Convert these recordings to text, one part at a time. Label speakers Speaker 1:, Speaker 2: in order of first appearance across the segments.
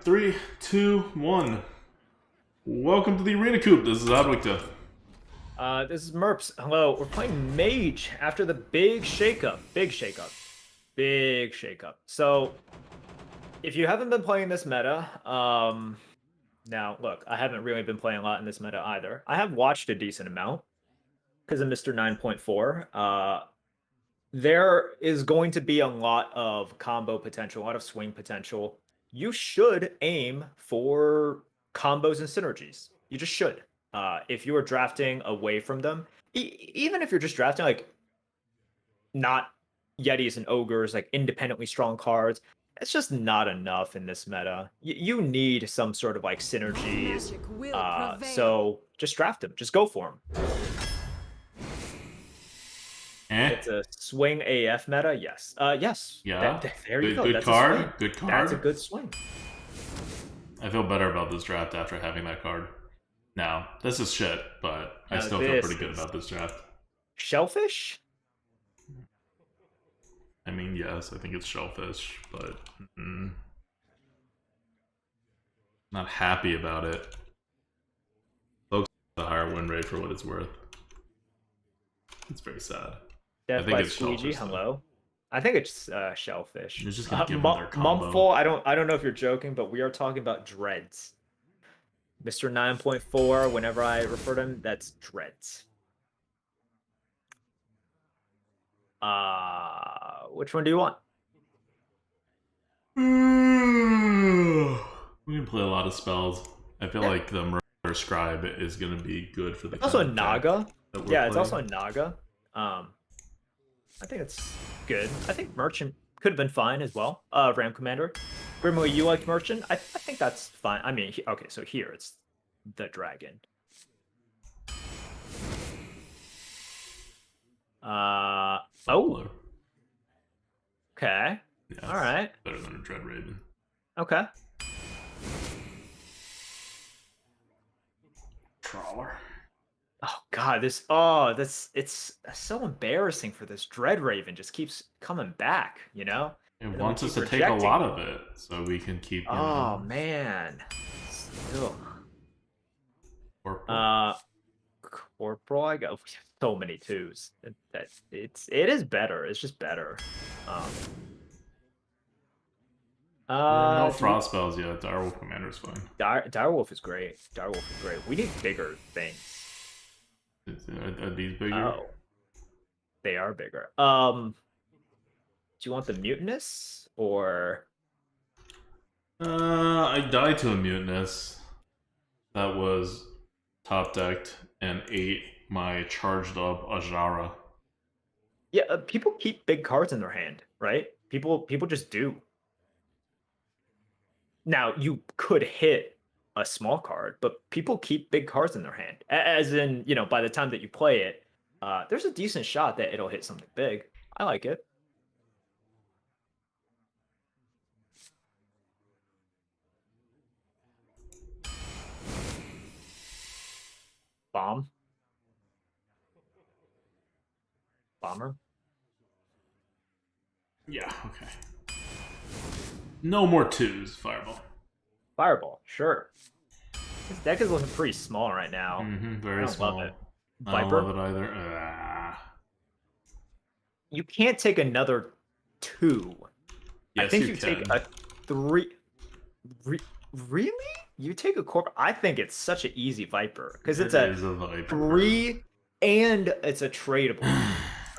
Speaker 1: 3, 2, 1. Welcome to the Arena Coop. This is Adwicta.
Speaker 2: This is Merps. Hello, we're playing Mage after the big shakeup. Big shakeup. Big shakeup. So, if you haven't been playing this meta, now look, I haven't really been playing a lot in this meta either. I have watched a decent amount because of Mr. 9.4. There is going to be a lot of combo potential, a lot of swing potential. You should aim for combos and synergies. You just should. If you are drafting away from them, even if you're just drafting like not Yetis and Ogres, like independently strong cards, it's just not enough in this meta. You need some sort of like synergies. So just draft them. Just go for them. It's a swing AF meta, yes. Yes.
Speaker 1: Yeah.
Speaker 2: There you go.
Speaker 1: Good
Speaker 2: That's
Speaker 1: card.
Speaker 2: a swing.
Speaker 1: Good card.
Speaker 2: That's a good swing.
Speaker 1: I feel better about this draft after having that card. Now, this is shit, but I still feel pretty good about this draft.
Speaker 2: Shellfish?
Speaker 1: I mean, yes, I think it's shellfish, but not happy about it. Folks, the higher win rate for what it's worth. It's very sad.
Speaker 2: Death
Speaker 1: I think
Speaker 2: by
Speaker 1: it's
Speaker 2: Squeegee. Hello. I think it's shellfish.
Speaker 1: You're just gonna give them their combo.
Speaker 2: Mumful, I don't know if you're joking, but we are talking about dreads. Mr. 9.4, whenever I refer to him, that's dreads. Which one do you want?
Speaker 1: We can play a lot of spells. I feel like the Murder Scribe is going to be good for the.
Speaker 2: It's also a Naga. Yeah, it's also a Naga. I think it's good. I think Merchant could have been fine as well. Ram Commander. Grimly, you liked Merchant? I think that's fine. I mean, okay, so here it's the dragon. Oh. Okay.
Speaker 1: Yeah,
Speaker 2: all right.
Speaker 1: Better than a Dread Raven.
Speaker 2: Okay.
Speaker 1: Trawler.
Speaker 2: Oh god, it's so embarrassing for this Dread Raven. Just keeps coming back, you know?
Speaker 1: It wants us to take a lot of it, so we can keep.
Speaker 2: Oh man. Ugh. Corporal, I got so many twos. It is better. It's just better.
Speaker 1: No frost spells yet. Direwolf Commander is fine.
Speaker 2: Direwolf is great. Direwolf is great. We need bigger things.
Speaker 1: Are these bigger?
Speaker 2: Oh, they are bigger. Do you want the Mutinous or?
Speaker 1: I died to a Mutinous. That was top decked and ate my charged up Ajara.
Speaker 2: Yeah, people keep big cards in their hand, right? People just do. Now you could hit a small card, but people keep big cards in their hand. As in, you know, by the time that you play it, there's a decent shot that it'll hit something big. I like it. Bomber.
Speaker 1: Yeah, okay. No more twos, Fireball.
Speaker 2: Fireball, sure. This deck is looking pretty small right now.
Speaker 1: Very small.
Speaker 2: Love it.
Speaker 1: I don't love it either.
Speaker 2: You can't take another 2.
Speaker 1: Yes,
Speaker 2: I think
Speaker 1: you
Speaker 2: take a 3. Really? You take a corp? I think it's such an easy Viper because it's a 3 and it's a tradable.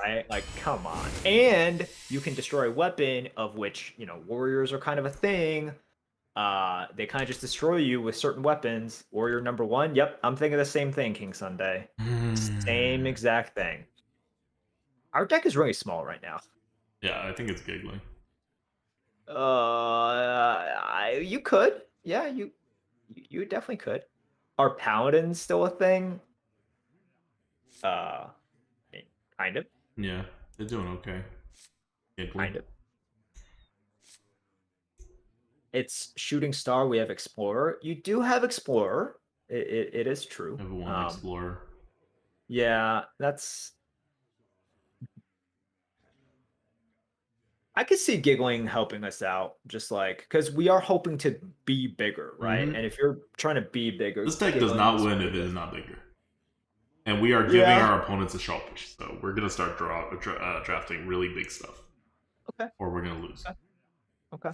Speaker 2: Right? Like, come on. And you can destroy a weapon, of which, you know, warriors are kind of a thing. They kind of just destroy you with certain weapons. Warrior number 1. Yep, I'm thinking the same thing, King Sunday. Same exact thing. Our deck is really small right now.
Speaker 1: Yeah, I think it's giggling.
Speaker 2: You could. Yeah, you definitely could. Are paladins still a thing? Kind of.
Speaker 1: Yeah, they're doing okay.
Speaker 2: Kind of. It's Shooting Star. We have Explorer. You do have Explorer. It is true.
Speaker 1: I have one Explorer.
Speaker 2: Yeah, that's. I could see giggling helping us out, just like because we are hoping to be bigger, right? And if you're trying to be bigger,
Speaker 1: this deck does not win if it is not bigger. And we are giving our opponents a sharpish, so we're gonna start drafting really big stuff.
Speaker 2: Okay.
Speaker 1: Or we're gonna lose.
Speaker 2: Okay.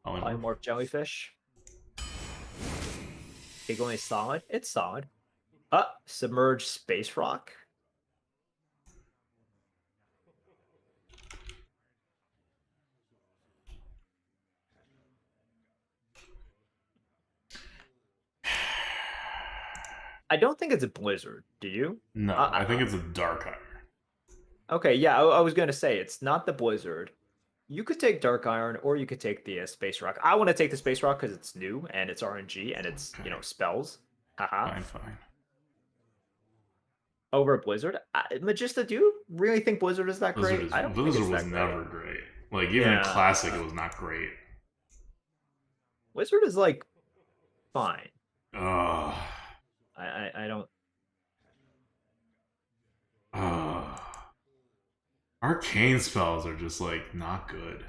Speaker 2: Polymorph jellyfish. Giggling solid. It's solid. Submerged space rock. I don't think it's a blizzard. Do you?
Speaker 1: No, I think it's a dark iron.
Speaker 2: Okay, yeah, I was gonna say it's not the blizzard. You could take dark iron, or you could take the space rock. I want to take the space rock because it's new and it's RNG and it's spells. Haha.
Speaker 1: Fine.
Speaker 2: Over a blizzard, Magista, do you really think blizzard is that great?
Speaker 1: I don't. Blizzard was never great. Like even in classic, it was not great.
Speaker 2: Blizzard is like fine.
Speaker 1: I
Speaker 2: don't.
Speaker 1: Arcane spells are just like not good.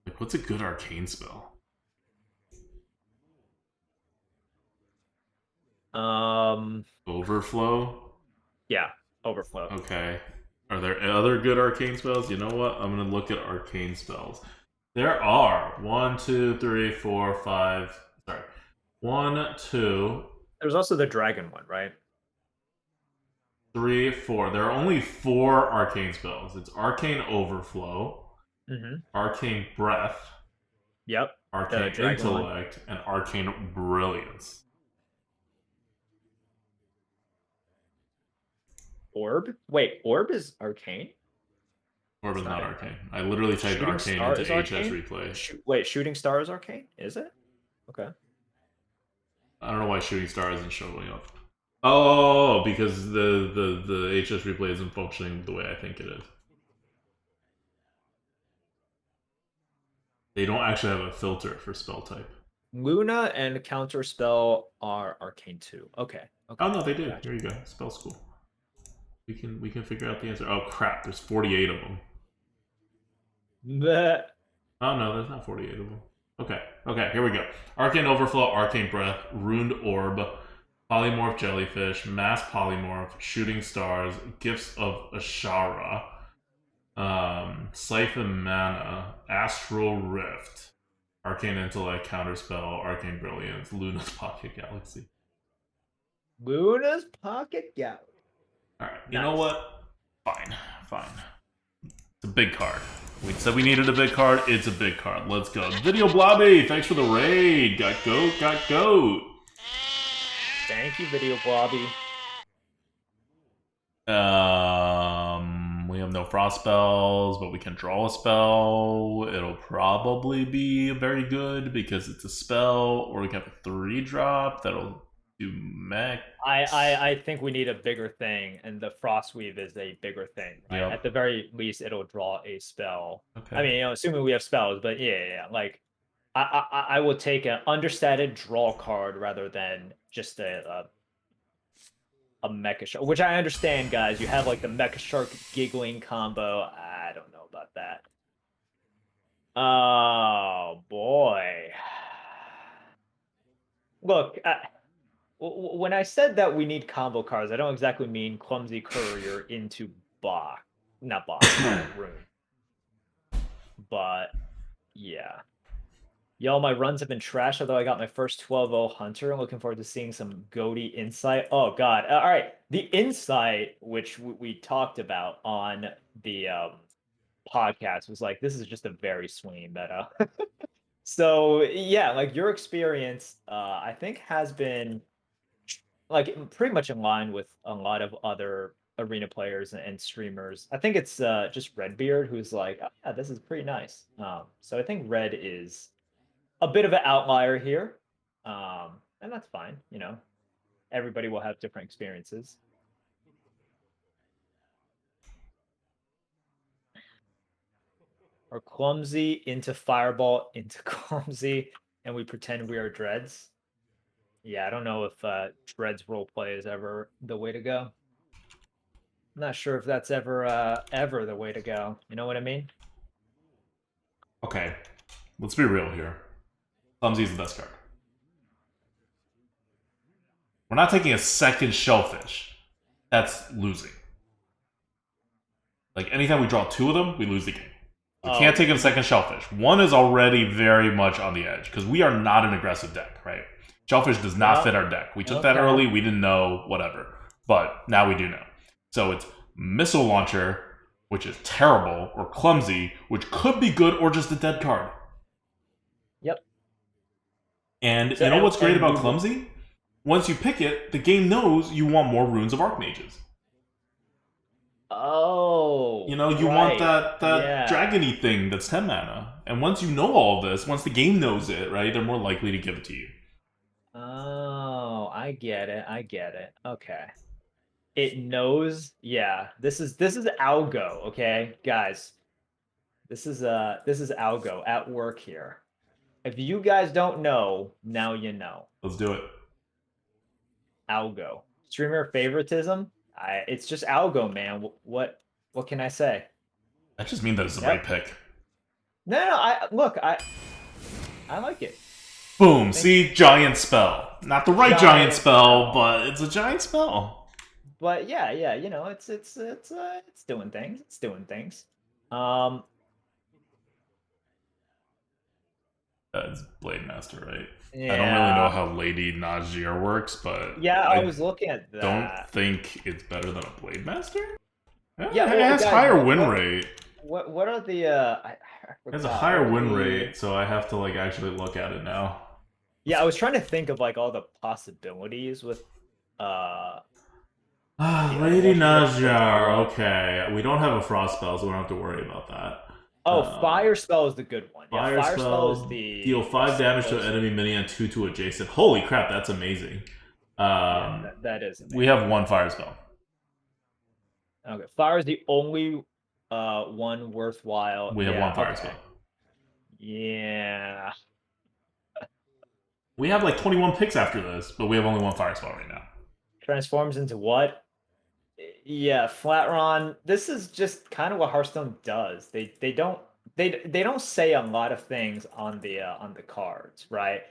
Speaker 1: Like, what's a good arcane spell? Overflow.
Speaker 2: Yeah, overflow.
Speaker 1: Okay. Are there other good arcane spells? You know what? I'm gonna look at arcane spells. There are 1, 2, 3, 4, 5. Sorry, 1, 2.
Speaker 2: There's also the dragon one, right?
Speaker 1: 3, 4. There are only 4 arcane spells. It's Arcane Overflow, Arcane Breath, Arcane Intellect, and Arcane Brilliance.
Speaker 2: Orb? Wait, Orb is arcane?
Speaker 1: Orb is not arcane. I literally typed arcane into HS replay.
Speaker 2: Wait, Shooting Star is arcane? Is it? Okay.
Speaker 1: I don't know why Shooting Star isn't showing up. Oh, because the HS replay isn't functioning the way I think it is. They don't actually have a filter for spell type.
Speaker 2: Luna and Counter Spell are arcane too. Okay.
Speaker 1: Oh no, they do. Gotcha. Here you go. Spell school. We can figure out the answer. Oh crap! There's 48 of them.
Speaker 2: Bleh.
Speaker 1: Oh no, there's not 48 of them. Okay, here we go. Arcane Overflow, Arcane Breath, Ruined Orb, Polymorph Jellyfish, Mass Polymorph, Shooting Stars, Gifts of Ashara, Siphon Mana, Astral Rift, Arcane Intellect, Counterspell, Arcane Brilliance, Luna's Pocket Galaxy.
Speaker 2: Luna's Pocket Galaxy.
Speaker 1: Alright, you know what? Fine. It's a big card. We said we needed a big card. It's a big card. Let's go. Video Blobby, thanks for the raid. Got goat.
Speaker 2: Thank you, Video Blobby.
Speaker 1: We have no frost spells, but we can draw a spell. It'll probably be very good because it's a spell, or we can have a 3-drop that'll do mech.
Speaker 2: I think we need a bigger thing, and the Frostweave is a bigger thing. Right? Yep. At the very least, it'll draw a spell. Okay. I mean, assuming we have spells, but yeah. Like, I will take an understated draw card rather than just a Mecha Shark, which I understand, guys. You have like the Mecha Shark Giggling combo. I don't know about that. Oh boy. Look, when I said that we need combo cards, I don't exactly mean Clumsy Courier into Rune. But yeah. Y'all, my runs have been trash, although I got my first 12-0 Hunter. I'm looking forward to seeing some goaty insight. Oh, God. All right. The insight, which we talked about on the podcast, was like, this is just a very swinging meta. So, yeah, like your experience, I think, has been like pretty much in line with a lot of other arena players and streamers. I think it's just Redbeard who's like, oh, yeah, this is pretty nice. So I think Red is a bit of an outlier here, and that's fine. You know, everybody will have different experiences. Or Clumsy into Fireball into Clumsy, and we pretend we are Dreads. Yeah, I don't know if Dreads roleplay is ever the way to go. I'm not sure if that's ever the way to go. You know what I mean?
Speaker 1: Okay, let's be real here. Clumsy is the best card. We're not taking a second Shellfish. That's losing. Like, anytime we draw 2 of them, we lose the game. We can't take a second Shellfish. 1 is already very much on the edge, because we are not an aggressive deck, right? Shellfish does not fit our deck. We took that early, we didn't know, whatever. But now we do know. So it's Missile Launcher, which is terrible, or Clumsy, which could be good, or just a dead card.
Speaker 2: Yep.
Speaker 1: And so, you know what's great about Clumsy? Once you pick it, the game knows you want more Runes of Archmages.
Speaker 2: Oh.
Speaker 1: You know, you want that dragon-y thing that's 10 mana. And once you know all of this, once the game knows it, right, they're more likely to give it to you.
Speaker 2: Oh, I get it. Okay. It knows, yeah. This is Algo, okay? Guys. This is Algo at work here. If you guys don't know, now you know.
Speaker 1: Let's do it.
Speaker 2: Algo. Streamer favoritism? It's just Algo, man. What can I say?
Speaker 1: I just mean that it's the right pick.
Speaker 2: No, I like it.
Speaker 1: Boom. See, giant spell. Not the right giant spell, but it's a giant spell.
Speaker 2: But yeah, you know, it's doing things. It's doing things.
Speaker 1: It's Blade Master, right? Yeah. I don't really know how Lady Najir works, but
Speaker 2: yeah, I was looking at that.
Speaker 1: Don't think it's better than a Blade Master.
Speaker 2: Yeah,
Speaker 1: it has higher win rate.
Speaker 2: What are the?
Speaker 1: It has a higher win rate, so I have to like actually look at it now.
Speaker 2: Yeah, I was trying to think of like all the possibilities with.
Speaker 1: Lady Najir. Okay, we don't have a frost spell, so we don't have to worry about that.
Speaker 2: Oh, fire spell is the good one.
Speaker 1: Fire spell is the deal 5 damage to an enemy minion, 2 to adjacent. Holy crap, that's amazing.
Speaker 2: That is amazing.
Speaker 1: We have 1 fire spell.
Speaker 2: Okay, fire is the only one worthwhile.
Speaker 1: We have 1 fire spell.
Speaker 2: Yeah.
Speaker 1: We have like 21 picks after this, but we have only 1 fire spell right now.
Speaker 2: Transforms into what? Yeah, Flatron. This is just kind of what Hearthstone does. They don't say a lot of things on the cards, right?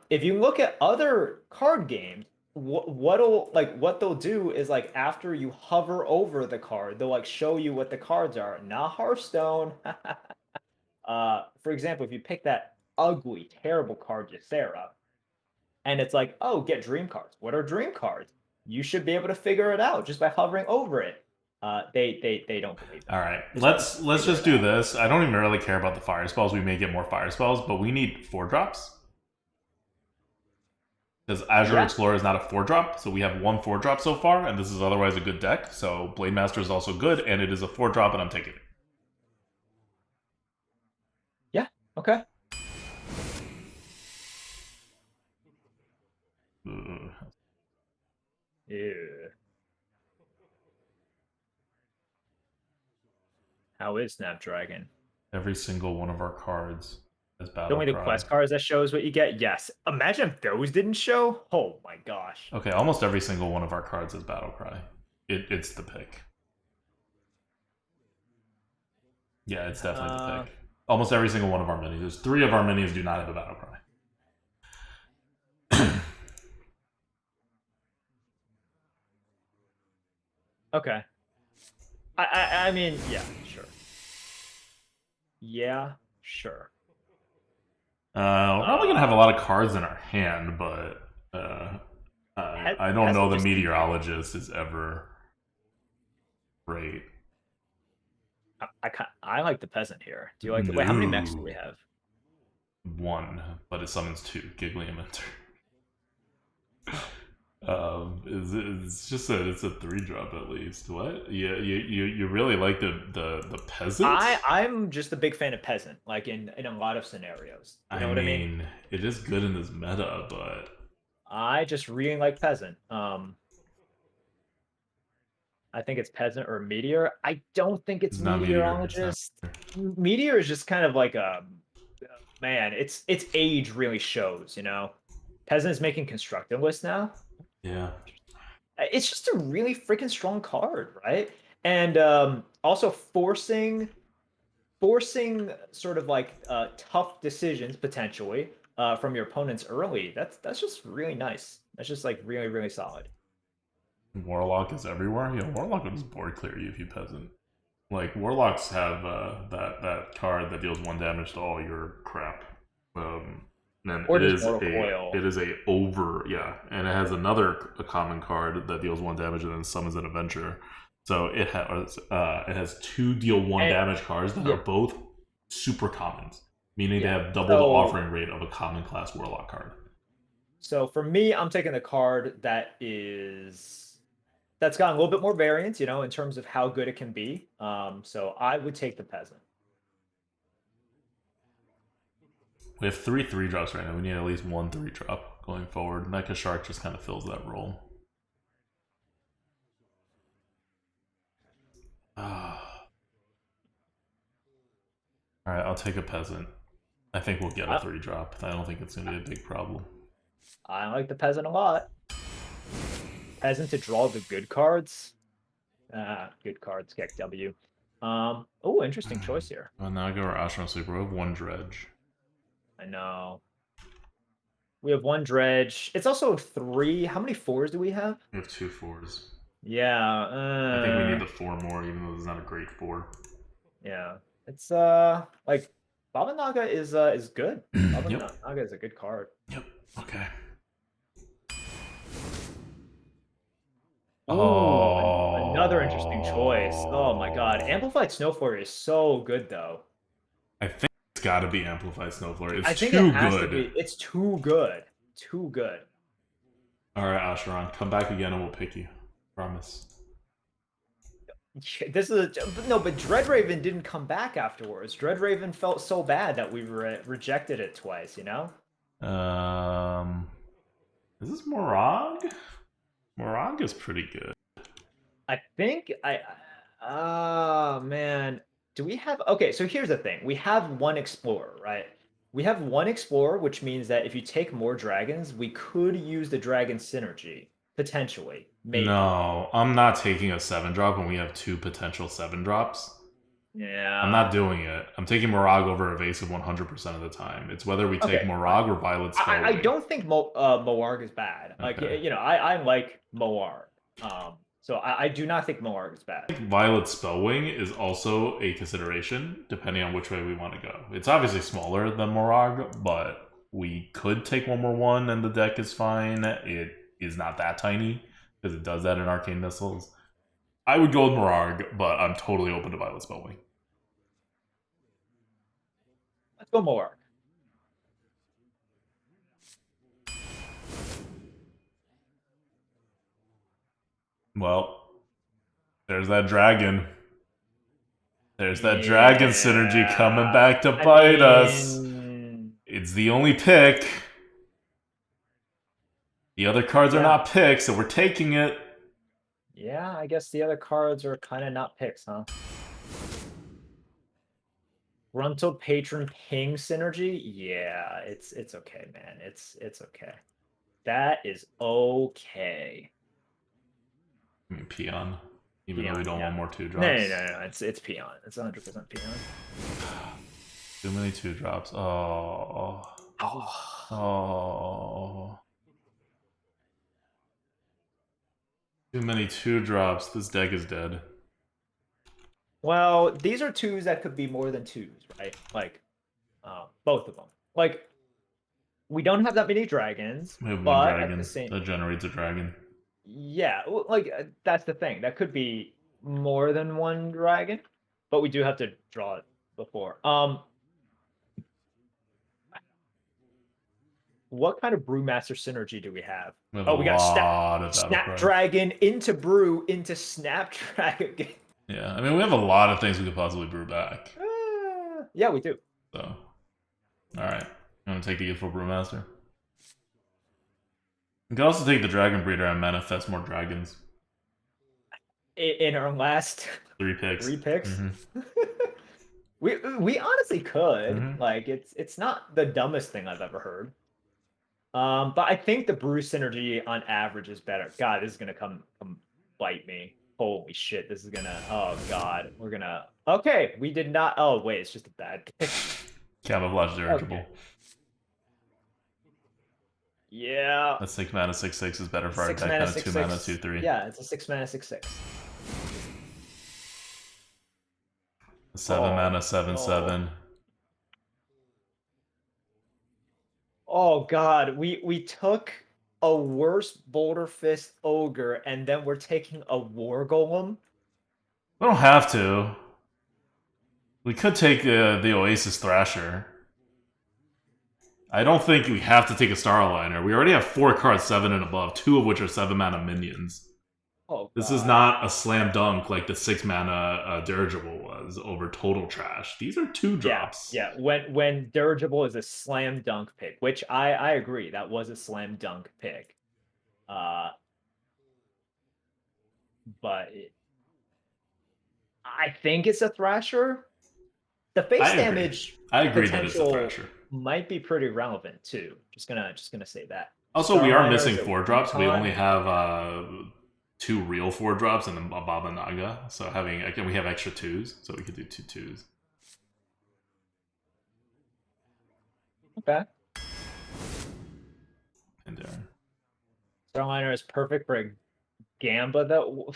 Speaker 2: If you look at other card games, what they'll do is like after you hover over the card, they'll like show you what the cards are. Not Hearthstone. For example, if you pick that ugly, terrible card, Ysera, and it's like, oh, get dream cards. What are dream cards? You should be able to figure it out just by hovering over it. They don't believe that.
Speaker 1: All right, let's just do this. I don't even really care about the fire spells. We may get more fire spells, but we need 4-drops. Because Azure Explorer is not a 4-drop, so we have 1 4-drop so far, and this is otherwise a good deck. So Blade Master is also good, and it is a 4-drop, and I'm taking it.
Speaker 2: Yeah. Okay. Yeah. How is Snapdragon?
Speaker 1: Every single one of our cards is battle.
Speaker 2: Only the quest cards that shows what you get. Yes. Imagine if those didn't show. Oh my gosh.
Speaker 1: Okay, almost every single one of our cards is battle cry. It's the pick. Yeah, it's definitely the pick. Almost every single one of our minis. There's 3 of our minis do not have a battle cry.
Speaker 2: Okay. I mean, yeah, sure. Yeah, sure.
Speaker 1: We're probably gonna have a lot of cards in our hand, but I don't know the meteorologist is ever great.
Speaker 2: I like the peasant here. Do you like? Wait, how many mechs do we have?
Speaker 1: 1, but it summons 2. Giggly and Mentor. It's just it's a 3-drop at least. What? You really like the peasant?
Speaker 2: I'm just a big fan of peasant, like in a lot of scenarios. You know what I mean?
Speaker 1: It is good in this meta, but
Speaker 2: I just really like peasant. I think it's peasant or meteor. I don't think it's meteorologist. Meteor is just kind of like a man. Its age really shows, you know. Peasant is making constructivist now.
Speaker 1: Yeah.
Speaker 2: It's just a really freaking strong card, right? And also forcing forcing sort of like tough decisions potentially from your opponents early. That's just really nice. That's just like really solid.
Speaker 1: Warlock is everywhere. Yeah, Warlock will just board clear you if you peasant. Like Warlocks have that card that deals 1 damage to all your crap. And
Speaker 2: Or
Speaker 1: it
Speaker 2: just
Speaker 1: is
Speaker 2: Mortal
Speaker 1: a
Speaker 2: Coil.
Speaker 1: and it has another a common card that deals 1 damage and then summons an adventure. So it has 2 deal 1 damage cards that
Speaker 2: yeah.
Speaker 1: are both super commons, meaning they have double the
Speaker 2: So-
Speaker 1: offering rate of a common class Warlock card.
Speaker 2: So for me, I'm taking the card that's got a little bit more variance, in terms of how good it can be. So I would take the Peasant.
Speaker 1: We have 3 3-drops right now. We need at least 1 3-drop going forward. Mecha Shark just kind of fills that role. Alright, I'll take a Peasant. I think we'll get a 3-drop. I don't think it's going to be a big problem.
Speaker 2: I like the Peasant a lot. Peasant to draw the good cards. Good cards, get W. Oh, interesting choice here.
Speaker 1: Well, now I go our Astral Sleeper. We have 1 Dredge.
Speaker 2: I know. We have 1 Dredge. It's also 3. How many 4s do we have?
Speaker 1: We have 2 4s.
Speaker 2: Yeah.
Speaker 1: I think we need the 4 more, even though it's not a great 4.
Speaker 2: Yeah. It's like Baba Naga is good. Baba Naga is a good card.
Speaker 1: Yep. Okay.
Speaker 2: Oh, another interesting choice. Oh my god. Amplified Snow Flurry is so good though.
Speaker 1: I think it's got to be Amplified Snow Flurry.
Speaker 2: I
Speaker 1: It's
Speaker 2: think
Speaker 1: too
Speaker 2: it has
Speaker 1: good.
Speaker 2: to be. It's too good. Too good.
Speaker 1: Alright, Asheron, come back again and we'll pick you. Promise.
Speaker 2: This is no, but Dreadraven didn't come back afterwards. Dreadraven felt so bad that we rejected it twice.
Speaker 1: Is this Morag? Morag is pretty good.
Speaker 2: I think man. Do we have okay, so here's the thing. We have 1 Explorer, right? We have 1 Explorer, which means that if you take more dragons, we could use the dragon synergy. Potentially. Maybe.
Speaker 1: No, I'm not taking a 7-drop when we have 2 potential 7-drops.
Speaker 2: Yeah.
Speaker 1: I'm not doing it. I'm taking Morag over Evasive 100% of the time. It's whether we take Morag or Violet Spellwing.
Speaker 2: I don't think Moarg is bad. Like, I like Moarg. So I do not think Moarg is bad.
Speaker 1: Violet Spellwing is also a consideration, depending on which way we want to go. It's obviously smaller than Morag, but we could take 1 more 1 and the deck is fine. It is not that tiny, because it does that in Arcane Missiles. I would go with Morag, but I'm totally open to Violet Spellwing.
Speaker 2: Let's go Moarg.
Speaker 1: Well, there's that dragon. There's that dragon synergy coming back to bite us. It's the only pick. The other cards are not picks, so we're taking it.
Speaker 2: Yeah, I guess the other cards are kind of not picks, huh? Gruntled Patron Ping synergy? Yeah, it's okay, man. It's okay. That is okay.
Speaker 1: I mean, Peon. Even though we don't want more 2-drops.
Speaker 2: No. It's Peon. It's 100% Peon.
Speaker 1: Too many 2-drops. Oh. Too many 2-drops. This deck is dead.
Speaker 2: Well, these are 2s that could be more than 2s, right? Like, both of them. Like, we don't have that many dragons.
Speaker 1: We have
Speaker 2: but
Speaker 1: 1 dragon
Speaker 2: at the same...
Speaker 1: that generates a dragon.
Speaker 2: Yeah, like, that's the thing. That could be more than 1 dragon, but we do have to draw it before. What kind of Brewmaster synergy do we have?
Speaker 1: We
Speaker 2: we got Snapdragon into Brew into Snapdragon.
Speaker 1: Yeah, I mean, we have a lot of things we could possibly brew back.
Speaker 2: Yeah, we do.
Speaker 1: So, alright. I'm going to take the Youthful Brewmaster. You can also take the Dragon Breeder and manifest more dragons.
Speaker 2: In our last
Speaker 1: 3 picks.
Speaker 2: 3 picks? We honestly could. Like, it's not the dumbest thing I've ever heard. But I think the Brew synergy on average is better. God, this is gonna come bite me. Holy shit, this is gonna. Oh god, we're gonna. Okay, we did not. Oh wait, it's just a bad pick.
Speaker 1: Camouflage dirigible.
Speaker 2: Okay. Yeah.
Speaker 1: A 6 mana 6/6 is better for our
Speaker 2: 6
Speaker 1: deck
Speaker 2: mana
Speaker 1: than a
Speaker 2: 6
Speaker 1: 2 mana
Speaker 2: 6.
Speaker 1: 2/3.
Speaker 2: Yeah, it's a 6 mana 6/6.
Speaker 1: A 7 mana 7/7.
Speaker 2: Oh god, we took a worse Boulder Fist Ogre, and then we're taking a War Golem.
Speaker 1: We don't have to. We could take the Oasis Thrasher. I don't think we have to take a Star Aligner. We already have 4 cards 7 and above, 2 of which are 7 mana minions.
Speaker 2: Oh, God.
Speaker 1: This is not a slam dunk like the 6 mana dirigible was over total trash. These are 2 drops.
Speaker 2: Yeah. When dirigible is a slam dunk pick, which I agree, that was a slam dunk pick. But I think it's a Thrasher. The face damage
Speaker 1: I agree that it's a Thrasher.
Speaker 2: Might be pretty relevant too. Just gonna say that.
Speaker 1: Also, we are missing 4 drops. We only have 2 real 4 drops and then a Baba Naga. So we have extra 2s, so we could do 2 2s.
Speaker 2: Okay.
Speaker 1: And there.
Speaker 2: Starliner is perfect for a Gamba though.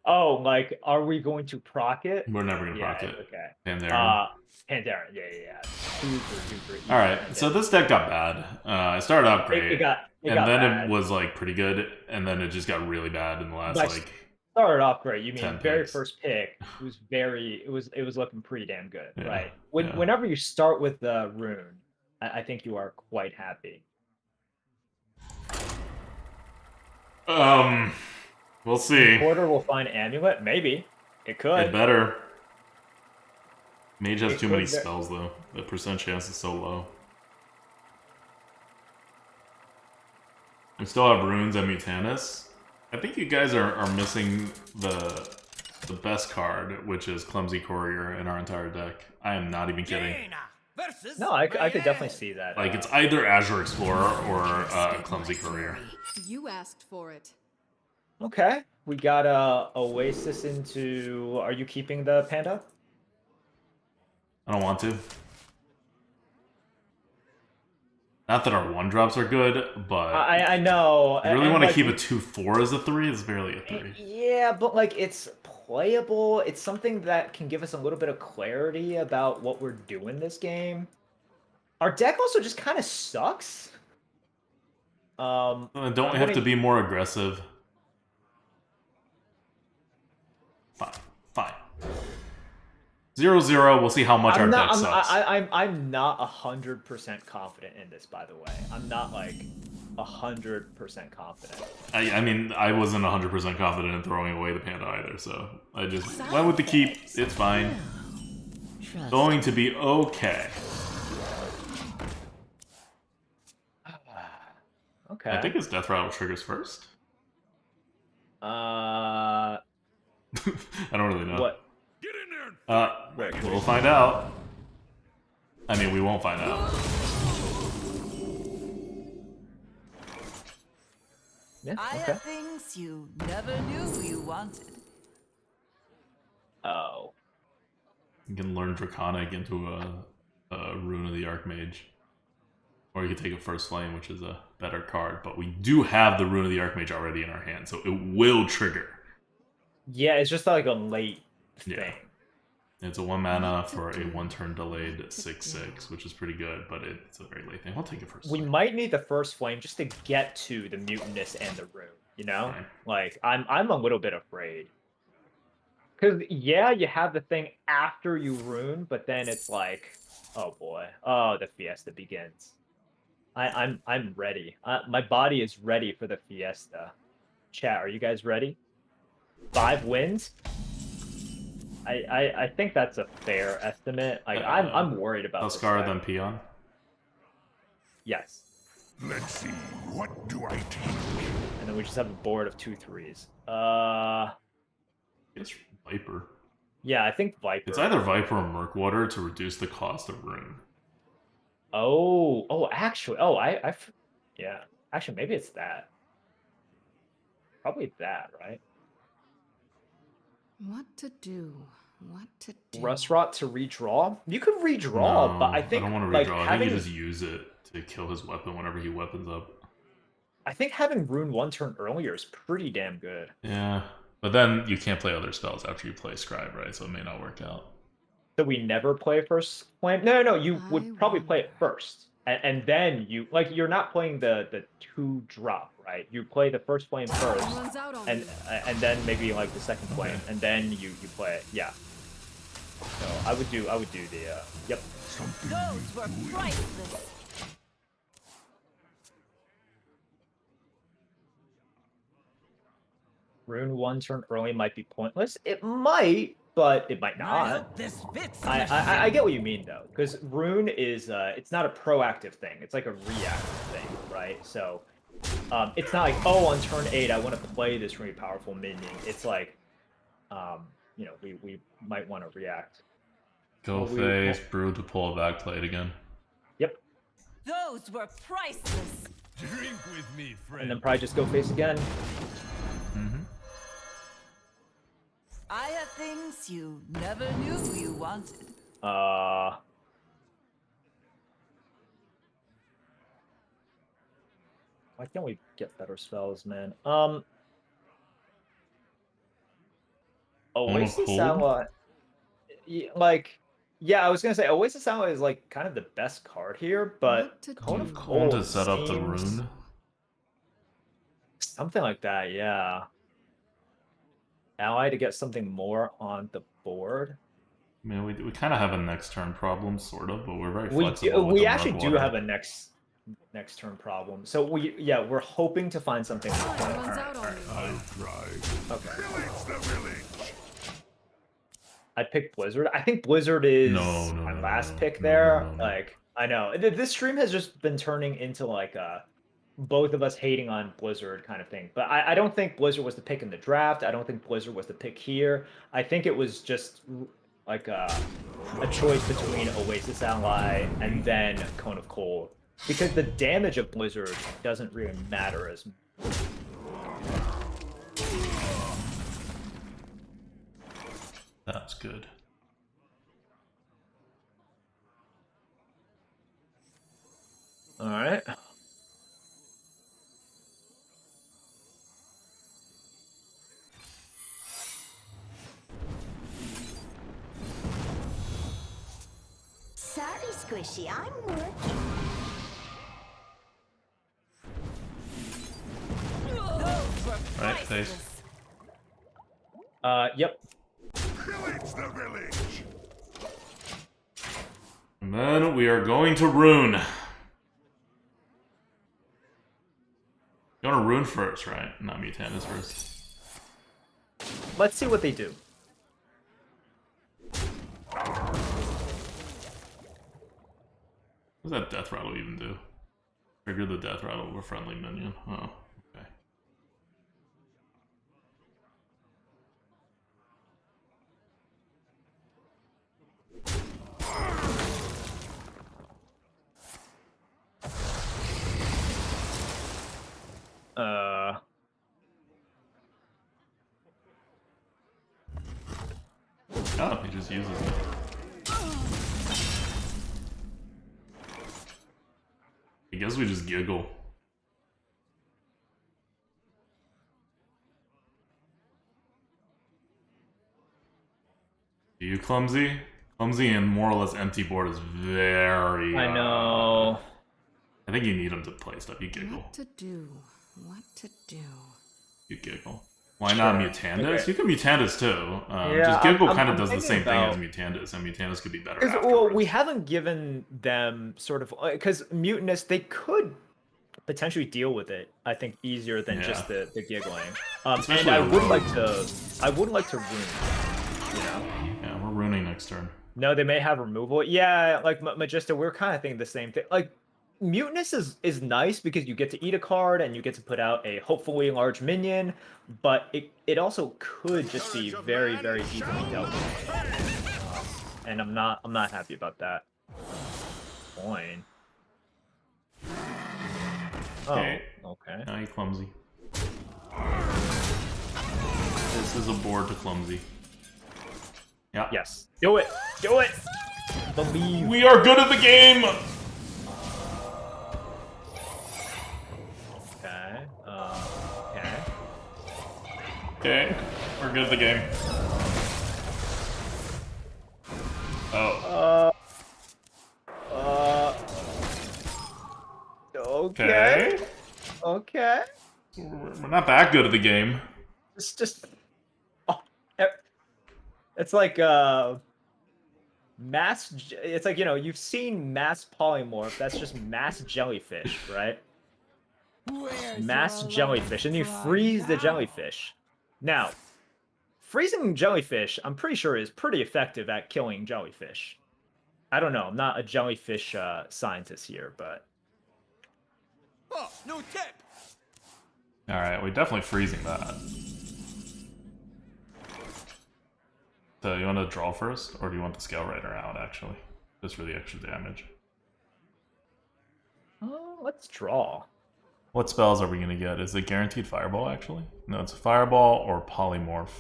Speaker 2: Oh, like, are we going to proc it?
Speaker 1: We're never gonna proc it.
Speaker 2: Okay.
Speaker 1: Pandaren.
Speaker 2: Pandaren, yeah. Super easy.
Speaker 1: Alright, so this deck got bad. It started out great.
Speaker 2: It got
Speaker 1: bad. It was like pretty good, and then it just got really bad in the last
Speaker 2: started off great. You mean very
Speaker 1: picks.
Speaker 2: first pick it was looking pretty damn good,
Speaker 1: Yeah,
Speaker 2: right? Whenever you start with the rune, I think you are quite happy.
Speaker 1: We'll see.
Speaker 2: Porter will find Amulet, maybe. It could.
Speaker 1: It better. Mage has too many spells though. The percent chance is so low. We still have runes and Mutanus. I think you guys are missing the best card, which is Clumsy Courier in our entire deck. I am not even kidding.
Speaker 2: No, I could definitely see that.
Speaker 1: Like, it's either Azure Explorer or Clumsy Courier.
Speaker 3: You asked for it.
Speaker 2: Okay, we got Oasis into. Are you keeping the Panda?
Speaker 1: I don't want to. Not that our 1-drops are good, but
Speaker 2: I know.
Speaker 1: You really want to keep a 2/4 as a 3? It's barely a 3.
Speaker 2: Yeah, but like it's playable. It's something that can give us a little bit of clarity about what we're doing this game. Our deck also just kind of sucks.
Speaker 1: Don't we have to be more aggressive? Fine. 0-0. We'll see how much our deck sucks.
Speaker 2: I'm not 100% confident in this, by the way. I'm not like 100% confident.
Speaker 1: I mean, I wasn't 100% confident in throwing away the Panda either, so I just went with the keep. It's fine. Going to be okay.
Speaker 2: Okay.
Speaker 1: I think it's Death Rattle triggers first. I don't really know.
Speaker 2: What?
Speaker 4: Get in there!
Speaker 1: We'll find out. I mean, we won't find out.
Speaker 2: Yeah,
Speaker 3: I have things you never knew you wanted.
Speaker 2: Oh.
Speaker 1: You can learn Draconic into a Rune of the Archmage. Or you can take a First Flame, which is a better card. But we do have the Rune of the Archmage already in our hand, so it will trigger.
Speaker 2: Yeah, it's just like a late thing.
Speaker 1: Yeah. It's a 1 mana for a 1-turn delayed 6/6, which is pretty good, but it's a very late thing. I'll take it first.
Speaker 2: We might need the First Flame just to get to the Mutinous and the Rune, you know?
Speaker 1: Right.
Speaker 2: Like, I'm a little bit afraid. Because, yeah, you have the thing after you Rune, but then it's like, oh boy. Oh, the Fiesta begins. I'm ready. My body is ready for the Fiesta. Chat, are you guys ready? 5 wins? I think that's a fair estimate. Like I'm worried about
Speaker 1: Huskar then Peon.
Speaker 2: Yes.
Speaker 4: Let's see, what do I take?
Speaker 2: And then we just have a board of 2 3s.
Speaker 1: It's Viper.
Speaker 2: Yeah, I think Viper.
Speaker 1: It's either Viper or Murkwater to reduce the cost of Rune.
Speaker 2: Actually, yeah. Actually, maybe it's that. Probably that, right?
Speaker 3: What to do? What to do?
Speaker 2: Restaurant to redraw? You could redraw,
Speaker 1: No,
Speaker 2: but I think
Speaker 1: don't want to
Speaker 2: like
Speaker 1: redraw. I
Speaker 2: having
Speaker 1: think you just use it to kill his weapon whenever he weapons up.
Speaker 2: I think having Rune 1 turn earlier is pretty damn good.
Speaker 1: Yeah, but then you can't play other spells after you play Scribe, right? So it may not work out.
Speaker 2: So we never play first flame? No, you
Speaker 3: I
Speaker 2: would probably play it
Speaker 3: wonder.
Speaker 2: first. And then you like you're not playing the 2 drop, right? You play the first flame first,
Speaker 3: Runs out on
Speaker 2: and
Speaker 3: me.
Speaker 2: and then maybe like the second flame,
Speaker 1: Okay.
Speaker 2: and then you play it. Yeah. So I would do the yep.
Speaker 4: Something
Speaker 3: Those were
Speaker 4: is
Speaker 3: priceless.
Speaker 2: Rune 1 turn early might be pointless. It might, but it might
Speaker 3: I
Speaker 2: not.
Speaker 3: hope this fits.
Speaker 2: I get what you mean though, because Rune is it's not a proactive thing. It's like a reactive thing, right? So it's not like, oh, on turn 8 I want to play this really powerful minion. It's like you know, we might want to react.
Speaker 1: Go face, brew to pull it back, play it again.
Speaker 2: Yep.
Speaker 3: Those were priceless.
Speaker 4: Drink with me, friend.
Speaker 2: And then probably just go face again.
Speaker 1: Mm-hmm.
Speaker 3: I have things you never knew you wanted.
Speaker 2: Why can't we get better spells, man? Oasis
Speaker 1: Cold?
Speaker 2: Sawa, like, yeah, I was gonna say Oasis Sawa is like kind of the best card here, but
Speaker 3: What to
Speaker 2: Cone
Speaker 3: do?
Speaker 2: of
Speaker 1: Cold to
Speaker 2: Cold
Speaker 1: set up the
Speaker 2: seems-
Speaker 1: rune.
Speaker 2: something like that, yeah. Ally to get something more on the board.
Speaker 1: I mean, we kind of have a next turn problem, sort of, but we're very
Speaker 2: We
Speaker 1: flexible. with
Speaker 2: we
Speaker 1: the
Speaker 2: actually do
Speaker 1: Mugwater.
Speaker 2: have a next turn problem. So we're hoping to find something.
Speaker 3: Time runs out on me.
Speaker 4: I tried.
Speaker 2: Okay.
Speaker 4: Pillage the village.
Speaker 2: I picked Blizzard. I think Blizzard is
Speaker 1: No,
Speaker 2: my last pick
Speaker 1: no,
Speaker 2: there.
Speaker 1: no.
Speaker 2: Like, I know this stream has just been turning into like both of us hating on Blizzard kind of thing. But I don't think Blizzard was the pick in the draft. I don't think Blizzard was the pick here. I think it was just like a choice between Oasis Ally and then Cone of Cold. Because the damage of Blizzard doesn't really matter as much.
Speaker 1: That's good.
Speaker 2: All right.
Speaker 5: Sorry, Squishy, I'm working.
Speaker 3: Those were
Speaker 1: Right,
Speaker 3: priceless.
Speaker 1: face.
Speaker 2: Yep.
Speaker 4: Pillage the village.
Speaker 1: And then we are going to rune. You want to rune first, right? Not Mutanus first.
Speaker 2: Let's see what they do.
Speaker 1: What does that death rattle even do? Trigger the death rattle of a friendly minion. Oh, okay. Oh, he just uses it. I guess we just giggle. Do you clumsy? Clumsy and more or less empty board is very.
Speaker 2: I know.
Speaker 1: I think you need him to play stuff. You giggle.
Speaker 3: What to do? What to do?
Speaker 1: You giggle. Why not
Speaker 2: Sure.
Speaker 1: Mutandis?
Speaker 2: Okay.
Speaker 1: You can Mutandis too.
Speaker 2: Yeah,
Speaker 1: just Giggle
Speaker 2: I'm
Speaker 1: kind of does the
Speaker 2: thinking
Speaker 1: same
Speaker 2: about-
Speaker 1: thing as Mutandis, and Mutandis could be better.
Speaker 2: Well,
Speaker 1: Afterwards.
Speaker 2: we haven't given them sort of because Mutinous, they could potentially deal with it. I think easier than just the giggling. And
Speaker 1: Especially
Speaker 2: I
Speaker 1: the
Speaker 2: would
Speaker 1: rogue.
Speaker 2: like to. I would like to rune. You know.
Speaker 1: Yeah, we're ruining next turn.
Speaker 2: No, they may have removal. Yeah, like Magista, we're kind of thinking the same thing. Like, Mutinous is nice because you get to eat a card and you get to put out a hopefully large minion, but it also could just be very easily dealt with. And I'm not happy about that. Coin.
Speaker 1: Okay.
Speaker 2: Oh, okay.
Speaker 1: Now you clumsy. This is a board to clumsy. Yeah.
Speaker 2: Yes. Do it. Do it. Believe.
Speaker 1: We are good at the game.
Speaker 2: Okay. Okay.
Speaker 1: Okay, we're good at the game. Oh.
Speaker 2: Okay. Okay.
Speaker 1: We're not that good at the game.
Speaker 2: It's just. Oh, it's like mass. It's like, you know, you've seen mass polymorph. That's just mass jellyfish, right?
Speaker 3: Where's
Speaker 2: Mass
Speaker 3: your
Speaker 2: jellyfish, and you
Speaker 3: love
Speaker 2: freeze the
Speaker 3: now?
Speaker 2: jellyfish. Now, freezing jellyfish, I'm pretty sure is pretty effective at killing jellyfish. I don't know. I'm not a jellyfish scientist here, but
Speaker 4: Oh, no tip.
Speaker 1: Alright, we're definitely freezing that. So you want to draw first, or do you want the Scale Rider out, actually? Just for the extra damage.
Speaker 2: let's draw.
Speaker 1: What spells are we going to get? Is it guaranteed Fireball, actually? No, it's Fireball or Polymorph.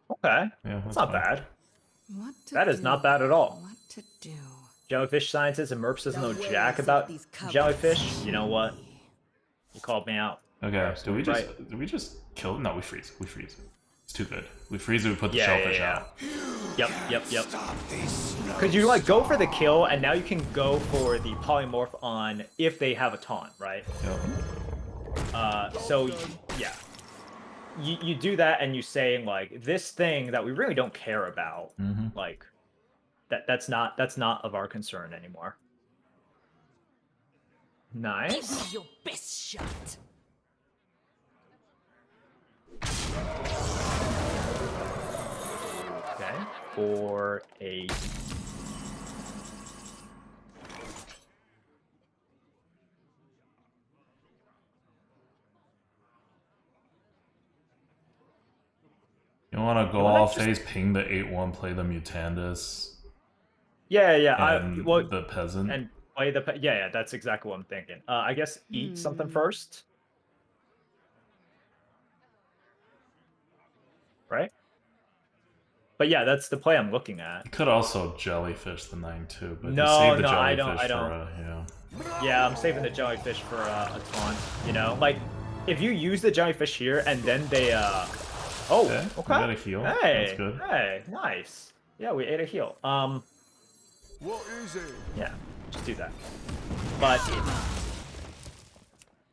Speaker 2: Okay,
Speaker 1: Yeah,
Speaker 2: that's
Speaker 1: that's
Speaker 2: not
Speaker 1: fine.
Speaker 2: bad.
Speaker 3: What to
Speaker 2: That is
Speaker 3: do,
Speaker 2: not bad at all.
Speaker 3: What to do?
Speaker 2: Jellyfish scientist and Merps doesn't know
Speaker 3: The
Speaker 2: jack
Speaker 3: ways of
Speaker 2: about
Speaker 3: these covers
Speaker 2: jellyfish. You know
Speaker 3: see
Speaker 2: what?
Speaker 3: me.
Speaker 2: You called me out.
Speaker 1: Okay, do we just
Speaker 2: Right.
Speaker 1: do we just kill? No, we freeze. We freeze. It's too good. We freeze and we put the
Speaker 2: Yeah,
Speaker 1: shellfish
Speaker 2: yeah,
Speaker 1: out.
Speaker 2: Yep.
Speaker 4: Stop these
Speaker 2: Because you like go for the kill, and now you can go for the polymorph on if they have a taunt, right?
Speaker 1: Yep.
Speaker 2: So yeah, you do that, and you say like this thing that we really don't care about,
Speaker 1: Mm-hmm.
Speaker 2: like that's not of our concern anymore.
Speaker 3: Give
Speaker 2: Nice.
Speaker 3: me your best shot.
Speaker 2: Okay. 4, 8.
Speaker 1: You want to go
Speaker 2: wanna
Speaker 1: off
Speaker 2: just-
Speaker 1: phase, ping the 8-1, play the Mutandis,
Speaker 2: Yeah.
Speaker 1: and
Speaker 2: Well,
Speaker 1: the Peasant.
Speaker 2: and play the yeah. That's exactly what I'm thinking. I guess eat something first. Right? But yeah, that's the play I'm looking at.
Speaker 1: You could also Jellyfish the 9-2, but you
Speaker 2: No,
Speaker 1: save the
Speaker 2: no, I
Speaker 1: Jellyfish
Speaker 2: don't.
Speaker 1: for yeah.
Speaker 2: Yeah, I'm saving the jellyfish for a taunt. You know, like if you use the jellyfish here and then they oh,
Speaker 1: Okay,
Speaker 2: okay.
Speaker 1: we got a heal.
Speaker 2: Hey,
Speaker 1: That's good.
Speaker 2: Hey, nice. Yeah, we ate a heal.
Speaker 4: What is it?
Speaker 2: Yeah, just do that. But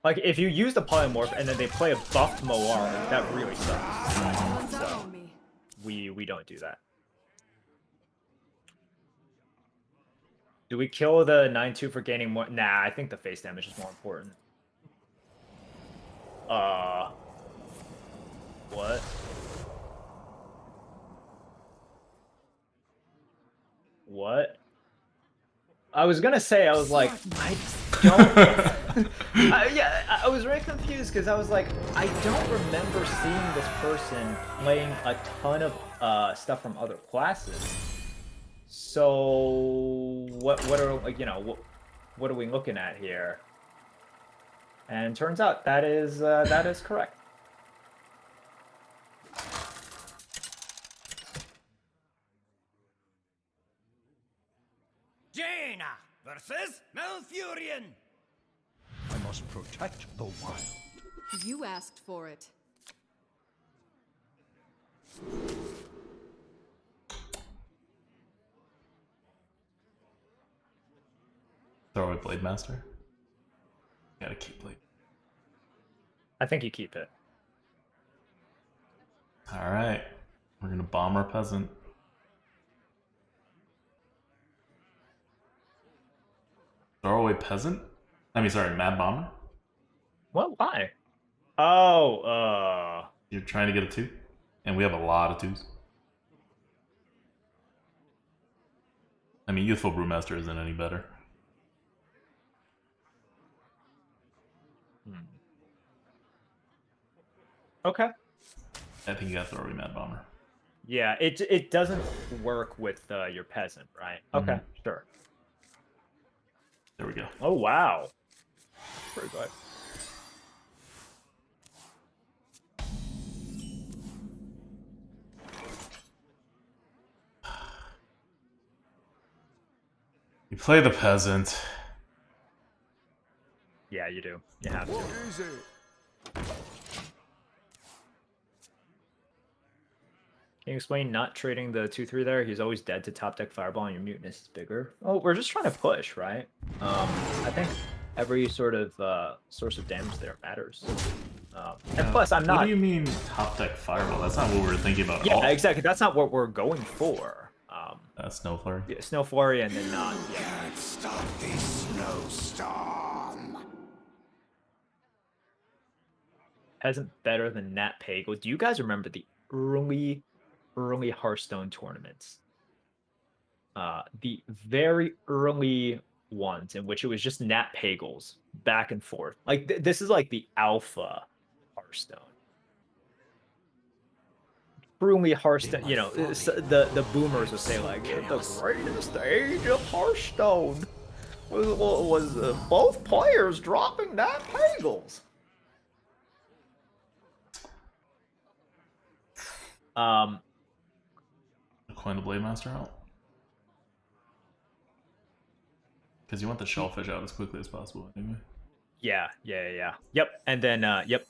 Speaker 2: like if you use the polymorph and then they play a buffed Moar, that really sucks.
Speaker 3: Someone's
Speaker 2: So
Speaker 3: on me.
Speaker 2: we don't do that. Do we kill the 9-2 for gaining more? Nah, I think the face damage is more important. What? What? I was gonna say, I was like, I don't. I was very confused because I was like, I don't remember seeing this person playing a ton of stuff from other classes. So what are like, you know, what are we looking at here? And turns out that is correct.
Speaker 4: Jaina versus Malfurion. I must protect the wild.
Speaker 6: You asked for it.
Speaker 1: Throw away Blade Master. Gotta keep Blade.
Speaker 2: I think you keep it.
Speaker 1: Alright. We're gonna bomb our Peasant. Throw away Peasant? I mean, sorry, Mad Bomber?
Speaker 2: What? Why? Oh,
Speaker 1: You're trying to get a 2? And we have a lot of 2s. I mean, Youthful Brewmaster isn't any better.
Speaker 2: okay.
Speaker 1: I think you gotta throw away Mad Bomber.
Speaker 2: Yeah, it doesn't work with your peasant, right? Okay, sure.
Speaker 1: There we go.
Speaker 2: Oh wow, pretty good.
Speaker 1: You play the peasant.
Speaker 2: Yeah, you do. You have to.
Speaker 4: What is it?
Speaker 2: Can you explain not trading the 2/3 there? He's always dead to top deck fireball and your mutinous is bigger. Oh, we're just trying to push, right? I think every sort of source of damage there matters. And plus, I'm not.
Speaker 1: What do you mean top deck fireball? That's not what we were thinking about.
Speaker 2: Yeah,
Speaker 1: at all.
Speaker 2: exactly. That's not what we're going for.
Speaker 1: Snow flurry.
Speaker 2: Yeah, Snow Flurry and then not. Yeah.
Speaker 4: Can't stop this snowstorm.
Speaker 2: Peasant better than Nat Pagel. Do you guys remember the early Hearthstone tournaments? The very early ones in which it was just Nat Pagels back and forth. Like this is like the alpha Hearthstone. Truly Hearthstone, you know, the boomers would say like the greatest age of Hearthstone was both players dropping Nat Pagels.
Speaker 1: Coin the Blade Master out. Because you want the Shellfish out as quickly as possible anyway.
Speaker 2: Yeah. Yep, and then yep,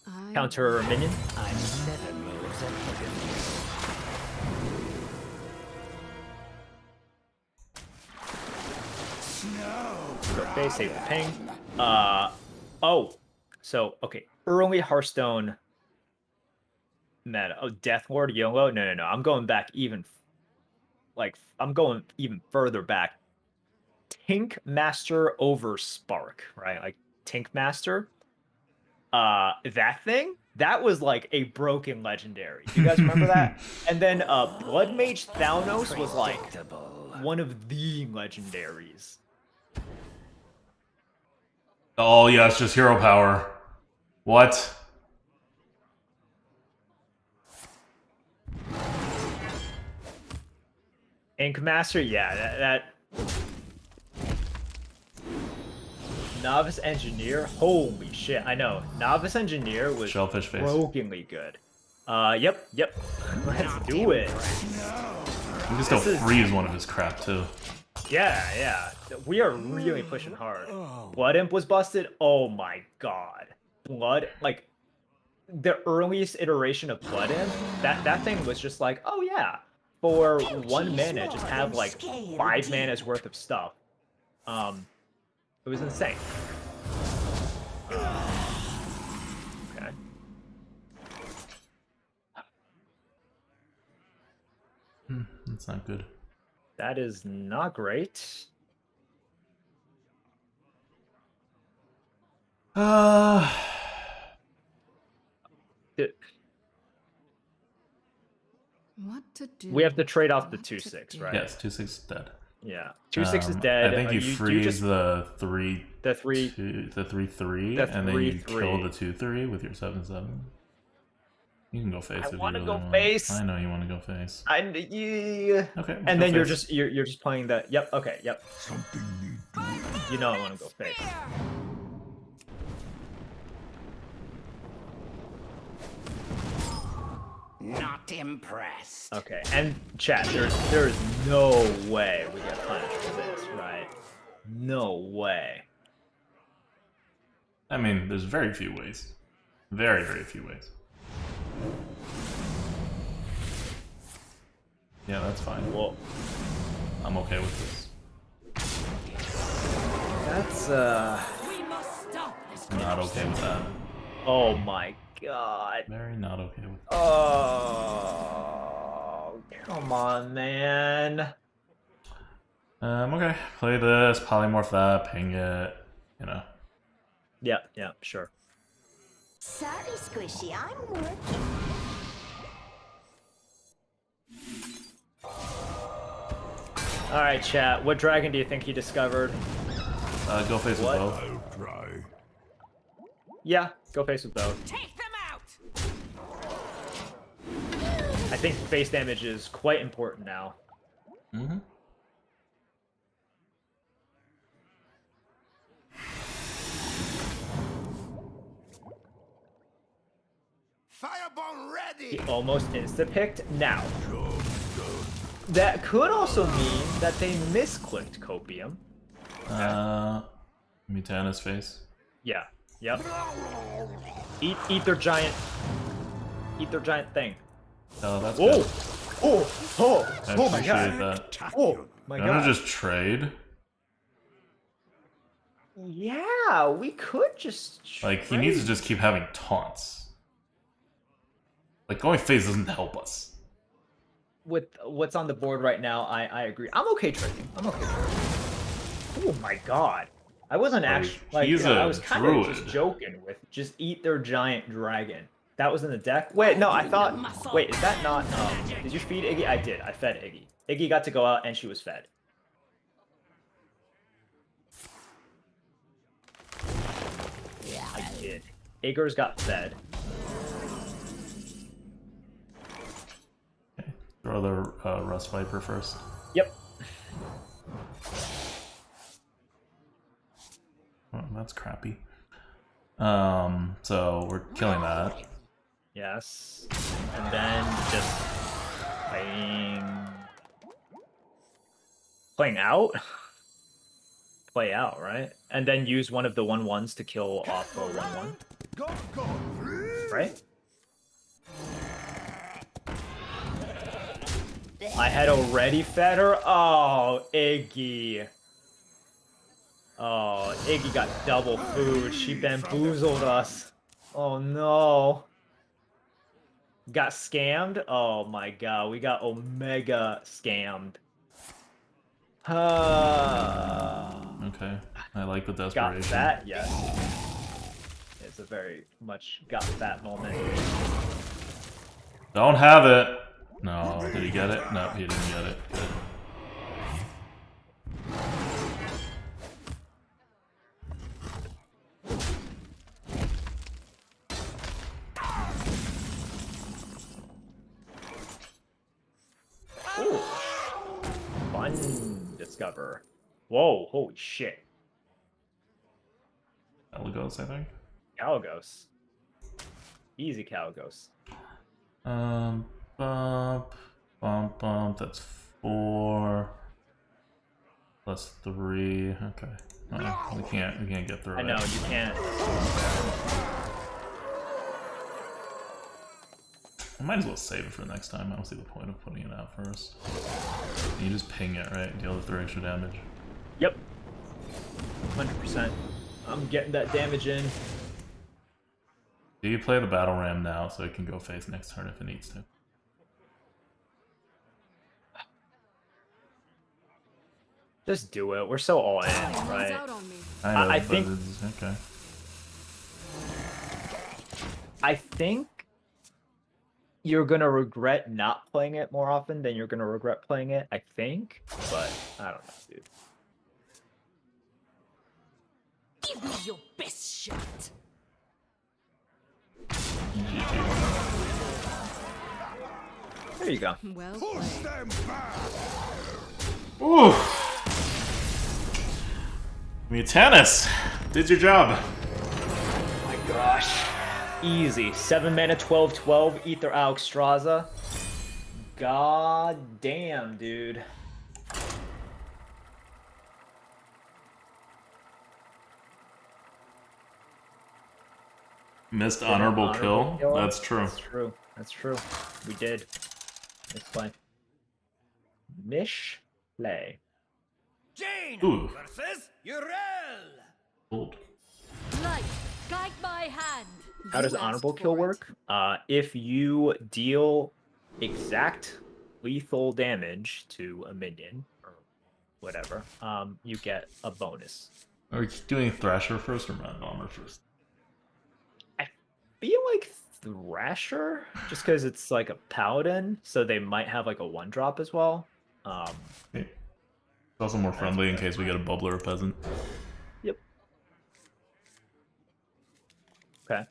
Speaker 6: I
Speaker 2: counter minion.
Speaker 4: I'm 7 moves ahead of you. Snow.
Speaker 2: Okay, save the ping. Oh, so okay, early Hearthstone meta. Oh, Death Lord YOLO. No. I'm going back even, I'm going even further back. Tink Master over Spark, right? Like Tink Master. That thing, that was like a broken legendary. Do you guys remember that? And then Blood Mage Thanos was like one of the legendaries.
Speaker 1: Oh yeah, it's just hero power. What?
Speaker 2: Ink Master, yeah, that Novice Engineer, holy shit! I know Novice Engineer was
Speaker 1: Shellfish face.
Speaker 2: brokenly good. Yep. Let's do it.
Speaker 1: You can still freeze one of his crap too.
Speaker 2: Yeah. We are really pushing hard. Blood Imp was busted. Oh my god. Blood, like the earliest iteration of Blood Imp, that thing was just like, oh yeah, for 1 mana, just have like 5 mana's worth of stuff. It was insane. Okay.
Speaker 1: That's not good.
Speaker 2: That is not great.
Speaker 6: What to do?
Speaker 2: We have to trade off the
Speaker 6: What to
Speaker 2: 2/6,
Speaker 6: do.
Speaker 2: right?
Speaker 1: Yes, 2/6 is dead.
Speaker 2: Yeah. 2/6 is dead.
Speaker 1: I think you
Speaker 2: do
Speaker 1: freeze
Speaker 2: just
Speaker 1: the 3
Speaker 2: the 3
Speaker 1: the 3/3,
Speaker 2: the
Speaker 1: and then you
Speaker 2: 3/3.
Speaker 1: kill the 2/3 with your 7/7. You can go face.
Speaker 2: I
Speaker 1: if you
Speaker 2: want to
Speaker 1: really
Speaker 2: go
Speaker 1: want.
Speaker 2: face.
Speaker 1: I know you want to go face.
Speaker 2: Yeah.
Speaker 1: Okay.
Speaker 2: And
Speaker 1: go
Speaker 2: then you're
Speaker 1: face.
Speaker 2: just playing the. Yep. Okay. Yep.
Speaker 4: Something need doing.
Speaker 2: You know I want to go face.
Speaker 3: Not impressed.
Speaker 2: Okay. And chat, there is no way we get punished for this, right? No way.
Speaker 1: I mean, there's very few ways. Very, very few ways. Yeah, that's fine.
Speaker 2: Whoa.
Speaker 1: I'm okay with this.
Speaker 2: That's
Speaker 3: We must stop this.
Speaker 1: Not okay with that.
Speaker 2: Oh my god.
Speaker 1: Very not okay with that.
Speaker 2: Oh, come on, man.
Speaker 1: Okay. Play this, polymorph that, ping it, you know.
Speaker 2: Yeah, sure.
Speaker 5: Sorry, Squishy, I'm working.
Speaker 2: All right, chat. What dragon do you think he discovered?
Speaker 1: Go face with
Speaker 2: What?
Speaker 1: both.
Speaker 4: I'll try.
Speaker 2: Yeah, go face with both.
Speaker 3: Take them out.
Speaker 2: I think face damage is quite important now.
Speaker 1: Mm-hmm.
Speaker 4: Firebomb ready.
Speaker 2: He almost insta-picked now.
Speaker 4: Job done.
Speaker 2: That could also mean that they misclicked Copium.
Speaker 1: Mutana's face.
Speaker 2: Yeah. Yep. Eat their giant thing.
Speaker 1: Oh, that's
Speaker 2: Oh!
Speaker 1: good. I
Speaker 2: Oh my
Speaker 1: appreciate
Speaker 2: god.
Speaker 1: that.
Speaker 2: Oh my
Speaker 1: I'm gonna
Speaker 2: god.
Speaker 1: just trade.
Speaker 2: Yeah, we could just
Speaker 1: Like, he needs to
Speaker 2: trade.
Speaker 1: just keep having taunts. Like, going face doesn't help us.
Speaker 2: With what's on the board right now, I agree. I'm okay trading. I'm okay trading. Oh my god. I wasn't
Speaker 1: Like,
Speaker 2: actually like
Speaker 1: he's
Speaker 2: I
Speaker 1: a
Speaker 2: was kind of just
Speaker 1: druid.
Speaker 2: joking with just eat their giant dragon. That was in the deck. Wait, no, I thought. Wait, is that not? Did you feed Iggy? I did. I fed Iggy. Iggy got to go out and she was fed. I did. Igor's got fed.
Speaker 1: Okay. Throw the Rust Viper first.
Speaker 2: Yep.
Speaker 1: Oh, that's crappy. So we're killing that.
Speaker 2: Yes. And then just playing out. Play out, right? And then use one of the 1/1s to kill off a 1/1. Right? I had already fed her. Oh, Iggy. Oh, Iggy got double food. She bamboozled us. Oh no. Got scammed? Oh my god, we got Omega scammed.
Speaker 1: Okay. I like the
Speaker 2: Got
Speaker 1: desperation.
Speaker 2: that? Yes. It's a very much got that moment.
Speaker 1: Don't have it. No, did he get it? No, he didn't get it. Good.
Speaker 2: Ooh. Fun discover. Whoa, holy shit.
Speaker 1: Elagos, I think.
Speaker 2: Calagos. Easy Calagos.
Speaker 1: Bump, bump. That's 4 plus 3. Okay. Oh, we can't get through it.
Speaker 2: I know, you can't.
Speaker 1: I might as well save it for next time. I don't see the point of putting it out first. You just ping it, right? Deal with 3 extra damage.
Speaker 2: Yep. 100%. I'm getting that damage in.
Speaker 1: Do you play the battle ram now so it can go face next turn if it needs to?
Speaker 2: Just do it. We're so all in,
Speaker 6: Someone's
Speaker 2: right?
Speaker 6: out on me.
Speaker 1: I know,
Speaker 2: I
Speaker 1: but
Speaker 2: think-
Speaker 1: it's okay.
Speaker 2: I think you're gonna regret not playing it more often than you're gonna regret playing it, I think. But I don't know, dude.
Speaker 3: Give me your best shot.
Speaker 2: There you go.
Speaker 6: Well
Speaker 4: Push
Speaker 6: played.
Speaker 4: them back!
Speaker 1: Ooh! Mutanis! Did your job.
Speaker 2: Oh my gosh. Easy. 7 mana, 12/12, Ether Alexstrasza. God damn, dude.
Speaker 1: Missed honorable kill?
Speaker 2: kill?
Speaker 1: That's true.
Speaker 2: That's true. That's true. We did. Let's play. Mish play.
Speaker 4: Jane
Speaker 1: Ooh.
Speaker 4: versus Urel!
Speaker 1: Old.
Speaker 3: Light, guide my hand.
Speaker 2: How does
Speaker 6: You asked
Speaker 2: honorable kill
Speaker 6: for it.
Speaker 2: work? If you deal exact lethal damage to a minion or whatever, you get a bonus.
Speaker 1: Are we doing Thrasher first or Mad Bomber first?
Speaker 2: Feel like Thrasher, just because it's like a paladin, so they might have like a 1-drop as well.
Speaker 1: It's also more friendly in
Speaker 2: fair.
Speaker 1: case we get a bubbler or peasant.
Speaker 2: Yep. Okay.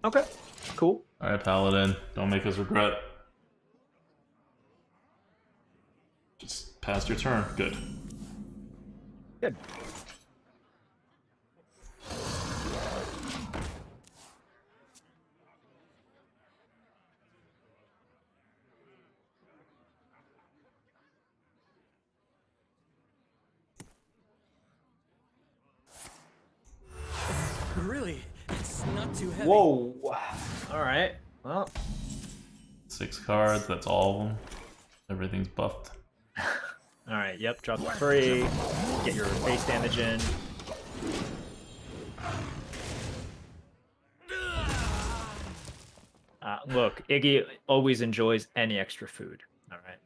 Speaker 2: Okay. Cool.
Speaker 1: Alright, Paladin. Don't make us regret. Just passed your turn. Good.
Speaker 2: Good.
Speaker 4: too heavy.
Speaker 2: Whoa. All right. Well.
Speaker 1: 6 cards. That's all of them. Everything's buffed.
Speaker 2: All right. Yep. Drop the 3. Get your base damage in. Look, Iggy always enjoys any extra food. All right.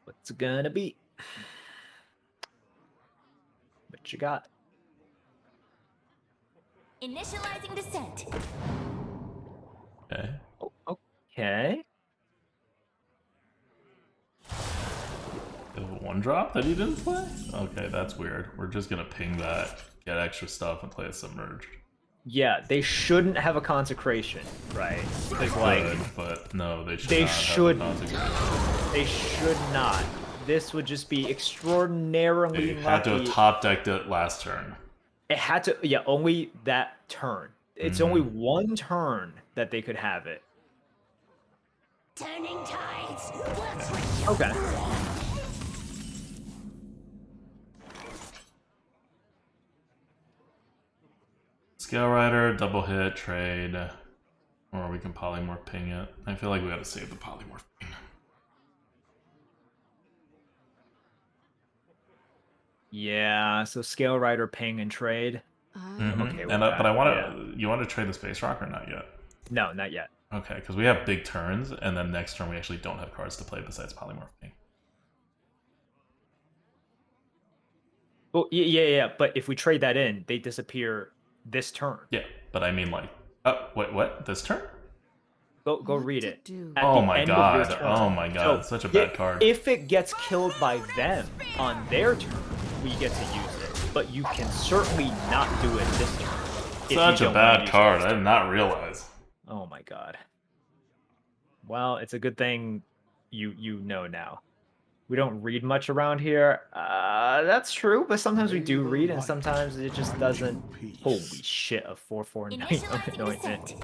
Speaker 2: What's it gonna be? What you got?
Speaker 5: Initializing descent.
Speaker 1: Okay.
Speaker 2: Oh, okay.
Speaker 1: The 1-drop that he didn't play? Okay, that's weird. We're just gonna ping that, get extra stuff, and play a submerged.
Speaker 2: Yeah, they shouldn't have a consecration, right? Because like
Speaker 1: Good, but no, they should
Speaker 2: they
Speaker 1: not
Speaker 2: should-
Speaker 1: have the consecration.
Speaker 2: they should not. This would just be extraordinarily
Speaker 1: They had to
Speaker 2: lucky.
Speaker 1: have top decked it last turn.
Speaker 2: It had to, yeah, only that turn. It's only one turn that they could have it.
Speaker 5: Turning tides.
Speaker 2: Okay.
Speaker 1: Scale Rider, double hit, trade, or we can polymorph ping it. I feel like we gotta save the polymorph ping.
Speaker 2: Yeah, so Scale Rider, ping, and trade.
Speaker 1: Mm-hmm.
Speaker 2: Okay,
Speaker 1: And
Speaker 2: with
Speaker 1: but I
Speaker 2: that,
Speaker 1: want
Speaker 2: yeah.
Speaker 1: to. You want to trade the Space Rock or not yet?
Speaker 2: No, not yet.
Speaker 1: Okay, because we have big turns, and then next turn we actually don't have cards to play besides polymorph ping.
Speaker 2: Well, yeah. But if we trade that in, they disappear this turn.
Speaker 1: Yeah, but I mean like, wait, what? This turn?
Speaker 2: Go
Speaker 6: What
Speaker 2: read
Speaker 6: to
Speaker 2: it.
Speaker 6: do?
Speaker 2: At
Speaker 1: Oh
Speaker 2: the
Speaker 1: my
Speaker 2: end of your
Speaker 1: god!
Speaker 2: turn.
Speaker 1: Oh my god! It's such a
Speaker 2: yeah,
Speaker 1: bad card.
Speaker 2: If it gets killed by them on their turn, we get to use it. But you can certainly not do it this turn. if you
Speaker 1: Such a
Speaker 2: don't wanna
Speaker 1: bad
Speaker 2: use it
Speaker 1: card.
Speaker 2: this
Speaker 1: I
Speaker 2: turn.
Speaker 1: did not realize.
Speaker 2: Oh my god. Well, it's a good thing you know now. We don't read much around here. That's true, but sometimes we do read, and sometimes it just doesn't. Holy shit! A 4/4
Speaker 5: Initializing
Speaker 2: anointment.
Speaker 5: descent.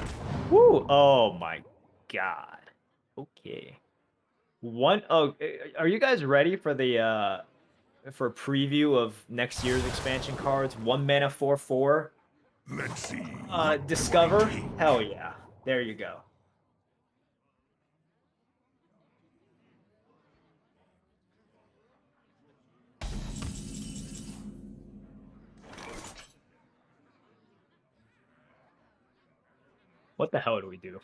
Speaker 2: Woo! Oh my god. Okay. Are you guys ready for the for a preview of next year's expansion cards? 1 mana 4/4.
Speaker 7: Let's see.
Speaker 2: Discover. Hell yeah! There you go. What the hell do we do?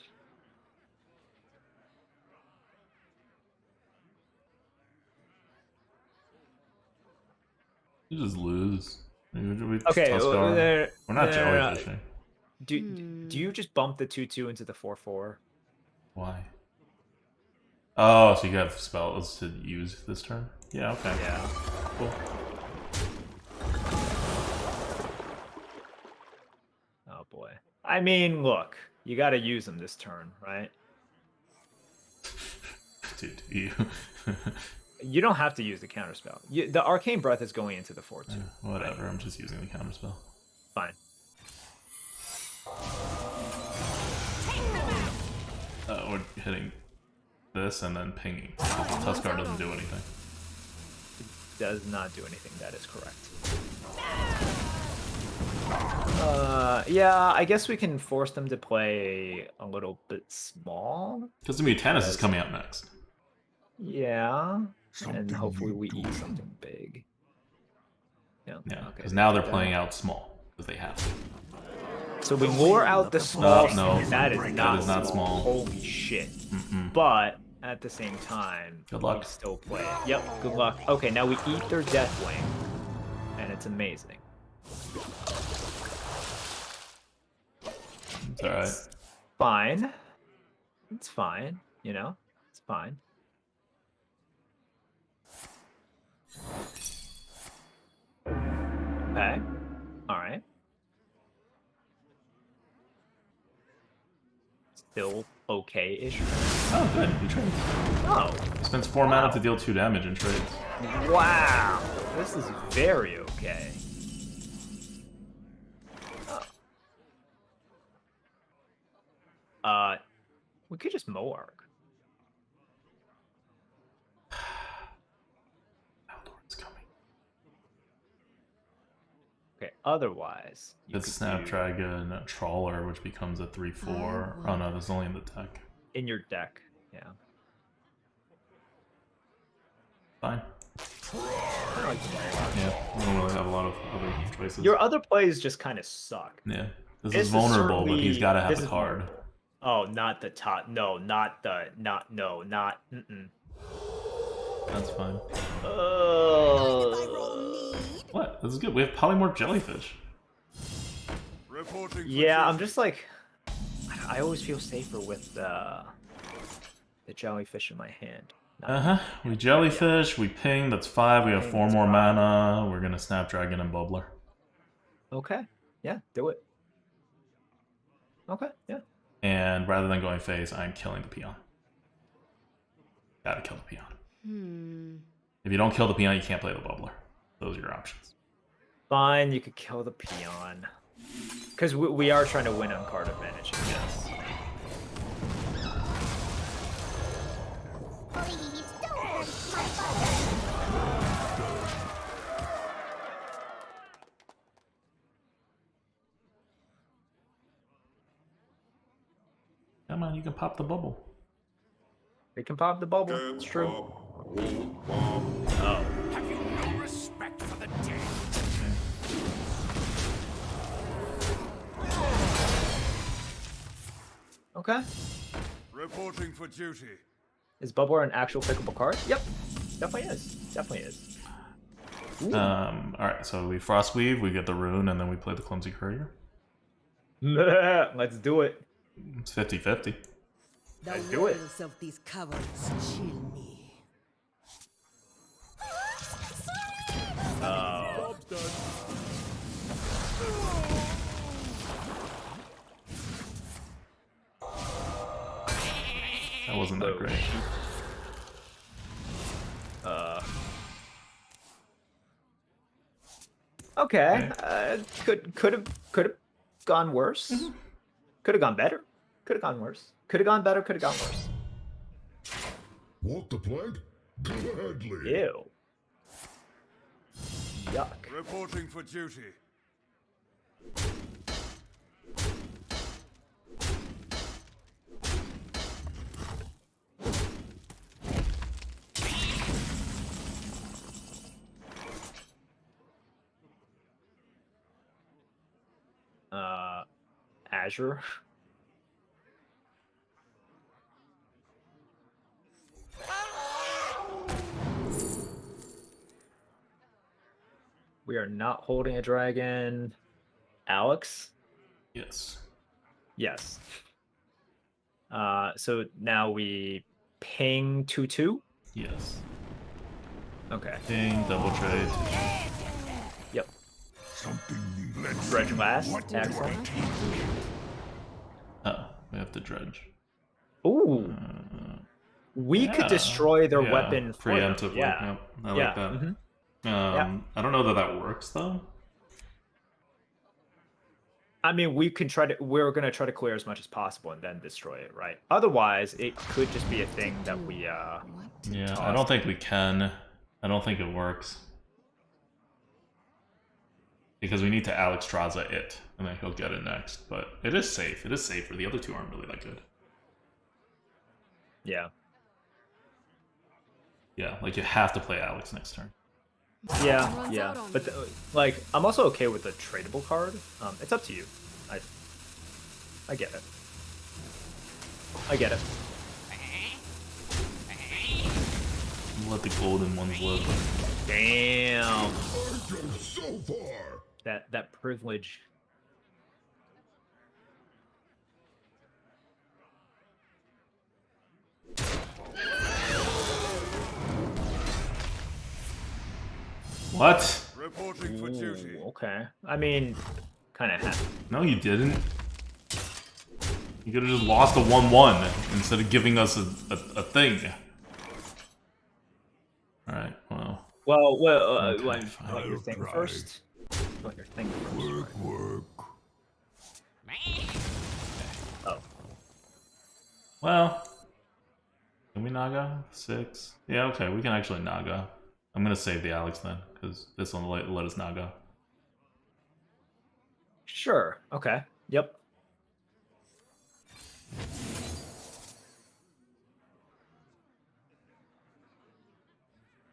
Speaker 1: You just lose. We
Speaker 2: Okay,
Speaker 1: Tuskar. We're not
Speaker 2: no.
Speaker 1: jellyfishing.
Speaker 2: Do you just bump the 2/2 into the 4/4?
Speaker 1: Why? Oh, so you have spells to use this turn? Yeah, okay.
Speaker 2: Yeah.
Speaker 1: Cool.
Speaker 2: Oh boy. I mean, look, you got to use them this turn, right?
Speaker 1: Dude, you.
Speaker 2: You don't have to use the counterspell. The Arcane Breath is going into the 4/2.
Speaker 1: Whatever, I'm just using the counterspell.
Speaker 2: Fine.
Speaker 1: We're hitting this and then pinging. Tuskar doesn't do anything.
Speaker 2: Does not do anything. That is correct. Yeah, I guess we can force them to play a little bit small.
Speaker 1: Because the Mutanus is coming out next.
Speaker 2: Yeah.
Speaker 7: Something
Speaker 2: And hopefully
Speaker 7: you
Speaker 2: we
Speaker 7: do.
Speaker 2: eat something big. Yeah,
Speaker 1: Yeah,
Speaker 2: okay,
Speaker 1: because now they're
Speaker 2: that.
Speaker 1: playing out small. Because they have to.
Speaker 2: So we lure out the small.
Speaker 1: No,
Speaker 2: that is not
Speaker 1: small.
Speaker 2: Holy shit.
Speaker 1: Mm-mm.
Speaker 2: But at the same time,
Speaker 1: Good luck.
Speaker 2: we still play it. Yep, good luck. Okay, now we eat their Deathwing. And it's amazing.
Speaker 1: It's alright.
Speaker 2: It's fine. It's fine, you know? It's fine. Okay. Alright. Still okay-ish.
Speaker 1: Oh, good. He trades.
Speaker 2: Oh,
Speaker 1: Spends 4 mana to deal 2 damage and trades.
Speaker 2: wow. This is very okay. We could just Moarg. Otherwise, you
Speaker 1: It's
Speaker 2: could
Speaker 1: Snapdragon Trawler, which becomes a 3/4. Oh no, that's only in the deck.
Speaker 2: do in your deck. Yeah.
Speaker 1: Fine.
Speaker 2: I like the Dialogue.
Speaker 1: Yeah, I don't really have a lot of other choices.
Speaker 2: Your other plays just kind of suck.
Speaker 1: Yeah, this
Speaker 2: This
Speaker 1: is
Speaker 2: is
Speaker 1: vulnerable, but he's
Speaker 2: certainly-
Speaker 1: got to have
Speaker 2: this
Speaker 1: a
Speaker 2: is
Speaker 1: card.
Speaker 2: vulnerable. Oh, not the top. No, not the. Not no. Not. Mm-mm.
Speaker 1: That's fine. What? This is good. We have polymorph jellyfish.
Speaker 4: Reporting for
Speaker 2: Yeah, I'm
Speaker 4: duty.
Speaker 2: just like. I always feel safer with the jellyfish in my hand.
Speaker 1: We jellyfish, we ping, that's 5, we have
Speaker 2: Ping,
Speaker 1: 4
Speaker 2: that's
Speaker 1: more
Speaker 2: 5.
Speaker 1: mana, we're gonna Snapdragon and Bubbler.
Speaker 2: Okay. Yeah, do it. Okay, yeah.
Speaker 1: And rather than going phase, I'm killing the peon. Gotta kill the peon. If you don't kill the peon, you can't play the Bubbler. Those are your options.
Speaker 2: Fine, you could kill the peon. Because we are trying to win on card advantage, yes.
Speaker 5: Please don't hurt my butler.
Speaker 1: Come on, you can pop the bubble.
Speaker 2: They can pop the bubble. It's true. Oh.
Speaker 4: Have you no respect for the dead?
Speaker 2: Okay.
Speaker 4: Reporting for duty.
Speaker 2: Is Bubbler an actual pickable card? Yep. Definitely is. Definitely is.
Speaker 1: Alright, so we Frostweave, we get the rune, and then we play the Clumsy Courier.
Speaker 2: Let's do it.
Speaker 1: It's 50-50.
Speaker 3: The
Speaker 2: Let's do it.
Speaker 3: words of these cowards chill me.
Speaker 2: Oh.
Speaker 1: That wasn't that great.
Speaker 2: Okay. Could have gone worse. Could have gone better. Could have gone worse. Could have gone better. Could have gone worse.
Speaker 7: Want the plague? Gladly.
Speaker 2: Ew. Yuck.
Speaker 4: Reporting for duty.
Speaker 2: Azure. We are not holding a dragon. Alex?
Speaker 1: Yes.
Speaker 2: Yes. So now we ping 2/2.
Speaker 1: Yes.
Speaker 2: Okay.
Speaker 1: Ping, double trade.
Speaker 2: Yep.
Speaker 7: Something needs
Speaker 2: Dredge last.
Speaker 7: What
Speaker 2: Excellent.
Speaker 1: Oh, we have to dredge.
Speaker 2: Ooh. We could
Speaker 1: Yeah.
Speaker 2: destroy their
Speaker 1: Yeah,
Speaker 2: weapon for them.
Speaker 1: preemptively.
Speaker 2: Yeah.
Speaker 1: Yep, I
Speaker 2: Yeah,
Speaker 1: like that.
Speaker 2: mhm.
Speaker 1: I don't know that that works though.
Speaker 2: I mean, we're gonna try to clear as much as possible and then destroy it, right? Otherwise, it could just be a thing that we
Speaker 6: What to
Speaker 1: Yeah, I
Speaker 2: Toss.
Speaker 1: don't think we can. I don't think it works. Because we need to Alexstrasza it, and then he'll get it next. But it is safe. It is safer. The other two aren't really that good.
Speaker 2: Yeah.
Speaker 1: Yeah, like you have to play Alex next turn.
Speaker 2: Yeah,
Speaker 6: runs
Speaker 2: yeah.
Speaker 6: out on
Speaker 2: But
Speaker 6: me.
Speaker 2: like, I'm also okay with the tradable card. It's up to you. I get it. I get it.
Speaker 1: Let the golden ones live.
Speaker 2: Damn.
Speaker 7: I go so far.
Speaker 2: That privilege.
Speaker 1: What?
Speaker 4: Reporting for duty.
Speaker 2: Ooh, okay. I mean, kind of.
Speaker 1: No, you didn't. You could have just lost a 1-1 instead of giving us a thing. Alright, well.
Speaker 2: Well,
Speaker 1: Okay,
Speaker 2: you want
Speaker 1: fine.
Speaker 2: your thing
Speaker 7: I'll try.
Speaker 2: first? You want your thing first?
Speaker 7: Work.
Speaker 2: Oh.
Speaker 1: Well. Can we Naga? 6. Yeah, okay, we can actually Naga. I'm gonna save the Alex then, because this will let us Naga.
Speaker 2: Sure. Okay. Yep.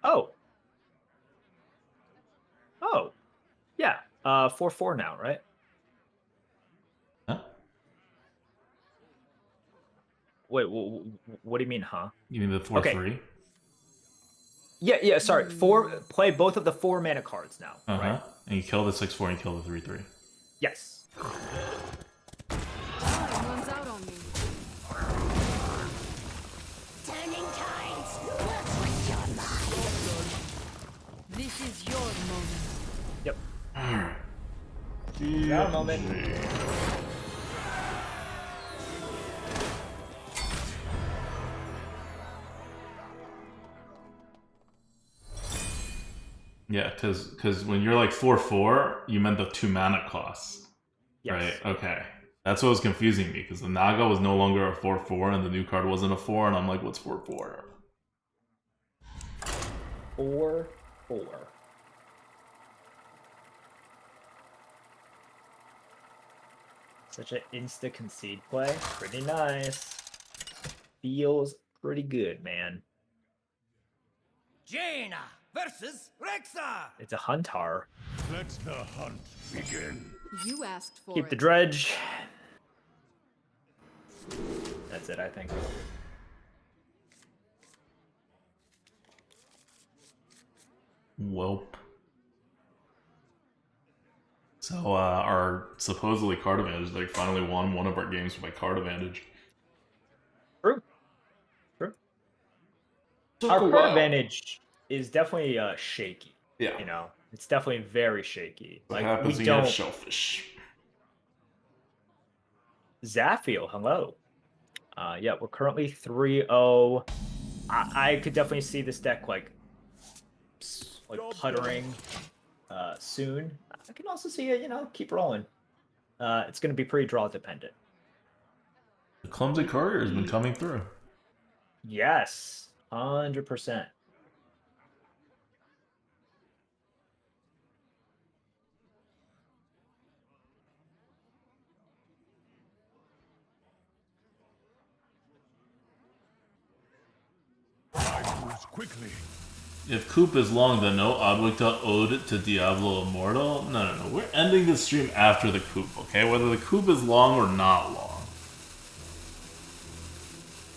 Speaker 2: Oh. Oh. Yeah. 4/4 now, right?
Speaker 1: Huh?
Speaker 2: Wait. What do you mean, huh?
Speaker 1: You mean the 4/3?
Speaker 2: Yeah. Sorry. Play both of the 4 mana cards now.
Speaker 1: Uh huh.
Speaker 2: Right.
Speaker 1: And you kill the 6/4 and you kill the 3/3.
Speaker 2: Yes.
Speaker 6: Time runs out on me.
Speaker 5: Turning tides. What's with your mind?
Speaker 3: This is your moment.
Speaker 2: Yep.
Speaker 1: Alright.
Speaker 2: Got a moment.
Speaker 1: Yeah, because when you're like 4/4, you meant the 2 mana costs.
Speaker 2: Yes.
Speaker 1: Right, okay. That's what was confusing me, because the Naga was no longer a 4/4, and the new card wasn't a 4, and I'm like, what's 4/4?
Speaker 2: 4/4. Such an insta concede play. Pretty nice. Feels pretty good, man.
Speaker 4: Jaina versus Rexa.
Speaker 2: It's a Huntar.
Speaker 4: Let the hunt begin.
Speaker 6: You asked for
Speaker 2: Keep
Speaker 6: it.
Speaker 2: the dredge. That's it, I think.
Speaker 1: Welp. So, our supposedly card advantage, they finally won one of our games by card advantage.
Speaker 2: True. True.
Speaker 1: Took
Speaker 2: Our
Speaker 1: a
Speaker 2: card
Speaker 1: while.
Speaker 2: advantage is definitely shaky.
Speaker 1: Yeah.
Speaker 2: You know, it's definitely very shaky.
Speaker 1: What
Speaker 2: Like
Speaker 1: happens
Speaker 2: we
Speaker 1: when you have
Speaker 2: don't.
Speaker 1: shellfish?
Speaker 2: Zaffiel, hello. Yeah, we're currently 3-0. I could definitely see this deck like puttering soon. I can also see it, keep rolling. It's going to be pretty draw dependent.
Speaker 1: The clumsy courier has been coming through.
Speaker 2: Yes, 100%.
Speaker 4: Time moves quickly.
Speaker 1: If Coop is long, then no Adwicta ode to Diablo Immortal? No. We're ending the stream after the Coop, okay? Whether the Coop is long or not long.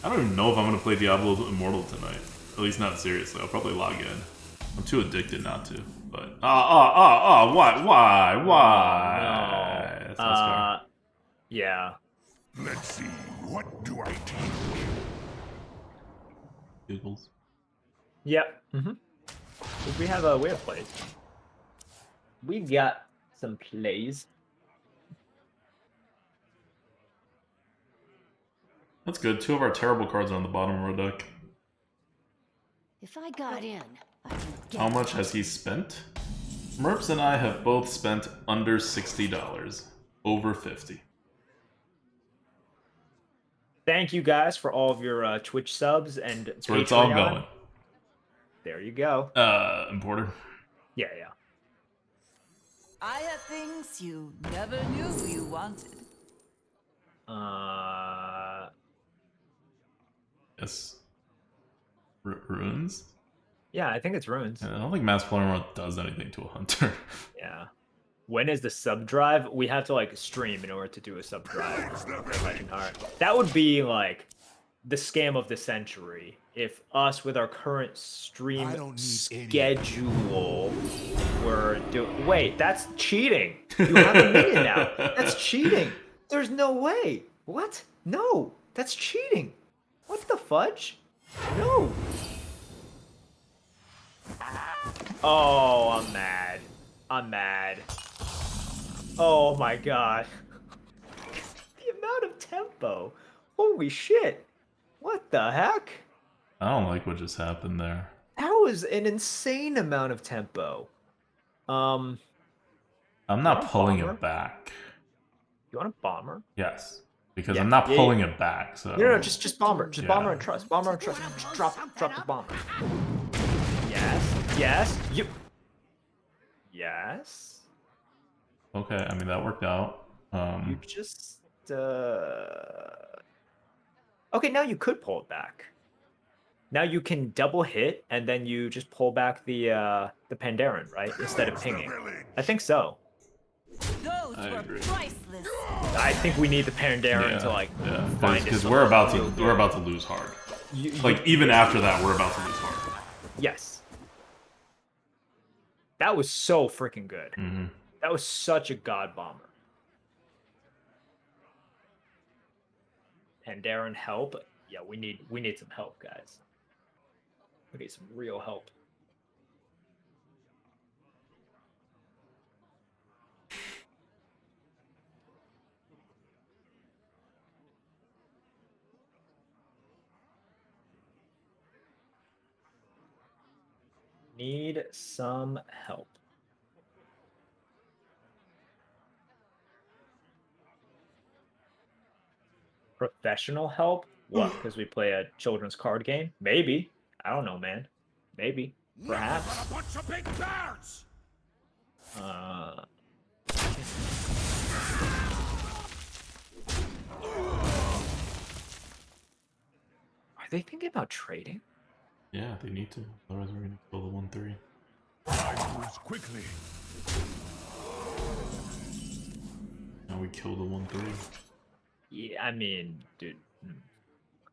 Speaker 1: I don't even know if I'm going to play Diablo Immortal tonight. At least not seriously. I'll probably log in. I'm too addicted not to. But, why?
Speaker 2: No.
Speaker 1: That's my scar.
Speaker 2: Yeah.
Speaker 7: Let's see, what do I take?
Speaker 1: Googles.
Speaker 2: Yep. We have plays. We got some plays.
Speaker 1: That's good. 2 of our terrible cards are on the bottom of our deck.
Speaker 5: If I got in, I can get
Speaker 1: How much has he spent? Merps and I have both spent under $60. Over 50.
Speaker 2: Thank you guys for all of your Twitch subs and
Speaker 1: That's where it's all
Speaker 2: Patreon.
Speaker 1: going.
Speaker 2: There you go.
Speaker 1: Importer.
Speaker 2: Yeah.
Speaker 3: I have things you never knew you wanted.
Speaker 1: Yes. Runes?
Speaker 2: Yeah, I think it's runes.
Speaker 1: I don't think Mass Polymer does anything to a hunter.
Speaker 2: Yeah. When is the sub drive? We have to stream in order to do a sub drive. Legend Heart. That would be the scam of the century if us with our current stream schedule were doing. Wait, that's cheating. You have a million now. That's cheating. There's no way. What? No, that's cheating. What the fudge? No. Oh, I'm mad. Oh my god. The amount of tempo. Holy shit. What the heck?
Speaker 1: I don't like what just happened there.
Speaker 2: That was an insane amount of tempo.
Speaker 1: I'm not
Speaker 2: want a
Speaker 1: pulling
Speaker 2: bomber?
Speaker 1: it back.
Speaker 2: You want a bomber?
Speaker 1: Yes. Because
Speaker 2: Yeah,
Speaker 1: I'm not
Speaker 2: yeah,
Speaker 1: pulling it back, so...
Speaker 2: No, just bomber. Just
Speaker 1: Yeah.
Speaker 2: bomber and trust. Bomber and trust. Just drop the bomber. Yes. Yes.
Speaker 1: Okay, I mean, that worked out.
Speaker 2: You just okay. Now you could pull it back. Now you can double hit and then you just pull back the Pandaren, right? Instead of pinging. I think so.
Speaker 3: Those
Speaker 1: I
Speaker 3: were
Speaker 1: agree.
Speaker 3: priceless.
Speaker 2: I think we need the Pandaren to like find
Speaker 1: because
Speaker 2: us
Speaker 1: we're about to
Speaker 2: something
Speaker 1: we're about to lose hard.
Speaker 2: You-
Speaker 1: Like even after that, we're about to lose hard.
Speaker 2: Yes. That was so freaking good.
Speaker 1: Mm-hmm.
Speaker 2: That was such a god bomber. Pandaren help. Yeah, we need some help, guys. We need some real help. Need some help. Professional help? What? Because we play a children's card game? Maybe. I don't know, man. Maybe. Perhaps.
Speaker 4: A bunch of big birds!
Speaker 2: Uh. Are they thinking about trading?
Speaker 1: Yeah, they need to. Otherwise, we're gonna kill the 1/3.
Speaker 4: I moves quickly.
Speaker 1: Now we kill the 1/3.
Speaker 2: Yeah, I mean, dude.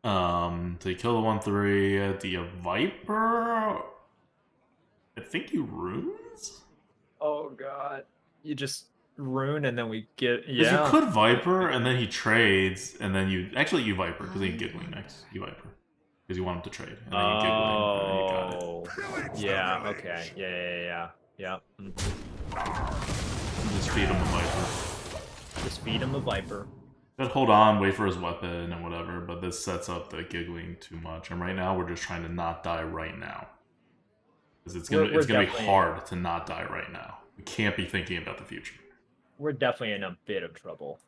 Speaker 1: To kill the 1/3, do you Viper? I think you runes?
Speaker 2: Oh god. You just rune and then we get
Speaker 1: Because
Speaker 2: yeah.
Speaker 1: you could Viper and then he trades and then you actually you Viper because then you Giggling next. You Viper. Because you want him to trade. And then you Giggling and then you got it.
Speaker 2: Oh. Yeah, okay. Yeah.
Speaker 1: Just feed him the Viper.
Speaker 2: Just feed him a Viper.
Speaker 1: But hold on, wait for his weapon and whatever, but this sets up the Giggling too much. And right now we're just trying to not die right now. Because it's gonna be hard to not die right now. We can't be thinking about the future.
Speaker 2: We're definitely in a bit of trouble.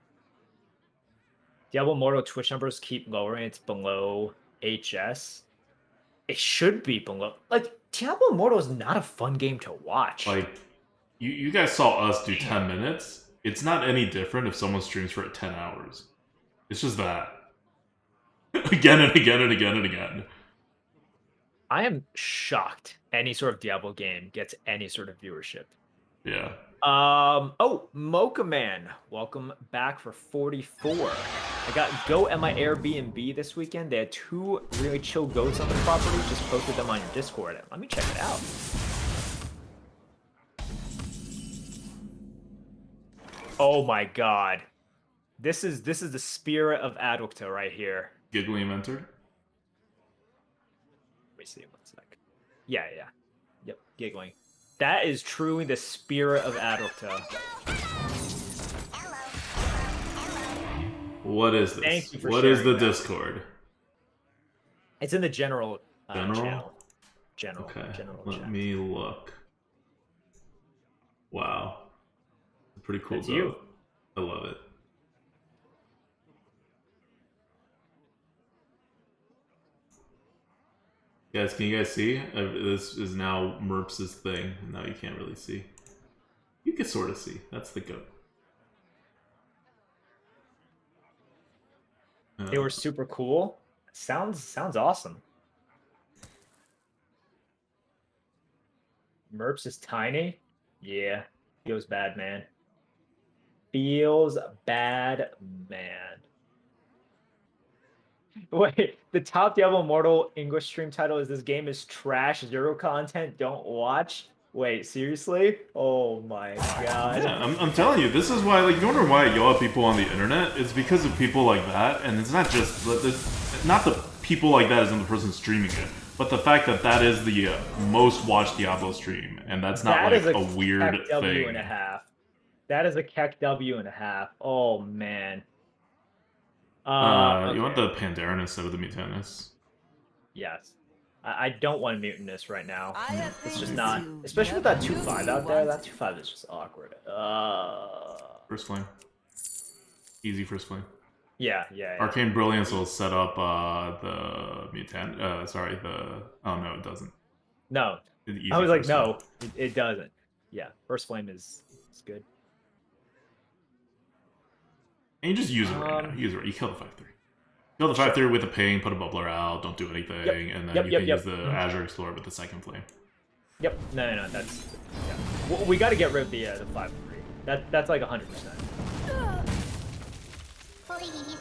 Speaker 2: Diablo Immortal Twitch numbers keep lowering. It's below HS. It should be below. Like, Diablo Immortal is not a fun game to watch.
Speaker 1: Like, you guys saw us do 10 minutes. It's not any different if someone streams for 10 hours. It's just that. Again and again and again and again.
Speaker 2: I am shocked any sort of Diablo game gets any sort of viewership.
Speaker 1: Yeah.
Speaker 2: Oh, Mocha Man, welcome back for 44. I got Goat at my Airbnb this weekend. They had 2 really chill goats on the property. Just posted them on your Discord. Let me check it out. Oh my god. This is the spirit of Adulta right here.
Speaker 1: Giggling entered.
Speaker 2: Let me see 1 sec. Yeah. Yep, giggling. That is truly the spirit of Adulta.
Speaker 1: What is this?
Speaker 2: Thank you for
Speaker 1: What is
Speaker 2: sharing
Speaker 1: the
Speaker 2: that.
Speaker 1: Discord?
Speaker 2: It's in the general
Speaker 1: General?
Speaker 2: channel. General.
Speaker 1: Okay,
Speaker 2: General
Speaker 1: let
Speaker 2: chat.
Speaker 1: me look. Wow. Pretty cool
Speaker 2: That's
Speaker 1: goat.
Speaker 2: you.
Speaker 1: I love it. Guys, can you guys see? This is now Merps' thing. Now you can't really see. You can sort of see. That's the goat.
Speaker 2: They were super cool. Sounds awesome. Merps is tiny. Yeah. Feels bad, man. Feels bad, man. Wait, the top Diablo Immortal English stream title is "This game is trash, zero content, don't watch." Wait, seriously? Oh my god.
Speaker 1: Yeah, I'm telling you, this is why, like, you wonder why I yell at people on the internet? It's because of people like that, and it's not just, not the people like that isn't the person streaming it, but the fact that that is the most watched Diablo stream, and that's not,
Speaker 2: That is
Speaker 1: like, a weird
Speaker 2: Keck W
Speaker 1: thing.
Speaker 2: and a half. That is a Keck W and a half. Oh man.
Speaker 1: You
Speaker 2: Okay.
Speaker 1: want the Pandaren instead of the Mutanus?
Speaker 2: Yes. I don't want Mutinous right now.
Speaker 3: I
Speaker 2: It's just
Speaker 3: think
Speaker 2: not,
Speaker 3: you
Speaker 2: especially with that
Speaker 3: never
Speaker 2: 2-5
Speaker 3: knew
Speaker 2: out
Speaker 3: you
Speaker 2: there.
Speaker 3: wanted-
Speaker 2: That 2-5 is just awkward.
Speaker 1: First flame. Easy first flame.
Speaker 2: Yeah.
Speaker 1: Arcane Brilliance will set up the Mutant. Oh no, it doesn't.
Speaker 2: No,
Speaker 1: Easy
Speaker 2: I was like,
Speaker 1: first flame.
Speaker 2: no, it doesn't. Yeah, first flame is good.
Speaker 1: And you just use it right now. Use it. You kill the 5/3. Kill the 5/3 with a ping, put a bubbler out, don't do anything, and then you can use the Azure Explorer with the second flame.
Speaker 2: Yep. No. That's yeah. Well, we got to get rid of the 5/3. That's like 100%.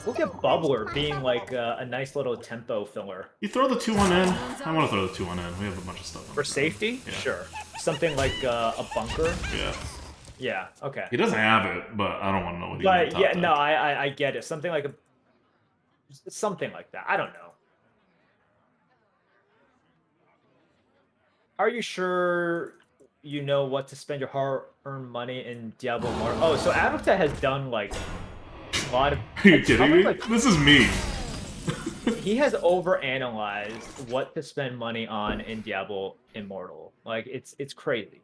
Speaker 2: We'll get Bubbler being like a nice little tempo filler.
Speaker 1: You throw the 2/1 in. I want to throw the 2/1 in. We have a bunch of stuff on
Speaker 2: For safety?
Speaker 1: Yeah.
Speaker 2: Sure. Something like a bunker?
Speaker 1: Yeah.
Speaker 2: Yeah, okay.
Speaker 1: He doesn't have it, but I don't want to know what he's
Speaker 2: But yeah, no, I get it. Something like that. I don't know. Are you sure you know what to spend your hard-earned money in Diablo Immortal? Oh, so Adulta has done like a lot of.
Speaker 1: Are you kidding me?
Speaker 2: Like,
Speaker 1: this is me.
Speaker 2: he has overanalyzed what to spend money on in Diablo Immortal. Like it's crazy.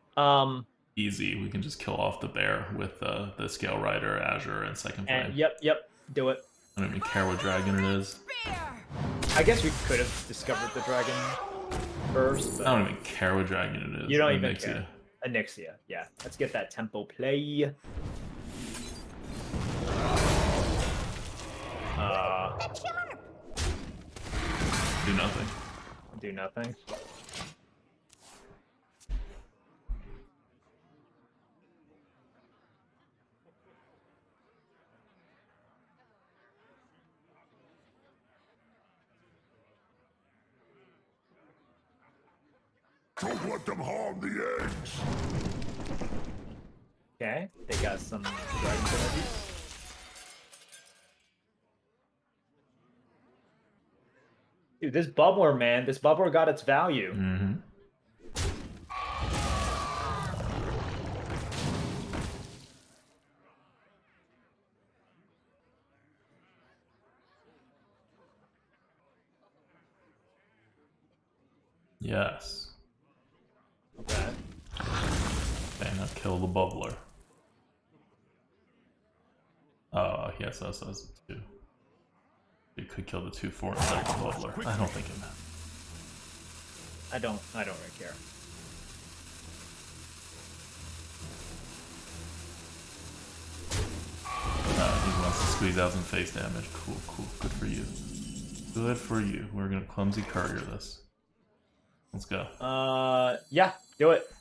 Speaker 1: Easy. We can just kill off the bear with the Scale Rider, Azure, and second flame.
Speaker 2: And yep, do it.
Speaker 1: I don't even care what dragon it is.
Speaker 2: I guess we could have discovered the dragon first, but
Speaker 1: I don't even care what dragon it is.
Speaker 2: you don't even care. Anixia, yeah. Let's get that tempo play.
Speaker 1: Do nothing.
Speaker 2: Do nothing.
Speaker 7: Don't let them harm the eggs.
Speaker 2: Okay, they got some dragon synergy. Dude, this bubbler, man, this bubbler got its value.
Speaker 1: Mm-hmm. Yes.
Speaker 2: Okay.
Speaker 1: Okay, now kill the bubbler. Oh, yes, that's 2. You could kill the 2/4 instead of the bubbler. I don't think it matters.
Speaker 2: I don't really care.
Speaker 1: He wants to squeeze out some face damage. Cool. Good for you. Good for you. We're gonna clumsy courier this. Let's go.
Speaker 2: Yeah, do it.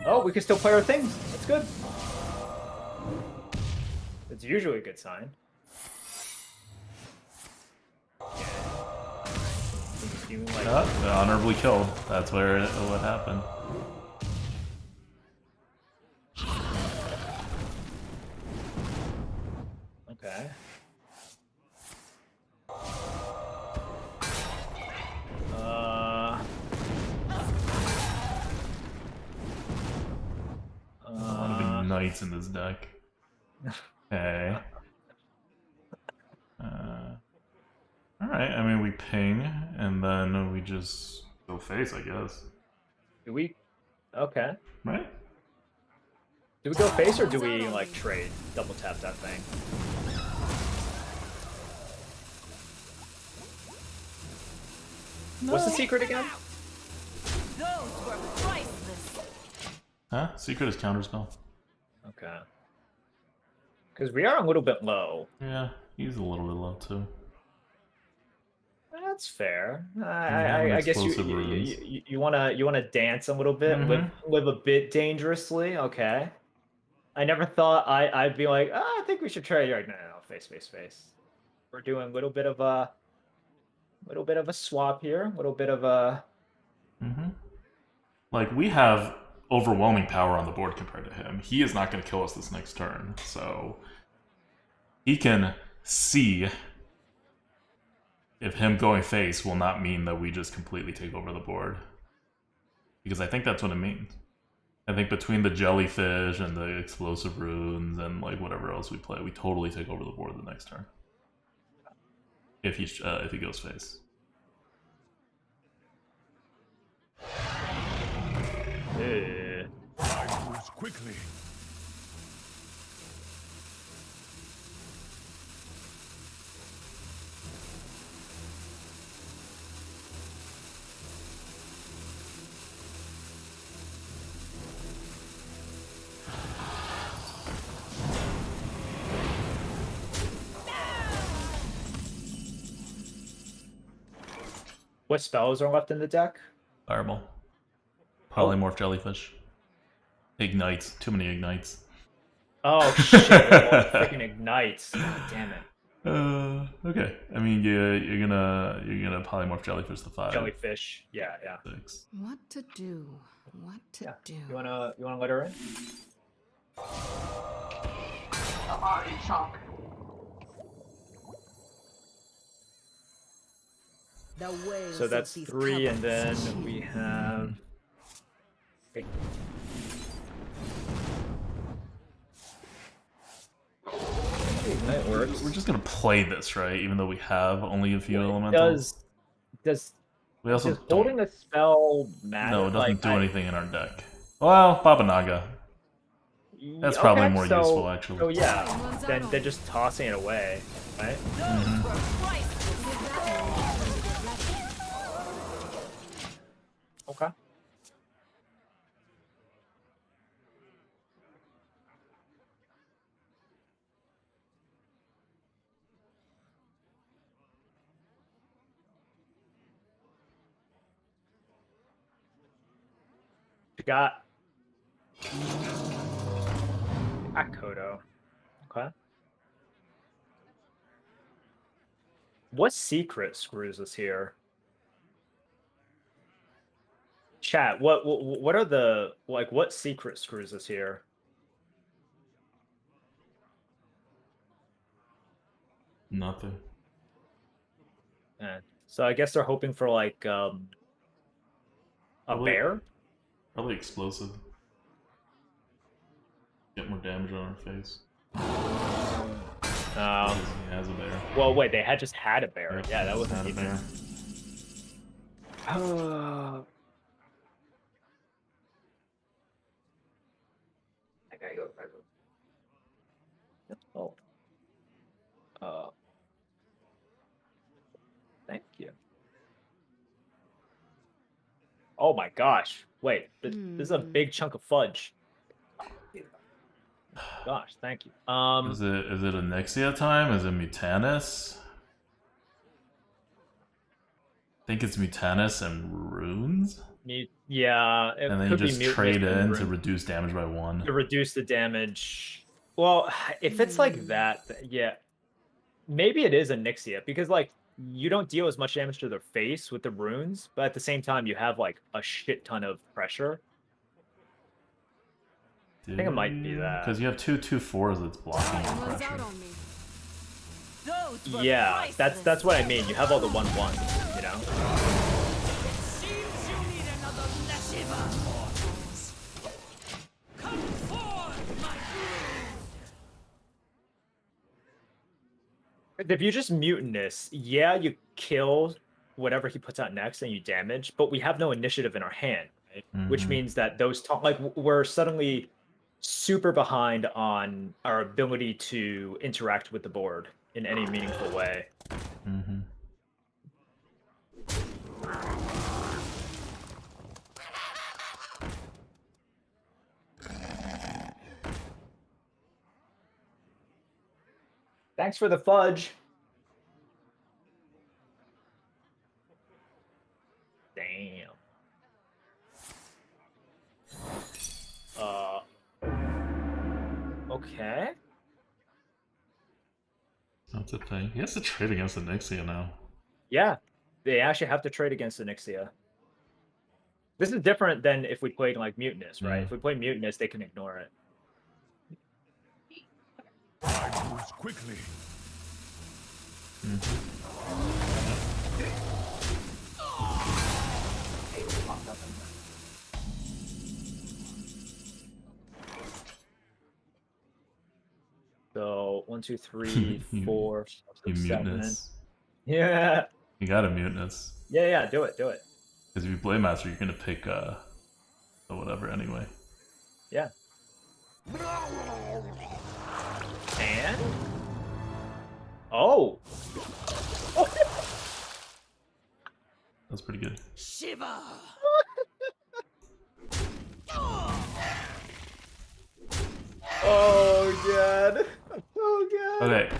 Speaker 2: Oh, we can still play our things. That's good. It's usually a good sign.
Speaker 1: Honorably killed. That's what happened.
Speaker 2: Okay.
Speaker 1: A lot of big knights in this deck. Okay. Alright, I mean, we ping, and then we just go face, I guess.
Speaker 2: Do we? Okay.
Speaker 1: Right?
Speaker 2: Do we go face or do we, like, trade? Double tap that thing. No. What's the secret again?
Speaker 3: Those were priceless.
Speaker 1: Huh? Secret is counterspell.
Speaker 2: Okay. Because we are a little bit low.
Speaker 1: Yeah, he's a little bit low, too.
Speaker 2: That's fair. I guess you wanna dance a little bit, live a bit dangerously. Okay. I never thought I'd be like, I think we should trade right now. Face. We're doing a little bit of a swap here. A little bit of a.
Speaker 1: Like, we have overwhelming power on the board compared to him. He is not going to kill us this next turn, so he can see if him going face will not mean that we just completely take over the board. Because I think that's what it means. I think between the jellyfish and the explosive runes and like whatever else we play, we totally take over the board the next turn. If he goes face.
Speaker 4: I moves quickly.
Speaker 2: What spells are left in the deck?
Speaker 1: Fireball. Polymorph jellyfish. Ignites. Too many ignites.
Speaker 2: Oh shit! Well, freaking ignites. God damn it.
Speaker 1: Okay. I mean, you're gonna polymorph jellyfish the 5.
Speaker 2: Jellyfish. Yeah, yeah.
Speaker 1: 6.
Speaker 6: What to do? What to do?
Speaker 2: You wanna let her in?
Speaker 3: The wails
Speaker 2: So that's
Speaker 3: of these
Speaker 2: 3, and then
Speaker 3: caverns.
Speaker 2: we have. Okay. That works.
Speaker 1: We're just gonna play this, right? Even though we have only a few elementals.
Speaker 2: Does
Speaker 1: We also
Speaker 2: does holding a spell matter?
Speaker 1: No, it doesn't
Speaker 2: Like,
Speaker 1: do anything in our deck. Well, Baba Naga. That's probably more useful, actually.
Speaker 2: So yeah, then they're just tossing it away, right? Okay. You got Kodo. Okay. What secret screws us here? Chat, what are the what secret screws us here?
Speaker 1: Nothing.
Speaker 2: So I guess they're hoping for like a
Speaker 1: Probably-
Speaker 2: bear?
Speaker 1: Probably explosive. Get more damage on our face. He has a bear.
Speaker 2: Well, wait, they had just had a bear.
Speaker 1: Yep,
Speaker 2: Yeah, that
Speaker 1: he
Speaker 2: wasn't
Speaker 1: had a
Speaker 2: even.
Speaker 1: bear.
Speaker 2: I gotta go. Oh. Thank you. Oh my gosh! Wait, this is a big chunk of fudge. Gosh, thank you.
Speaker 1: Is it Onyxia time? Is it Mutanus? I think it's Mutanus and runes.
Speaker 2: Yeah, it
Speaker 1: And then you
Speaker 2: could be
Speaker 1: just
Speaker 2: mutinous
Speaker 1: trade
Speaker 2: and
Speaker 1: in
Speaker 2: ruin-
Speaker 1: to reduce damage by 1.
Speaker 2: to reduce the damage. Well, if it's like that, yeah, maybe it is a Nixia because like you don't deal as much damage to their face with the runes, but at the same time you have like a shit ton of pressure. I think it might be that.
Speaker 1: Because you have 2/4s that's blocking the
Speaker 6: Someone's
Speaker 1: pressure.
Speaker 6: out on me.
Speaker 3: Those were
Speaker 2: Yeah, that's what I mean. You have all the 1/1s, you know.
Speaker 3: Seems you need another Neshiva. Come forth, my
Speaker 2: If you just mutinous, yeah, you kill whatever he puts out next and you damage, but we have no initiative in our hand, right? Which
Speaker 1: Mhm.
Speaker 2: means that those we're suddenly super behind on our ability to interact with the board in any meaningful way.
Speaker 1: Mm-hmm.
Speaker 2: Thanks for the fudge. Damn. Okay.
Speaker 1: That's a thing. He has to trade against Onyxia now.
Speaker 2: Yeah, they actually have to trade against Onyxia. This is different than if we played like Mutinous, right?
Speaker 1: Yeah.
Speaker 2: If we play Mutinous, they can ignore it.
Speaker 4: I moves quickly.
Speaker 2: So 1, 2, 3, 4,
Speaker 1: You
Speaker 2: 5, 7.
Speaker 1: mutinous.
Speaker 2: Yeah.
Speaker 1: You got a mutinous.
Speaker 2: Yeah, do it.
Speaker 1: Because if you play master, you're gonna pick the whatever anyway.
Speaker 2: Yeah. And oh.
Speaker 1: That's pretty good.
Speaker 3: Shiva.
Speaker 2: Oh god. Oh god.
Speaker 1: Okay.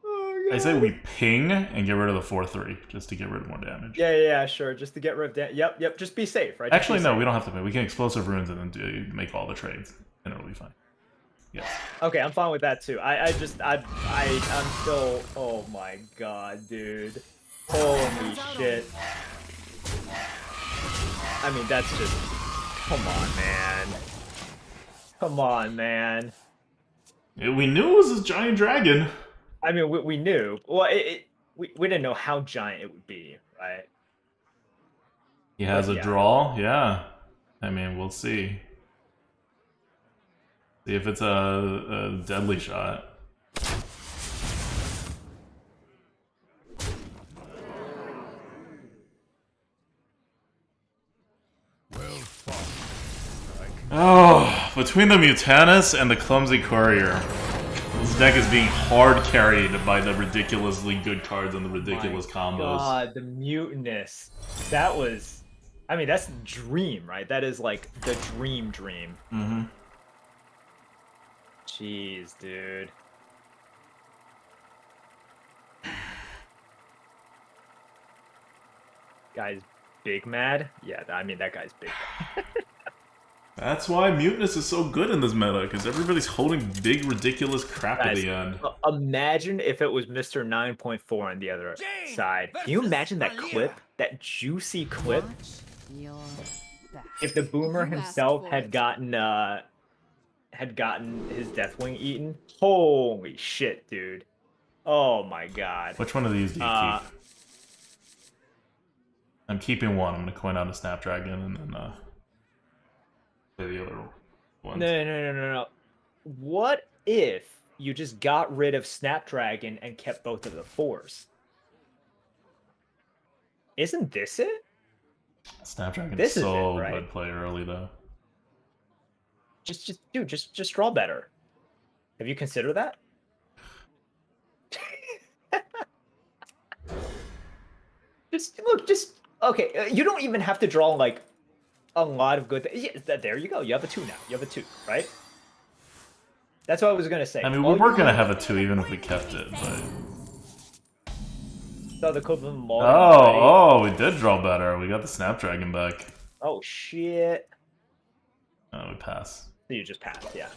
Speaker 2: Oh god.
Speaker 1: I say we ping and get rid of the 4/3 just to get rid of more damage.
Speaker 2: Yeah, sure. Just to get rid of Yep. Just be safe, right? Just
Speaker 1: Actually,
Speaker 2: be
Speaker 1: no,
Speaker 2: safe.
Speaker 1: we don't have to ping. We can explosive runes and then make all the trades, and it'll be fine. Yes.
Speaker 2: Okay, I'm fine with that too. I'm still. Oh my god, dude. Holy shit. I mean, that's just. Come on, man. Come on, man.
Speaker 1: Yeah, we knew it was a giant dragon.
Speaker 2: I mean, we knew. Well, we didn't know how giant it would be, right?
Speaker 1: He has
Speaker 2: But
Speaker 1: a
Speaker 2: yeah.
Speaker 1: draw. Yeah. I mean, we'll see. See if it's a deadly shot.
Speaker 4: Well fought. I can
Speaker 1: Oh, between the Mutanus and the Clumsy Courier, this deck is being hard carried by the ridiculously good cards and the ridiculous combos.
Speaker 2: God, the mutinous. That was. I mean, that's the dream, right? That is like the dream.
Speaker 1: Mm-hmm.
Speaker 2: Jeez, dude. Guy's big mad? Yeah, I mean, that guy's big mad.
Speaker 1: That's why Mutinous is so good in this meta, because everybody's holding big, ridiculous crap at
Speaker 2: Guys,
Speaker 1: the end.
Speaker 2: Imagine if it was Mr. 9.4 on the other side. Can you imagine that clip? That juicy clip?
Speaker 6: Watch your back.
Speaker 2: If the boomer
Speaker 6: You asked
Speaker 2: himself
Speaker 6: for
Speaker 2: had
Speaker 6: it.
Speaker 2: gotten his Deathwing eaten. Holy shit, dude. Oh my god.
Speaker 1: Which one of these do you
Speaker 2: Uh,
Speaker 1: keep? I'm keeping one. I'm going to coin out a Snapdragon and then play the other ones.
Speaker 2: No. What if you just got rid of Snapdragon and kept both of the 4s? Isn't this it?
Speaker 1: Snapdragon
Speaker 2: This
Speaker 1: is
Speaker 2: is it,
Speaker 1: so
Speaker 2: right?
Speaker 1: good play early, though.
Speaker 2: Just draw better. Have you considered that? just okay. You don't even have to draw like a lot of good. Yeah, there you go. You have a 2 now. You have a 2, right? That's what I was gonna say.
Speaker 1: I mean, we were going to have a 2 even if we kept it, but...
Speaker 2: So the Coop
Speaker 1: Oh, we did draw better. We got the Snapdragon back.
Speaker 2: Oh shit.
Speaker 1: Oh, we pass.
Speaker 2: So you just passed, yeah.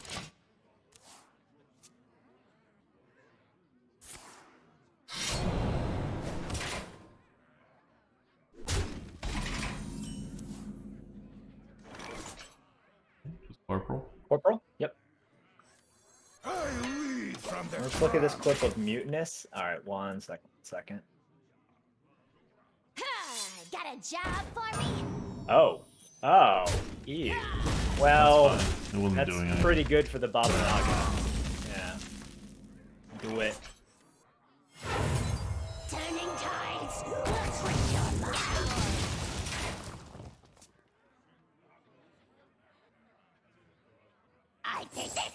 Speaker 1: Just Corporal.
Speaker 2: Corporal? Yep.
Speaker 4: I lead from the
Speaker 2: Let's look at this clip of mutinous. Alright, one second.
Speaker 5: Got a job for me?
Speaker 2: Oh. Ew. Well,
Speaker 1: That's fine. It wasn't
Speaker 2: that's
Speaker 1: doing anything.
Speaker 2: pretty good for the Baba Naga. Yeah. Do it.
Speaker 5: Turning tides. Let's rid your life. I take this.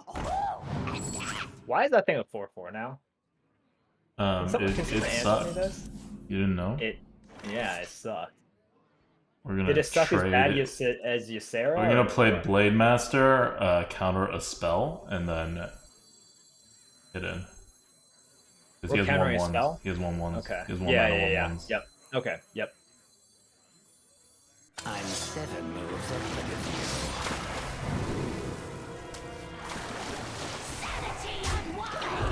Speaker 5: Oh, and that.
Speaker 2: Why is that thing a 4/4 now? Can someone
Speaker 1: It
Speaker 2: answer me
Speaker 1: sucked.
Speaker 2: this?
Speaker 1: You didn't know?
Speaker 2: Yeah, it sucked.
Speaker 1: We're gonna
Speaker 2: Did it suck as
Speaker 1: trade
Speaker 2: bad
Speaker 1: it.
Speaker 2: as Ysera?
Speaker 1: We're gonna
Speaker 2: or
Speaker 1: play
Speaker 2: what?
Speaker 1: Blade Master, counter a spell, and then hit in. Because
Speaker 2: We're
Speaker 1: he has
Speaker 2: countering a
Speaker 1: 1/1s.
Speaker 2: spell?
Speaker 1: He has 1/1s.
Speaker 2: Okay.
Speaker 1: He has 1
Speaker 2: Yeah,
Speaker 1: mana
Speaker 2: yeah.
Speaker 1: 1/1s.
Speaker 2: Yep. Okay. Yep.
Speaker 3: I'm 7 moves ahead of
Speaker 5: Sanity unwind.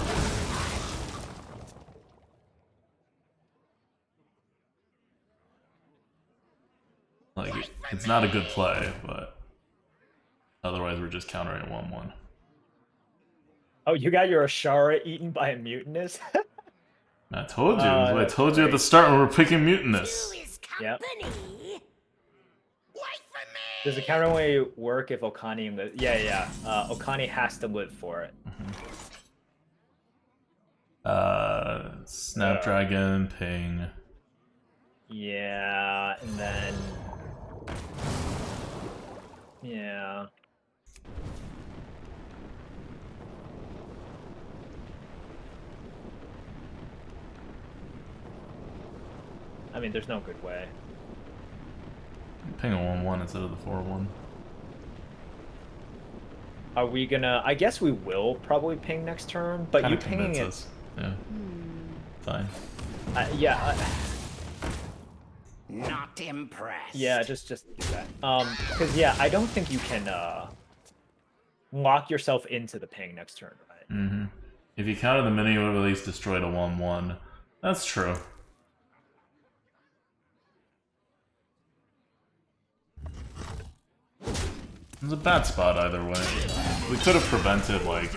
Speaker 1: Like, it's not a good play, but otherwise we're just countering 1/1.
Speaker 2: Oh, you got your Ashara eaten by a mutinous?
Speaker 1: I told you.
Speaker 2: Oh,
Speaker 1: I
Speaker 2: that's
Speaker 1: told you at the
Speaker 2: great.
Speaker 1: start when we were picking Mutinous.
Speaker 5: Two is
Speaker 2: Yep.
Speaker 5: company. Wait for me.
Speaker 2: Does the counterway work if Okani lives? Yeah. Okani has to live for it.
Speaker 1: Snapdragon, ping.
Speaker 2: Yeah, and then... Yeah. I mean, there's no good way.
Speaker 1: Ping a 1/1 instead of the 4/1.
Speaker 2: Are we gonna... I guess we will probably ping next turn, but
Speaker 1: Kinda
Speaker 2: you pinging
Speaker 1: convince
Speaker 2: it...
Speaker 1: us. Yeah. Fine.
Speaker 2: Yeah.
Speaker 5: Not impressed.
Speaker 2: Yeah, just do that. Because yeah, I don't think you can lock yourself into the ping next turn, right?
Speaker 1: Mm-hmm. If you counted the mini, you would have at least destroyed a 1/1. That's true. It was a bad spot either way. We could have prevented like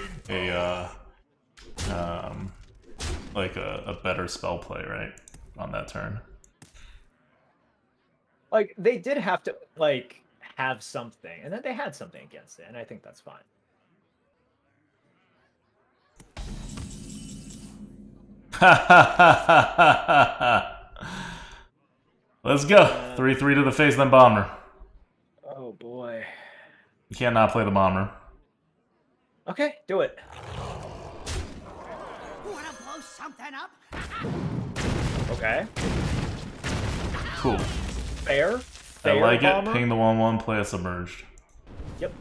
Speaker 1: a better spell play, right? On that turn.
Speaker 2: Like they did have to like have something, and then they had something against it, and I think that's fine.
Speaker 1: Let's go. 3-3 to the face, then bomber.
Speaker 2: Oh boy.
Speaker 1: You can't not play the bomber.
Speaker 2: Okay, do it.
Speaker 5: Wanna blow something up?
Speaker 2: Okay.
Speaker 1: Cool.
Speaker 2: Fair.
Speaker 1: I like
Speaker 2: bomber.
Speaker 1: it. Ping the 1/1, play a submerged.
Speaker 2: Yep.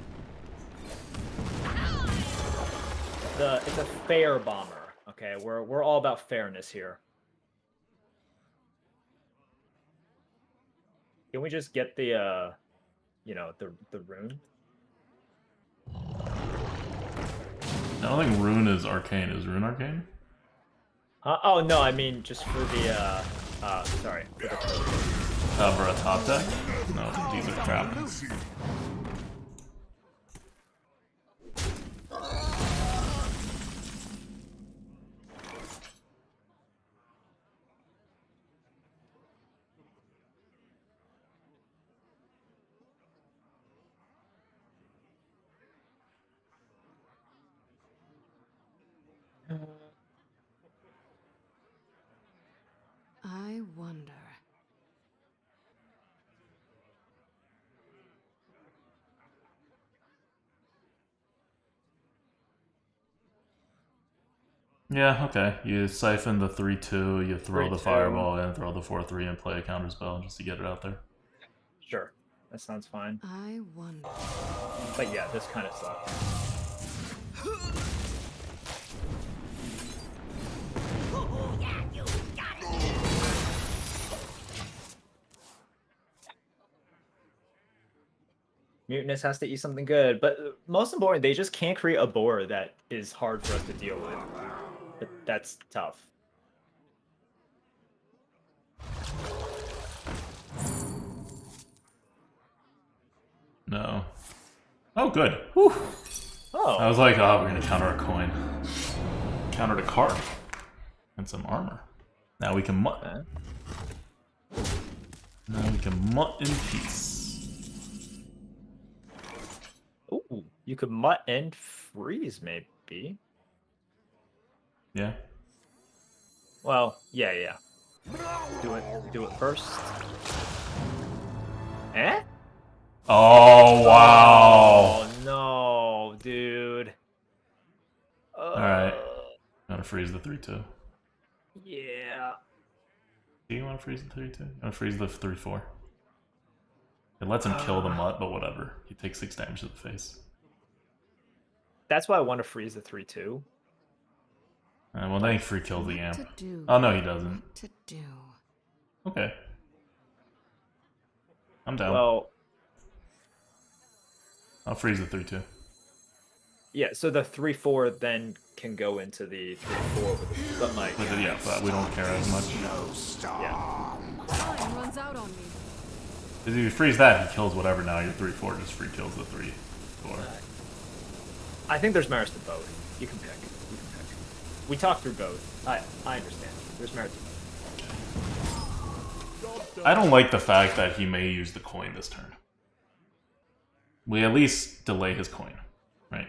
Speaker 2: It's a fair bomber. Okay, we're all about fairness here. Can we just get the you know, the rune?
Speaker 1: I don't think rune is arcane. Is rune arcane?
Speaker 2: Oh no, I mean just for the sorry. For the
Speaker 1: For a top deck? No, these are crap.
Speaker 6: I wonder.
Speaker 1: Yeah, okay. You siphon the 3/2, you throw the
Speaker 2: 3/2.
Speaker 1: fireball in, throw the 4/3, and play a counter spell just to get it out there.
Speaker 2: Sure. That sounds fine.
Speaker 6: I wonder.
Speaker 2: But yeah, this kind of sucks.
Speaker 5: Oh, yeah, you got it.
Speaker 2: Mutinous has to eat something good, but most important, they just can't create a board that is hard for us to deal with. But that's tough.
Speaker 1: No. Oh, good. Whew.
Speaker 2: Oh.
Speaker 1: I was like, oh, we're gonna counter a coin. Countered a card. And some armor. Now we can mutt.
Speaker 2: Okay.
Speaker 1: Now we can mutt in peace.
Speaker 2: Ooh, you could mutt and freeze, maybe.
Speaker 1: Yeah.
Speaker 2: Well, yeah. Do it first. Eh?
Speaker 1: Oh, wow.
Speaker 2: Oh no, dude.
Speaker 1: Alright. I'm gonna freeze the 3/2.
Speaker 2: Yeah.
Speaker 1: Do you want to freeze the 3/2? I'm gonna freeze the 3/4. It lets him kill the mutt, but whatever. He takes 6 damage to the face.
Speaker 2: That's why I want to freeze the 3/2.
Speaker 1: Well, then he free kills the
Speaker 6: What
Speaker 1: amp.
Speaker 6: to do?
Speaker 1: Oh, no, he doesn't.
Speaker 6: What to do?
Speaker 1: Okay. I'm down.
Speaker 2: Well,
Speaker 1: I'll freeze the 3/2.
Speaker 2: yeah, so the 3/4 then can go into the 3/4 with the, but like,
Speaker 1: But yeah, but we don't care as much.
Speaker 2: yeah.
Speaker 6: Time runs out on me.
Speaker 1: If you freeze that, he kills whatever now. Your 3/4 just free kills the 3/4.
Speaker 2: I think there's merits to both. You can pick. We talked through both. I understand. There's merits to both.
Speaker 1: I don't like the fact that he may use the coin this turn. We at least delay his coin, right?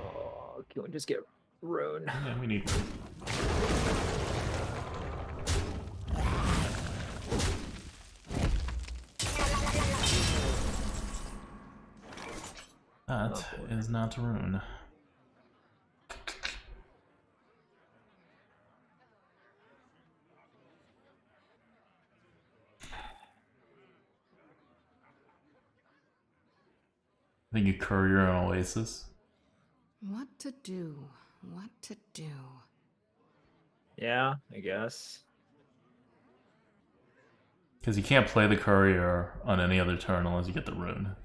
Speaker 2: Oh, can we just get Rune?
Speaker 1: Yeah, we need. That is not Rune. I think you curry your own oasis.
Speaker 6: What to do? What to do?
Speaker 2: Yeah, I guess.
Speaker 1: Because you can't play the courier on any other turn unless you get the rune.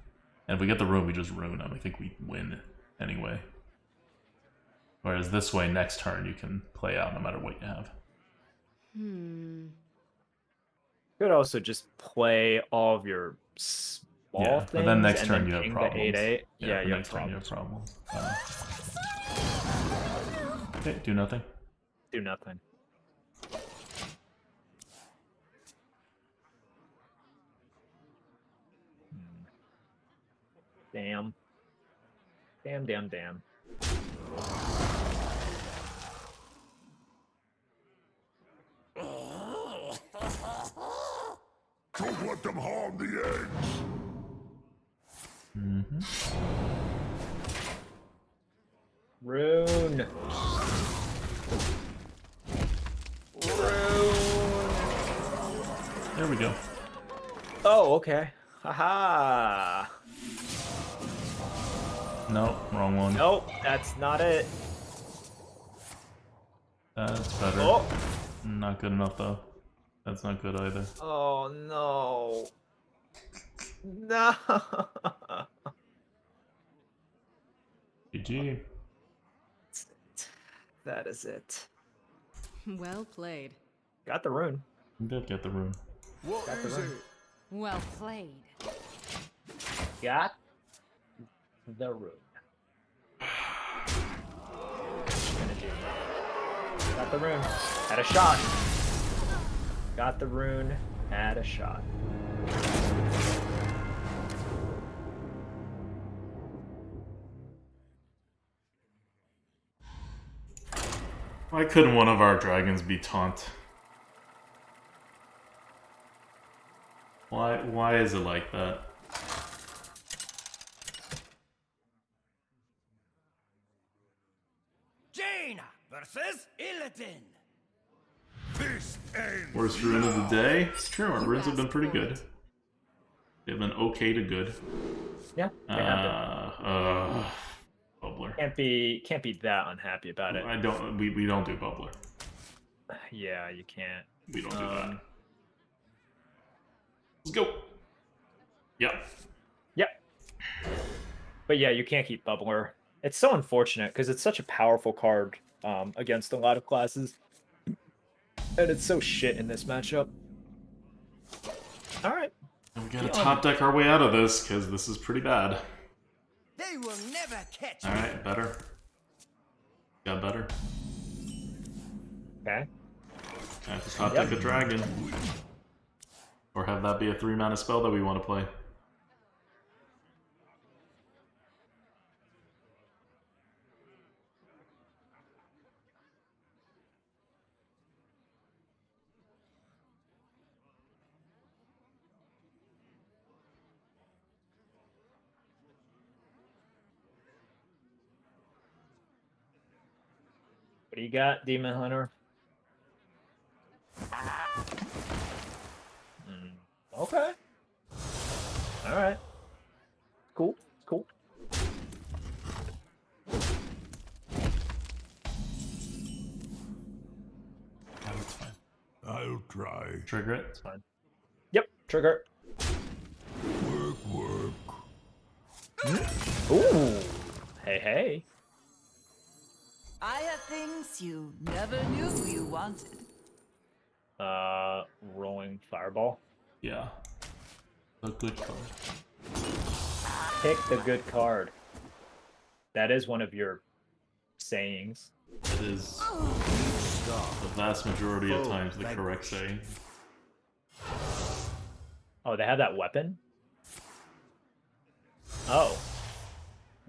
Speaker 1: And if we get the rune, we just rune them. I think we win anyway. Whereas this way, next turn, you can play out no matter what you have.
Speaker 2: Could also just play all of your small
Speaker 1: Yeah,
Speaker 2: things.
Speaker 1: but then next
Speaker 2: and
Speaker 1: turn
Speaker 2: then
Speaker 1: you have
Speaker 2: king
Speaker 1: problems.
Speaker 2: The 8/8. Yeah,
Speaker 1: the
Speaker 2: you
Speaker 1: next
Speaker 2: have
Speaker 1: turn you have
Speaker 2: problems.
Speaker 1: problems. Okay, do nothing.
Speaker 2: Do nothing. Damn. Damn.
Speaker 7: Don't let them harm the eggs.
Speaker 2: Rune.
Speaker 1: There we go.
Speaker 2: Oh, okay. Haha.
Speaker 1: No, wrong one.
Speaker 2: Nope, that's not it.
Speaker 1: That's better.
Speaker 2: Oh.
Speaker 1: Not good enough though. That's not good either.
Speaker 2: Oh no. No.
Speaker 1: GG.
Speaker 2: That is it.
Speaker 6: Well played.
Speaker 2: Got the rune.
Speaker 1: You did get the rune.
Speaker 4: What
Speaker 2: Got the
Speaker 4: is
Speaker 2: rune.
Speaker 4: it?
Speaker 6: Well played.
Speaker 2: Got the rune. Gonna do. Got the rune. Had a shot. Got the rune. Had a shot.
Speaker 1: Why couldn't one of our dragons be taunt? Why is it like that?
Speaker 4: Jaina versus Illidan. This ends.
Speaker 1: Worst rune of the day? It's true, our runes have been pretty good. They've been okay to good.
Speaker 2: Yeah, they have been.
Speaker 1: Bubbler.
Speaker 2: Can't be that unhappy about it.
Speaker 1: We don't do bubbler.
Speaker 2: Yeah, you can't.
Speaker 1: We don't do that. Let's go. Yep.
Speaker 2: Yep. But yeah, you can't keep Bubbler. It's so unfortunate because it's such a powerful card against a lot of classes. And it's so shit in this matchup. Alright.
Speaker 1: And we gotta top deck our way out of this, because this is pretty bad.
Speaker 4: They will never catch me.
Speaker 1: Alright, better. Got better.
Speaker 2: Okay.
Speaker 1: Time to top deck a dragon. Or have that be a 3-mana spell that we want to play.
Speaker 2: What do you got, Demon Hunter? Okay. Alright. Cool. Cool.
Speaker 1: Yeah, that's fine.
Speaker 7: I'll try.
Speaker 1: Trigger it.
Speaker 2: It's fine. Yep. Trigger.
Speaker 7: Work.
Speaker 2: Ooh. Hey.
Speaker 3: I have things you never knew you wanted.
Speaker 2: Rolling Fireball.
Speaker 1: Yeah. A good card.
Speaker 2: Pick the good card. That is one of your sayings.
Speaker 1: It is the vast majority of times the correct saying.
Speaker 2: Oh, they have that weapon? Oh.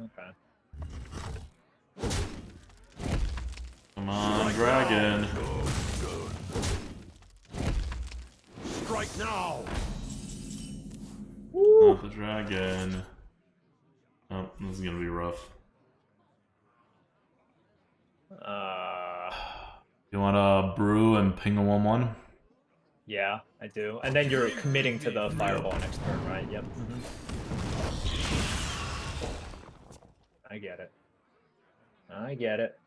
Speaker 2: Okay.
Speaker 1: Come on, dragon.
Speaker 4: Strike now.
Speaker 1: Not the dragon. Oh, this is gonna be rough. You wanna brew and ping a 1/1?
Speaker 2: Yeah, I do. And then you're committing to the fireball next turn, right? Yep. I get it.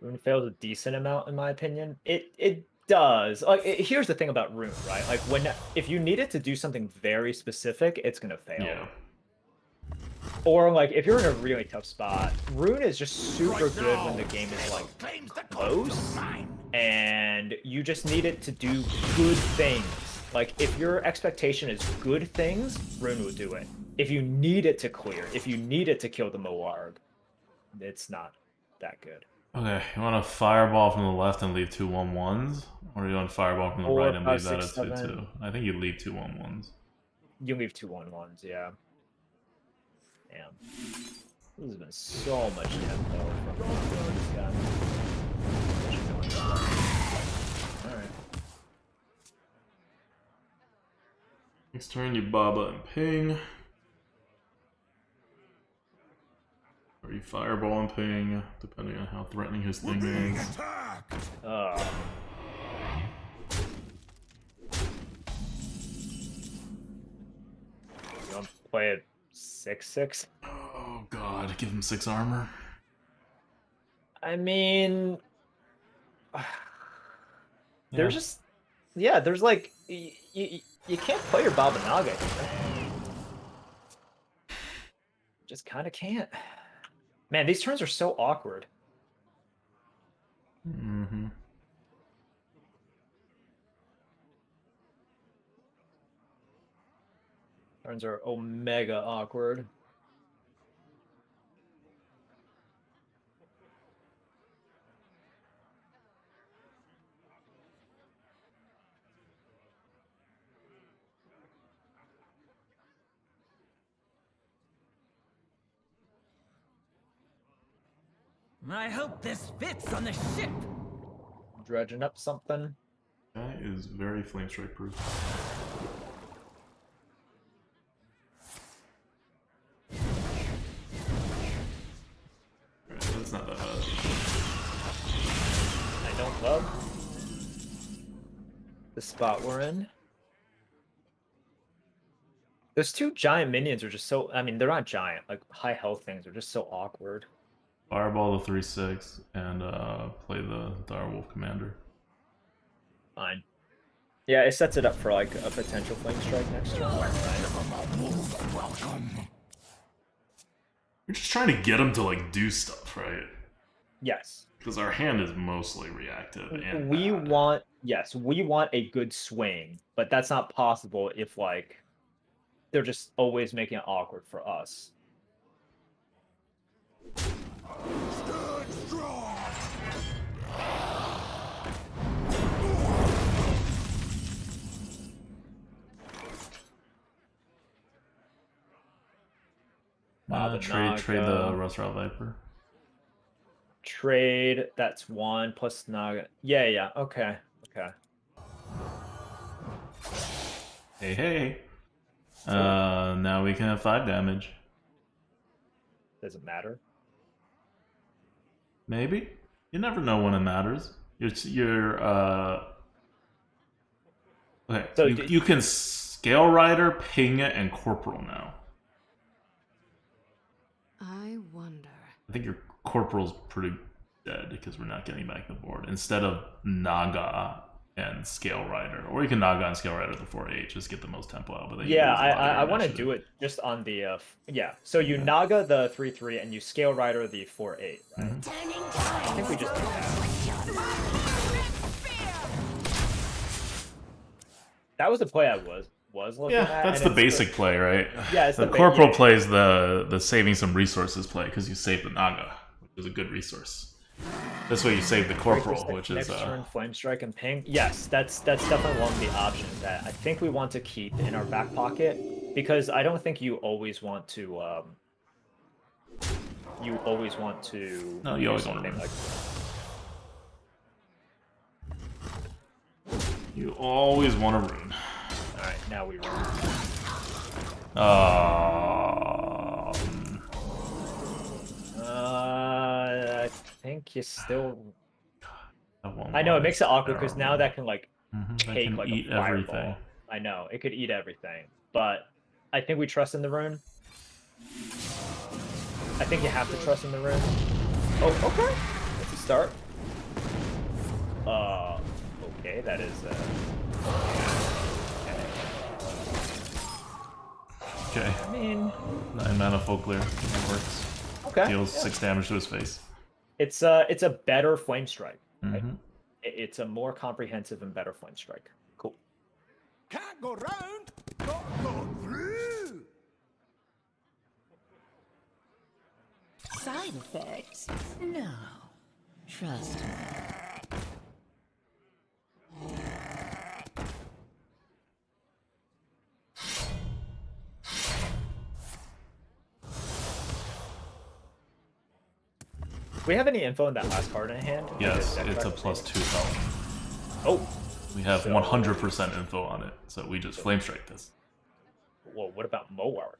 Speaker 2: Rune fails a decent amount, in my opinion. It does. Like, here's the thing about Rune, right? Like, if you need it to do something very specific, it's gonna fail.
Speaker 1: Yeah.
Speaker 2: Or like, if you're in a really tough spot, Rune is just super good when the game is like close, and you just need it to do good things. Like, if your expectation is good things, Rune will do it. If you need it to clear, if you need it to kill the Moarg, it's not that good.
Speaker 1: Okay, you want to fireball from the left and leave 2 1/1s? Or do you want to fireball from the
Speaker 2: 4,
Speaker 1: right and
Speaker 2: 5,
Speaker 1: leave that
Speaker 2: 6,
Speaker 1: at 2
Speaker 2: 7.
Speaker 1: 2? I think you leave 2 1/1s.
Speaker 2: You leave 2 1/1s, yeah. Damn. This has been so much tempo from this guy. Alright.
Speaker 1: Next turn, you Baba and ping. Or you fireball and ping, depending on how threatening his thing is.
Speaker 4: Attacked!
Speaker 2: You want to play it 6/6?
Speaker 1: Oh god, give him 6 armor.
Speaker 2: I mean,
Speaker 1: Yeah.
Speaker 2: there's just, yeah, there's like, you can't play your Baba Naga here. Just kind of can't. Man, these turns are so awkward.
Speaker 1: Mm-hmm.
Speaker 2: Turns are omega awkward.
Speaker 3: I hope this fits on the ship.
Speaker 2: Dredging up something.
Speaker 1: That is very flame strike proof. Alright, that's not that bad.
Speaker 2: I don't love the spot we're in. Those 2 giant minions are just so, I mean, they're not giant, like high health things are just so awkward.
Speaker 1: Fireball the 3/6 and play the Direwolf Commander.
Speaker 2: Fine. Yeah, it sets it up for like a potential flame strike next turn.
Speaker 1: You're just trying to get him to like do stuff, right?
Speaker 2: Yes.
Speaker 1: Because our hand is mostly reactive and
Speaker 2: We
Speaker 1: bad.
Speaker 2: want, yes, we want a good swing, but that's not possible if like they're just always making it awkward for us.
Speaker 4: Stand strong!
Speaker 1: Trade the Rustral Viper.
Speaker 2: Trade, that's 1 plus Naga. Yeah, okay.
Speaker 1: Hey. Now we can have 5 damage.
Speaker 2: Does it matter?
Speaker 1: Maybe. You never know when it matters. You're okay.
Speaker 2: So
Speaker 1: you can Scale Rider, Ping, and Corporal now.
Speaker 6: I wonder.
Speaker 1: I think your Corporal's pretty dead because we're not getting back the board. Instead of Naga and Scale Rider. Or you can Naga and Scale Rider the 4-8, just get the most tempo out. But then
Speaker 2: Yeah, I want to do it just on the, yeah. So you Naga the 3/3 and you Scale Rider the 4/8, right? I think we just do that. That was the play I was looking at.
Speaker 1: That's
Speaker 2: and
Speaker 1: the basic play, right?
Speaker 2: Yeah, it's
Speaker 1: the
Speaker 2: the
Speaker 1: Corporal
Speaker 2: yeah.
Speaker 1: plays the saving some resources play because you save the Naga, which is a good resource. This way you save the Corporal, which
Speaker 2: next
Speaker 1: is
Speaker 2: turn Flame Strike and Ping. Yes, that's definitely one of the options that I think we want to keep in our back pocket because I don't think you always want to. You always want to.
Speaker 1: No, you always want to
Speaker 2: something
Speaker 1: run.
Speaker 2: like.
Speaker 1: You always want to rune.
Speaker 2: All right, now we run. I think you still. I know it makes it awkward because now that can like take like
Speaker 1: eat
Speaker 2: a fireball.
Speaker 1: everything.
Speaker 2: I know it could eat everything, but I think we trust in the rune. I think you have to trust in the rune. Oh, okay. That's a start. Okay, that is
Speaker 1: Okay.
Speaker 2: I mean,
Speaker 1: 9 mana full clear. That works.
Speaker 2: okay.
Speaker 1: Deals
Speaker 2: yeah.
Speaker 1: 6 damage to his face.
Speaker 2: It's a better flame strike. Right?
Speaker 1: Mm-hmm.
Speaker 2: It's a more comprehensive and better flame strike. Cool.
Speaker 4: Can't go round, gotta go through.
Speaker 3: Side effects? No. Trust me.
Speaker 2: Do we have any info on that last card in hand?
Speaker 1: Yes,
Speaker 2: Like
Speaker 1: it's a
Speaker 2: deck track?
Speaker 1: +2 health.
Speaker 2: Oh,
Speaker 1: We have
Speaker 2: So-
Speaker 1: 100% info on it, so we just flame strike this.
Speaker 2: well, what about Moarg?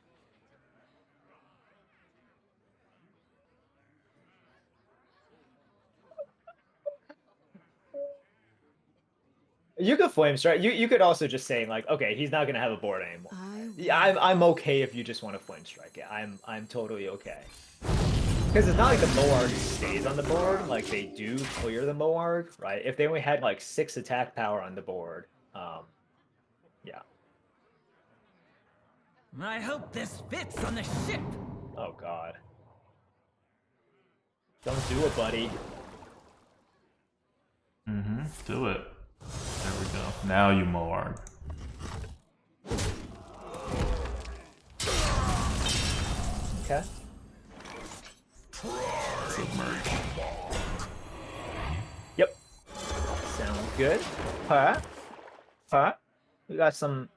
Speaker 2: You could flame strike. You could also just say like, okay, he's not gonna have a board anymore. Yeah, I'm okay if you just want to flame strike it. I'm totally okay. Because it's not like the Moarg stays on the board. Like they do clear the Moarg, right? If they only had like 6 attack power on the board, yeah.
Speaker 3: I hope this fits on the ship.
Speaker 2: Oh god. Don't do it, buddy.
Speaker 1: Mm-hmm. Do it. There we go. Now you Moarg.
Speaker 2: Okay.
Speaker 1: Submerge.
Speaker 2: Yep. Sounds good. Huh? Huh? We got some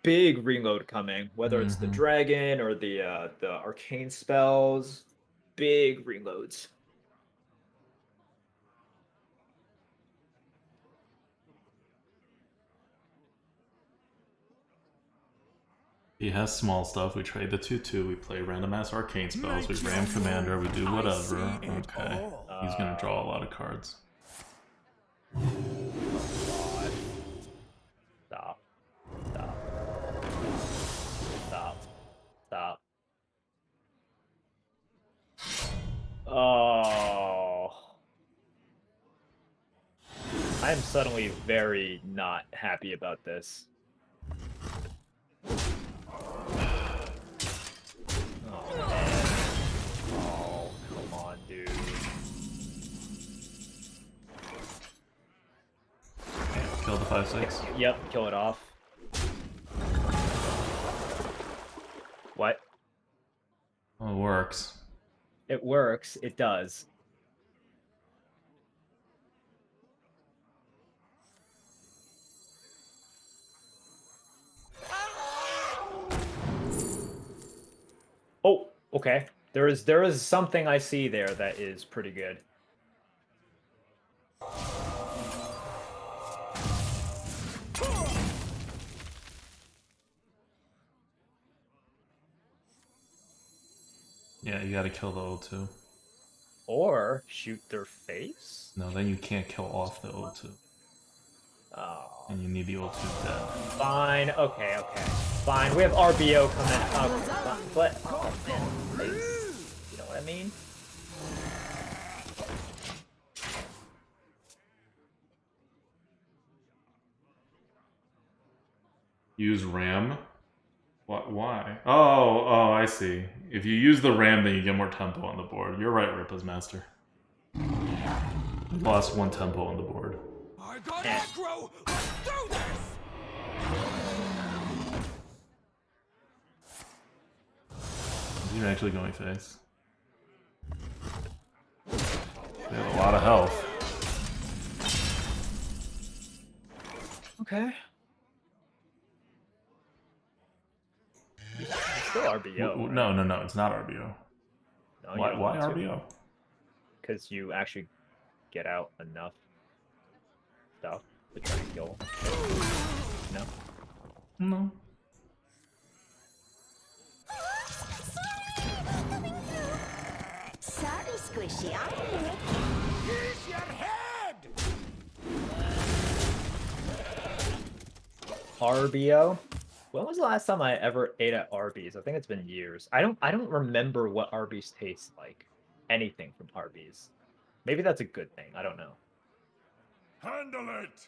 Speaker 2: big reload coming, whether it's the dragon or the arcane spells. Big reloads.
Speaker 1: He has small stuff. We trade the 2/2. We play random ass arcane spells. We ram commander. We do whatever. Okay. He's gonna draw a lot of cards.
Speaker 2: Stop. Stop. Stop. Stop. Oh. I'm suddenly very not happy about this. Oh, man. Oh, come on, dude.
Speaker 1: Kill the 5/6.
Speaker 2: Yep, kill it off. What?
Speaker 1: Oh, it works.
Speaker 2: It works. It does. Oh, okay. There is something I see there that is pretty good.
Speaker 1: Yeah, you gotta kill the O2.
Speaker 2: Or shoot their face?
Speaker 1: No, then you can't kill off the O2.
Speaker 2: Oh.
Speaker 1: And you need the O2 dead.
Speaker 2: Fine. Okay, okay. Fine. We have RBO coming up. But oh, man, face. You know what I mean?
Speaker 1: Use ram? What? Why? Oh, I see. If you use the ram, then you get more tempo on the board. You're right, Ripa's master. You lost 1 tempo on the board.
Speaker 4: I got aggro. Let's do this.
Speaker 1: Is he actually going face? They have a lot of health.
Speaker 2: Okay. It's still RBO.
Speaker 1: No, it's not RBO. Why RBO?
Speaker 2: Because you actually get out enough stuff to try and kill. No?
Speaker 1: No.
Speaker 5: Sorry, Squishy. I'm here.
Speaker 4: Use your head.
Speaker 2: RBO? When was the last time I ever ate at Arby's? I think it's been years. I don't remember what Arby's tastes like. Anything from Arby's. Maybe that's a good thing. I don't know.
Speaker 7: Handle it!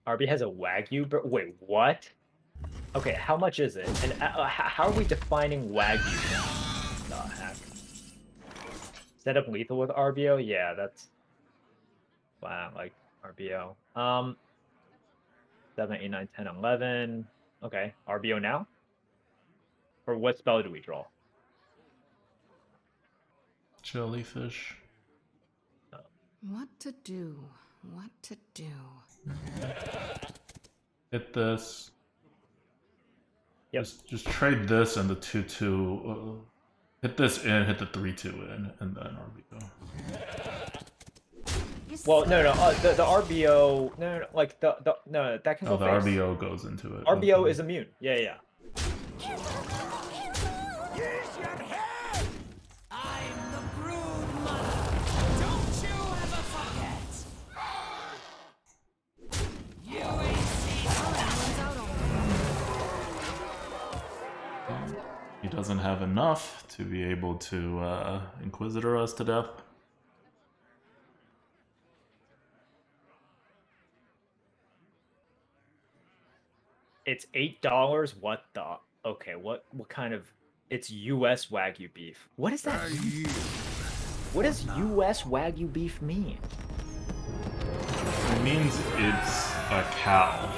Speaker 2: RB has a Wagyu, but wait, what? Okay, how much is it? And how are we defining Wagyu now? The heck? Set up lethal with RBO? Yeah, that's... Wow, like, RBO. 7, 8, 9, 10, 11. Okay, RBO now? Or what spell do we draw?
Speaker 1: Jellyfish.
Speaker 6: What to do? What to do?
Speaker 1: Hit this.
Speaker 2: Yep.
Speaker 1: Just trade this and the 2/2. Hit this in, hit the 3/2 in, and then RBO.
Speaker 2: Well, no, the RBO, no, like no, that can
Speaker 1: Oh,
Speaker 2: go
Speaker 1: the
Speaker 2: face.
Speaker 1: RBO goes into it.
Speaker 2: RBO
Speaker 1: Okay.
Speaker 2: is immune. Yeah, yeah.
Speaker 4: Use your head!
Speaker 3: I'm the brood mother. Don't you ever forget. You ain't seen
Speaker 6: Runs out on
Speaker 1: He doesn't have enough to be able to Inquisitor us to death.
Speaker 2: It's $8. What the? Okay, what kind of? It's U.S. Wagyu beef. What is that? What does U.S. Wagyu beef mean?
Speaker 1: It means it's a cow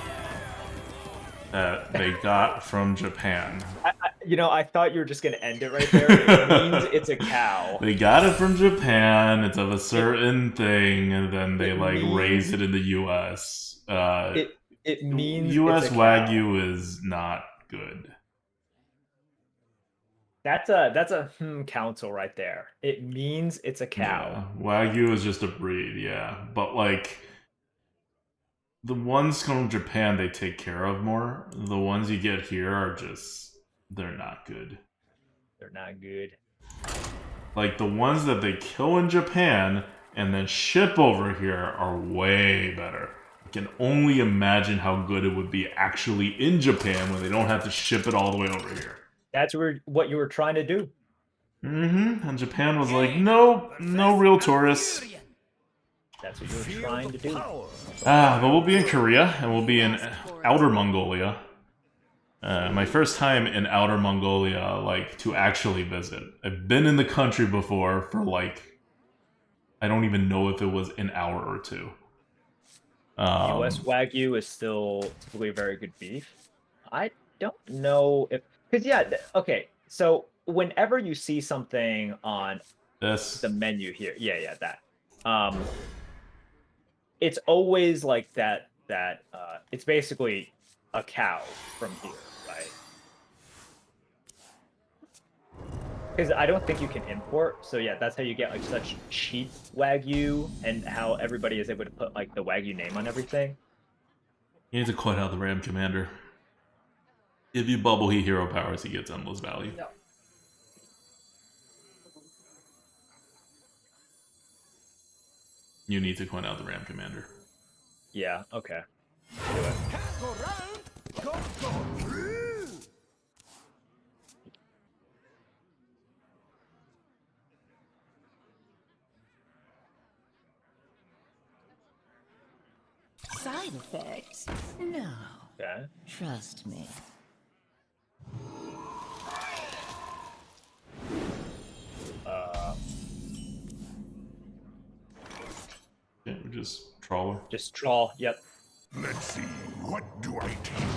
Speaker 1: that they got from Japan.
Speaker 2: I thought you were just gonna end it right there. It means it's a cow.
Speaker 1: They got it from Japan. It's of a certain thing, and then they raise it in the U.S.
Speaker 2: It means
Speaker 1: U.S.
Speaker 2: it's a cow.
Speaker 1: Wagyu is not good.
Speaker 2: That's a council right there. It means it's a cow.
Speaker 1: Yeah. Wagyu is just a breed, yeah. But like the ones from Japan they take care of more. The ones you get here are just they're not good.
Speaker 2: They're not good.
Speaker 1: Like the ones that they kill in Japan and then ship over here are way better. I can only imagine how good it would be actually in Japan when they don't have to ship it all the way over here.
Speaker 2: That's what you were trying to do.
Speaker 1: Mm-hmm. And Japan was like, nope, no real tourists.
Speaker 2: That's what you were trying to do.
Speaker 1: But we'll be in Korea, and we'll be in Outer Mongolia. My first time in Outer Mongolia, like, to actually visit. I've been in the country before for, like, I don't even know if it was an hour or two.
Speaker 2: U.S. Wagyu is still typically very good beef. I don't know if... Because, yeah, okay, so whenever you see something on the menu here, yeah, that. It's always like that, it's basically a cow from here, right? Because I don't think you can import, so yeah, that's how you get like such cheap Wagyu, and how everybody is able to put like the Wagyu name on everything.
Speaker 1: You need to quit out the Ram Commander. If you bubble he hero powers, he gets endless value.
Speaker 2: No.
Speaker 1: You need to coin out the Ram Commander.
Speaker 2: Yeah, okay.
Speaker 4: Can't go round, go through!
Speaker 3: Side effects? No.
Speaker 2: Okay.
Speaker 3: Trust me.
Speaker 1: Yeah, we just trawler.
Speaker 2: Just trawl, yep.
Speaker 7: Let's see, what do I take?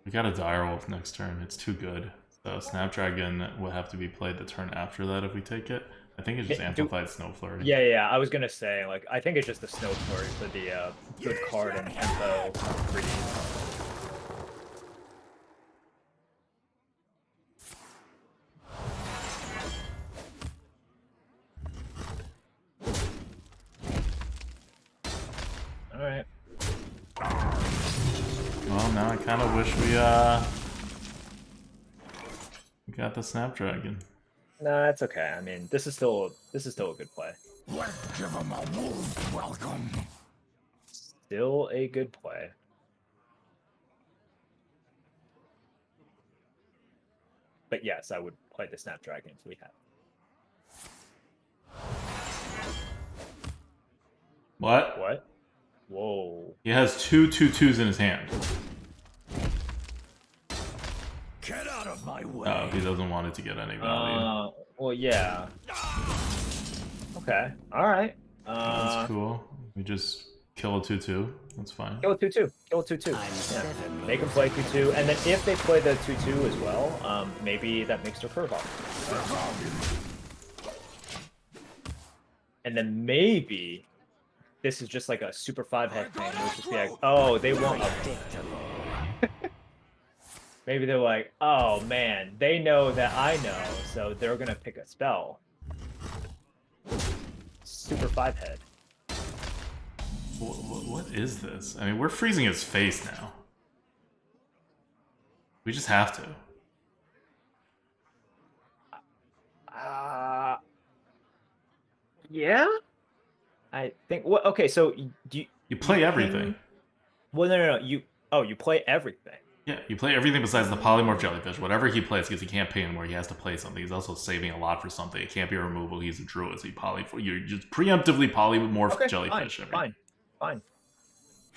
Speaker 1: We got a Direwolf next turn. It's too good. So Snapdragon will have to be played the turn after that if we take it. I think it's just amplified Snow Flurry.
Speaker 2: Yeah, I was gonna say, like, I think it's just the Snow Flurry for the good card and tempo freeze. Alright.
Speaker 1: Well, now I kind of wish we got the Snapdragon.
Speaker 2: Nah, it's okay. I mean, this is still a good play.
Speaker 7: Let's give him a wolf welcome.
Speaker 2: Still a good play. But yes, I would play the Snapdragon if we had.
Speaker 1: What?
Speaker 2: What? Whoa.
Speaker 1: He has two 2/2s in his hand.
Speaker 7: Get out of my way.
Speaker 1: Oh, he doesn't want it to get any value.
Speaker 2: Well, yeah. Okay. All right.
Speaker 1: That's cool. We just kill a 2/2. That's fine.
Speaker 2: Kill a 2/2. Kill a 2/2. Yeah. Make them play 2/2, and then if they play the 2/2 as well, maybe that makes their curve off. And then maybe this is just like a super 5-head thing. Which just be like, oh, they want a maybe they're like, oh man, they know that I know, so they're gonna pick a spell. Super 5-head.
Speaker 1: What is this? I mean, we're freezing his face now. We just have to.
Speaker 2: Yeah. I think. Well, okay. So do
Speaker 1: You play everything.
Speaker 2: Well, no. You play everything.
Speaker 1: Yeah, you play everything besides the polymorph jellyfish. Whatever he plays, because he can't pay anymore, he has to play something. He's also saving a lot for something. It can't be a removal. He's a druid, so you just preemptively polymorph jellyfish.
Speaker 2: Fine.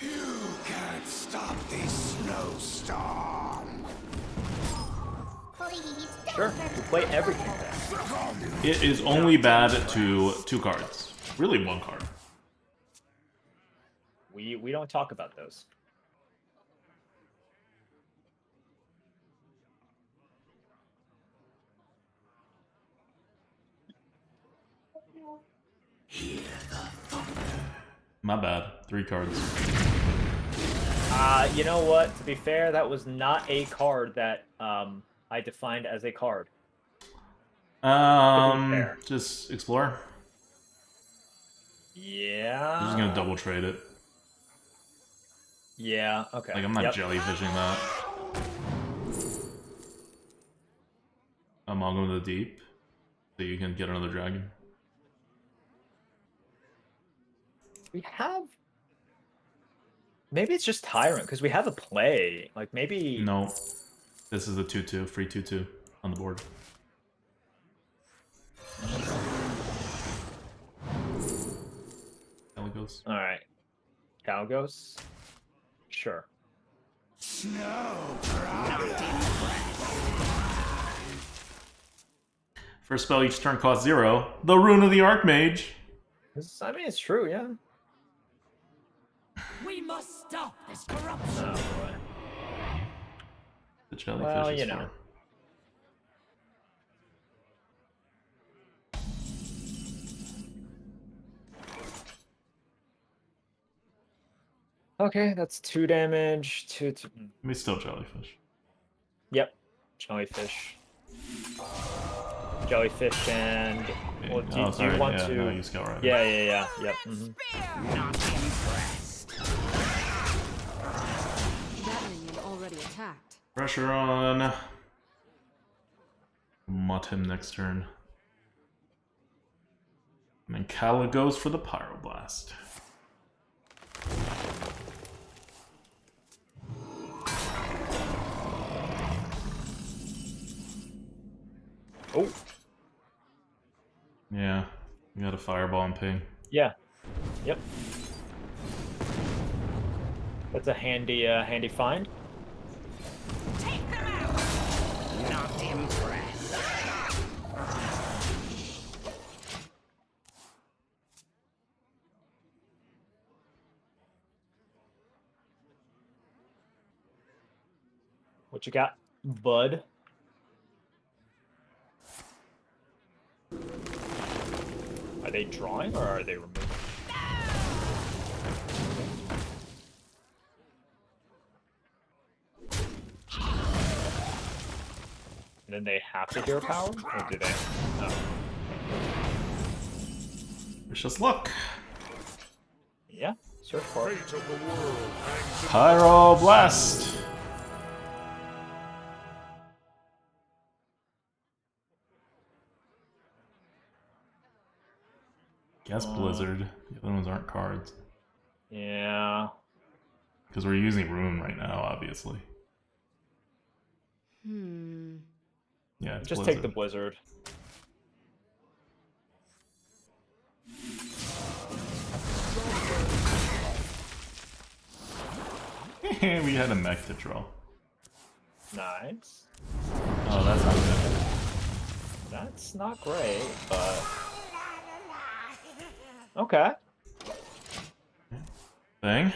Speaker 7: You can't stop this snowstorm.
Speaker 5: Please
Speaker 2: Sure.
Speaker 5: don't
Speaker 2: You play everything then.
Speaker 1: It is only bad to 2 cards. Really 1 card.
Speaker 2: We don't talk about those.
Speaker 1: My bad. 3 cards.
Speaker 2: You know what? To be fair, that was not a card that I defined as a card. Fair.
Speaker 1: Just explore.
Speaker 2: Yeah.
Speaker 1: I'm just gonna double trade it.
Speaker 2: Yeah. Okay.
Speaker 1: Like, I'm not jellyfishing that. I'm all going to the deep, so you can get another dragon.
Speaker 2: We have. Maybe it's just Tyrant because we have a play. Like maybe.
Speaker 1: No, this is a 2/2, free 2/2 on the board. Caligos.
Speaker 2: All right. Calgos. Sure.
Speaker 7: Snow.
Speaker 1: First spell each turn costs 0. The Rune of the Archmage.
Speaker 2: I mean, it's true. Yeah.
Speaker 3: We must stop this corruption.
Speaker 2: Oh boy.
Speaker 1: The jellyfish
Speaker 2: Well,
Speaker 1: is
Speaker 2: you know. Okay, that's 2 damage. Two.
Speaker 1: We still jellyfish.
Speaker 2: Yep. Jellyfish. Jellyfish and. Well, do you want to?
Speaker 1: No, you scout right.
Speaker 2: Yeah. Yep. Mm-hmm.
Speaker 3: Not impressed.
Speaker 6: That minion already attacked.
Speaker 1: Pressure on. Mutt him next turn. And then Kala goes for the Pyroblast.
Speaker 2: Oh.
Speaker 1: Yeah, you got a Fireball and ping.
Speaker 2: Yeah. Yep. That's a handy find.
Speaker 3: Take them out. Not impressed.
Speaker 2: What you got, bud? Are they drawing or are they removing? And then they have to hero power? Or do they? No.
Speaker 1: Wish us luck.
Speaker 2: Yeah, search for it.
Speaker 1: Pyroblast. Guess Blizzard. The other ones aren't cards.
Speaker 2: Yeah.
Speaker 1: Because we're using Rune right now, obviously. Yeah, it's
Speaker 2: Just
Speaker 1: Blizzard.
Speaker 2: take the Blizzard.
Speaker 1: We had a mech to draw.
Speaker 2: Nice.
Speaker 1: Oh, that's not good.
Speaker 2: That's not great, but okay.
Speaker 1: Thing.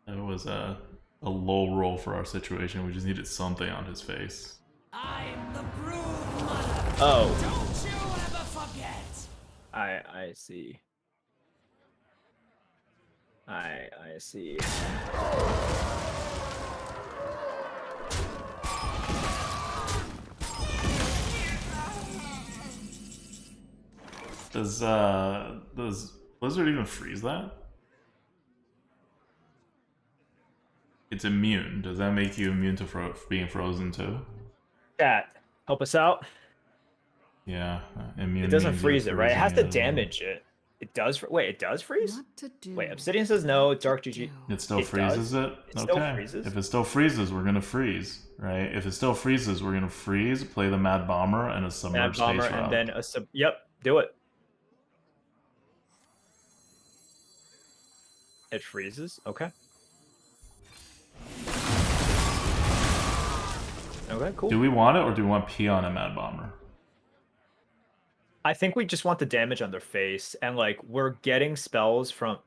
Speaker 1: It was a low roll for our situation. We just needed something on his face.
Speaker 3: I'm the brood mother.
Speaker 2: Oh,
Speaker 3: Don't you ever forget.
Speaker 2: I see. I see.
Speaker 1: Does Blizzard even freeze that? It's immune. Does that make you immune to being frozen too?
Speaker 2: Chat, help us out.
Speaker 1: Yeah, immune.
Speaker 2: It doesn't
Speaker 1: means you're
Speaker 2: freeze it, right? It has to
Speaker 1: freezing
Speaker 2: damage it. It does. Wait, it does freeze?
Speaker 6: What to do?
Speaker 2: Wait, Obsidian says no.
Speaker 6: What to
Speaker 2: Dark GG.
Speaker 6: do?
Speaker 1: It still
Speaker 2: It
Speaker 1: freezes
Speaker 2: does?
Speaker 1: it?
Speaker 2: It
Speaker 1: Okay.
Speaker 2: still freezes?
Speaker 1: If it still freezes, we're gonna freeze, right? If it still freezes, we're gonna freeze, play the Mad Bomber, and a
Speaker 2: Mad
Speaker 1: submerged
Speaker 2: Bomber
Speaker 1: space route.
Speaker 2: and then a sub. Yep, do it. It freezes. Okay. Okay, cool.
Speaker 1: Do we want it, or do we want Peon and Mad Bomber?
Speaker 2: I think we just want the damage on their face, and like we're getting spells from.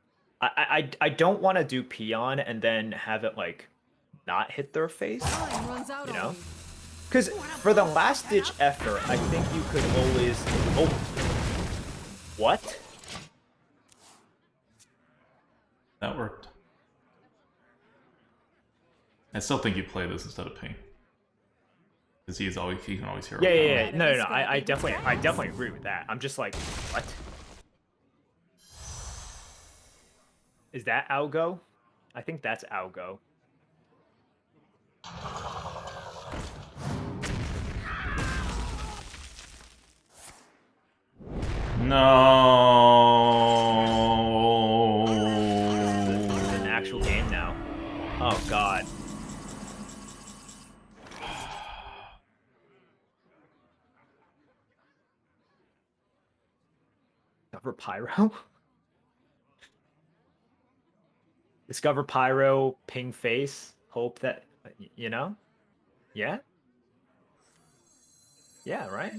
Speaker 2: I don't want to do Peon and then have it like not hit their face,
Speaker 6: Time runs out
Speaker 2: you
Speaker 6: on
Speaker 2: know?
Speaker 6: me.
Speaker 2: Because for the last ditch effort, I think you could always. Oh, what?
Speaker 1: That worked. I still think you play this instead of Ping. Because he can always hear.
Speaker 2: Yeah,
Speaker 1: our
Speaker 2: yeah,
Speaker 1: power.
Speaker 2: yeah. No. I definitely agree with that. I'm just like, what? Is that Algo? I think that's Algo.
Speaker 1: No.
Speaker 2: It's an actual game now. Oh God. Discover Pyro? Discover Pyro, ping face, hope that, you know? Yeah? Yeah, right?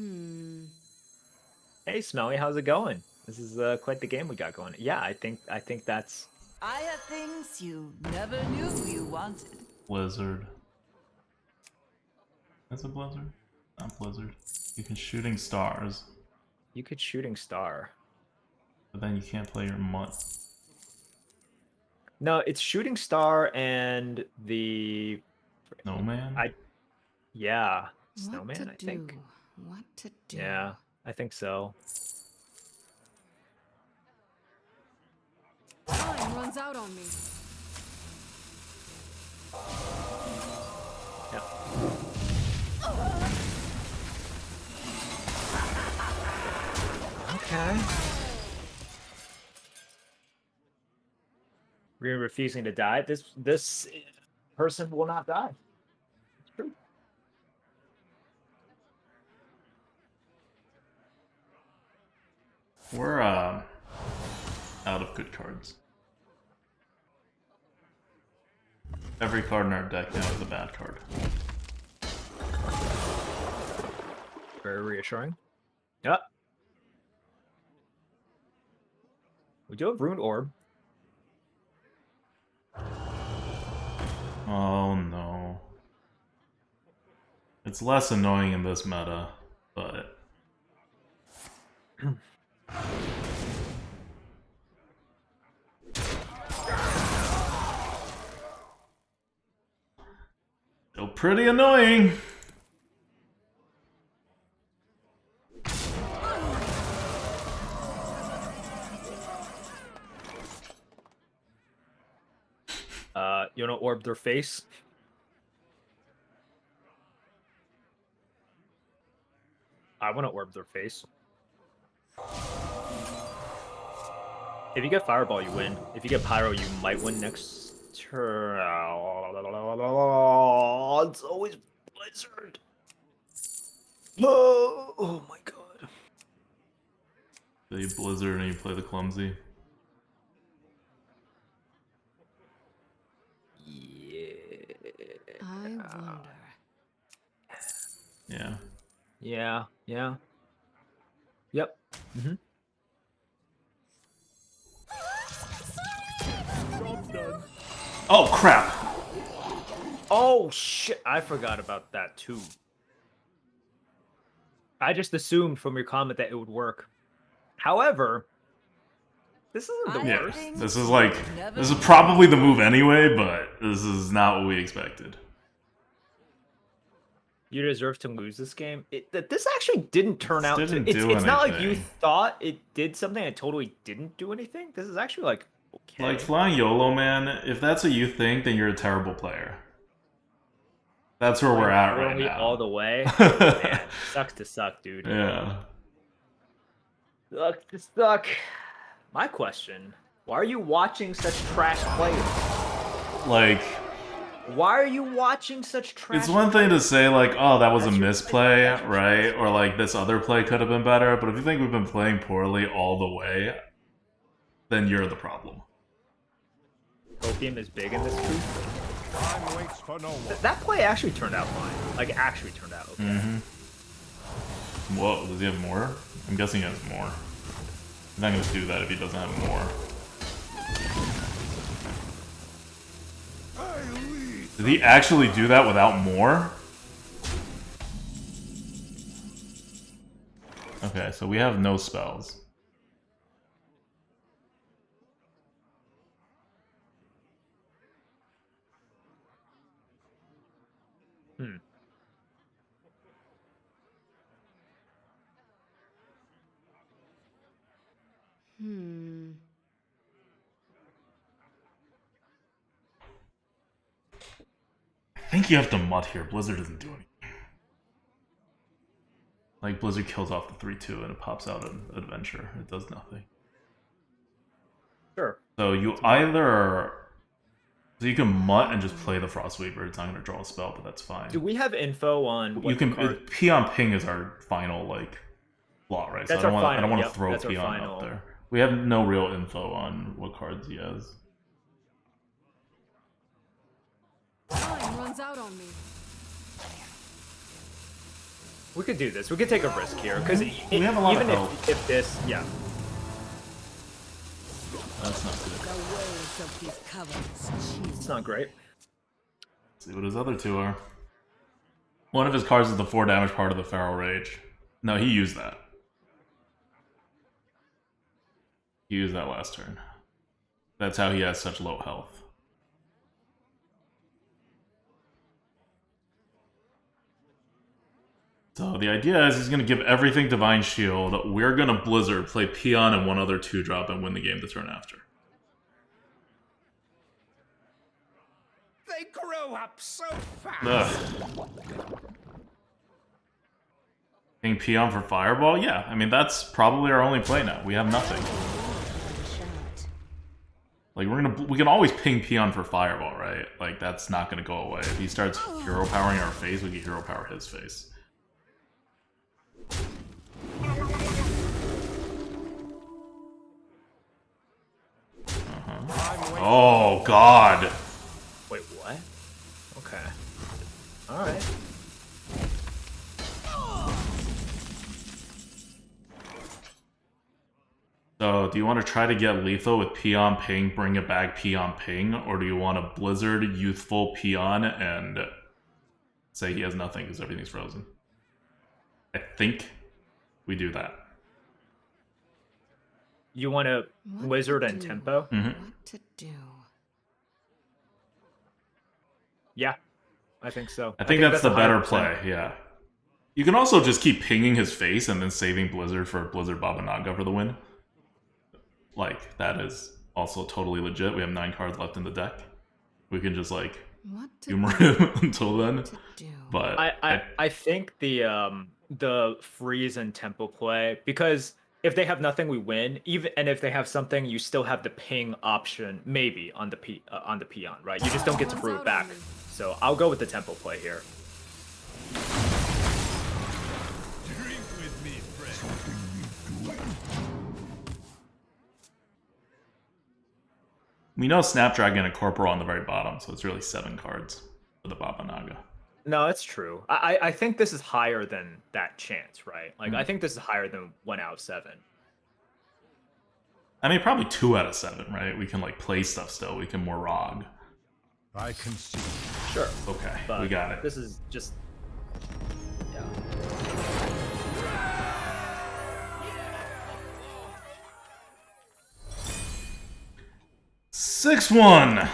Speaker 2: Hey, Smelly, how's it going? This is quite the game we got going. Yeah, I think that's...
Speaker 8: I have things you never knew you wanted.
Speaker 1: Blizzard. That's a Blizzard? Not Blizzard. You can Shooting Stars,
Speaker 2: You could Shooting Star.
Speaker 1: but then you can't play your Mutt.
Speaker 2: No, it's Shooting Star and the...
Speaker 1: Snowman?
Speaker 2: Yeah,
Speaker 6: What
Speaker 2: Snowman,
Speaker 6: to
Speaker 2: I think.
Speaker 6: do? What to do?
Speaker 2: Yeah, I think so.
Speaker 6: Time runs out on me.
Speaker 2: Yeah. Okay. We're refusing to die. This person will not die. It's true.
Speaker 1: We're out of good cards. Every card in our deck now is a bad card.
Speaker 2: Very reassuring. Yeah. We do have Rune Orb.
Speaker 1: Oh no. It's less annoying in this meta, but... still pretty annoying!
Speaker 2: wanna orb their face? I wanna orb their face. If you get Fireball, you win. If you get Pyro, you might win next turn. It's always Blizzard. Oh my god.
Speaker 1: So you Blizzard and you play the Clumsy.
Speaker 6: I wonder.
Speaker 1: Yeah.
Speaker 2: Yeah. Yep.
Speaker 1: Oh crap!
Speaker 2: Oh shit! I forgot about that too. I just assumed from your comment that it would work. However, this isn't the
Speaker 8: I
Speaker 2: worst.
Speaker 8: think
Speaker 1: This is like,
Speaker 8: never
Speaker 1: this is probably the move anyway, but this is not what we expected.
Speaker 2: You deserve to lose this game. This actually didn't turn out to.
Speaker 1: Didn't
Speaker 2: It's,
Speaker 1: do
Speaker 2: it's not like you
Speaker 1: anything.
Speaker 2: thought it did something. It totally didn't do anything. This is actually like okay.
Speaker 1: Like, flying YOLO, man, if that's what you think, then you're a terrible player. That's where we're at right
Speaker 2: Really
Speaker 1: now.
Speaker 2: all the way. Man, sucks to suck, dude.
Speaker 1: Yeah.
Speaker 2: Sucks to suck. My question: why are you watching such trash players?
Speaker 1: Like,
Speaker 2: Why are you watching such trash?
Speaker 1: it's one thing to say, like, oh, that was a
Speaker 2: That's your-
Speaker 1: misplay,
Speaker 2: that's your
Speaker 1: right?
Speaker 2: choice.
Speaker 1: Or, like, this other play could have been better, but if you think we've been playing poorly all the way, then you're the problem.
Speaker 2: Opium is big in this group.
Speaker 4: Time waits for no one.
Speaker 2: That play actually turned out fine. Like, actually turned out okay.
Speaker 1: Mm-hmm. Whoa, does he have more? I'm guessing he has more. He's not gonna do that if he doesn't have more. Did he actually do that without more? Okay, so we have no spells. I think you have to mud here. Blizzard doesn't do anything. Like, Blizzard kills off the 3-2 and it pops out an adventure. It does nothing.
Speaker 2: Sure.
Speaker 1: So you either... So you can mutt and just play the Frostweaver. It's not going to draw a spell, but that's fine.
Speaker 2: Do we have info on what
Speaker 1: You can...
Speaker 2: the card...
Speaker 1: Peon Ping is our final, like, plot, right? So
Speaker 2: That's
Speaker 1: I don't
Speaker 2: our
Speaker 1: want, I don't
Speaker 2: final,
Speaker 1: want to
Speaker 2: yep,
Speaker 1: throw
Speaker 2: that's our
Speaker 1: Peon
Speaker 2: final.
Speaker 1: up there. We have no real info on what cards he has.
Speaker 6: Time runs out on me.
Speaker 2: We could do this. We could take a risk here because
Speaker 1: We have a lot of
Speaker 2: even
Speaker 1: health.
Speaker 2: if this, yeah.
Speaker 1: That's not good.
Speaker 8: The ways of these caverns.
Speaker 2: It's not great.
Speaker 1: Let's see what his other two are. One of his cards is the 4 damage part of the Feral Rage. No, he used that. He used that last turn. That's how he has such low health. So the idea is he's going to give everything Divine Shield. We're going to Blizzard, play Peon and one other 2-drop, and win the game the turn after.
Speaker 4: They grow up so fast.
Speaker 1: Ugh. Ping Peon for Fireball? Yeah, I mean, that's probably our only play now. We have nothing. Like, we can always ping Peon for Fireball, right? Like, that's not gonna go away. If he starts hero powering our face, we can hero power his face. Oh, God!
Speaker 2: Wait, what? Okay. All right.
Speaker 1: So, do you want to try to get lethal with Peon Ping, bring it back Peon Ping, or do you want to Blizzard Youthful Peon and say he has nothing because everything's frozen? I think we do that.
Speaker 2: You want to
Speaker 6: What
Speaker 2: wizard
Speaker 6: to
Speaker 2: and
Speaker 6: do?
Speaker 2: tempo?
Speaker 6: What to do?
Speaker 2: Yeah, I think so.
Speaker 1: I think that's the better
Speaker 2: 100%.
Speaker 1: play, yeah. You can also just keep pinging his face and then saving Blizzard for Blizzard Baba Naga for the win. Like, that is also totally legit. We have 9 cards left in the deck. we can just like
Speaker 6: What to
Speaker 1: humor him until then.
Speaker 6: to do?
Speaker 1: But
Speaker 2: I think the freeze and tempo play, because if they have nothing, we win. Even and if they have something, you still have the ping option maybe on the peon, right? You just don't get to brew it back. So I'll go with the tempo play here.
Speaker 7: Drink with me, friend.
Speaker 1: we know Snapdragon and Corporal on the very bottom, so it's really 7 cards for the Baba Naga.
Speaker 2: No, it's true. I think this is higher than that chance, right? Like I think this is higher than 1 out of 7.
Speaker 1: I mean, probably 2 out of 7, right? We can like play stuff still. We can Morag.
Speaker 7: I can see.
Speaker 2: Sure.
Speaker 1: Okay,
Speaker 2: But
Speaker 1: we got it.
Speaker 2: This is just yeah.
Speaker 1: 6-1.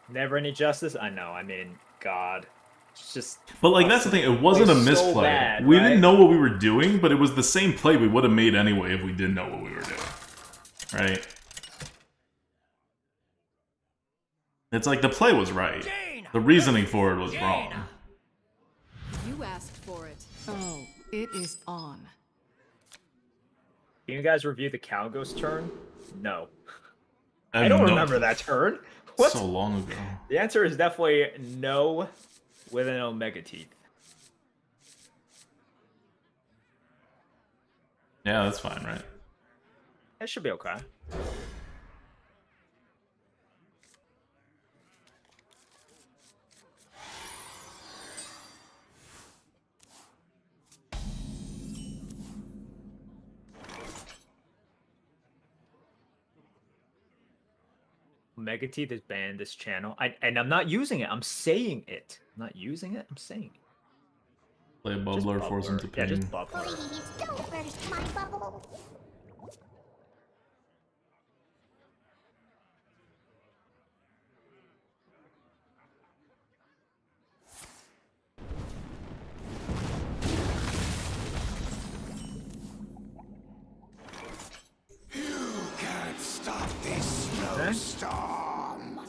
Speaker 2: Never any justice. I know. I mean, God, it's just.
Speaker 1: But like that's the thing. It wasn't a
Speaker 2: so
Speaker 1: misplay.
Speaker 2: bad,
Speaker 1: We
Speaker 2: right?
Speaker 1: didn't know what we were doing, but it was the same play we would have made anyway if we didn't know what we were doing. Right? It's like the play was right. The reasoning for it was wrong.
Speaker 6: You asked for it. Oh, it is on.
Speaker 2: Can you guys review the Cow Ghost turn? No. I
Speaker 1: have
Speaker 2: don't
Speaker 1: no-
Speaker 2: remember that turn. What?
Speaker 1: So long ago.
Speaker 2: The answer is definitely no with an Omega Teeth.
Speaker 1: Yeah, that's fine, right?
Speaker 2: It should be okay. Omega Teeth is banned this channel. And I'm not using it. I'm saying it. I'm not using it. I'm saying it.
Speaker 1: Play a
Speaker 2: Just
Speaker 1: bubbler, force him to
Speaker 2: Yeah,
Speaker 1: ping.
Speaker 2: just bubbler.
Speaker 5: Please don't burst my bubble.
Speaker 7: You can't stop this snowstorm.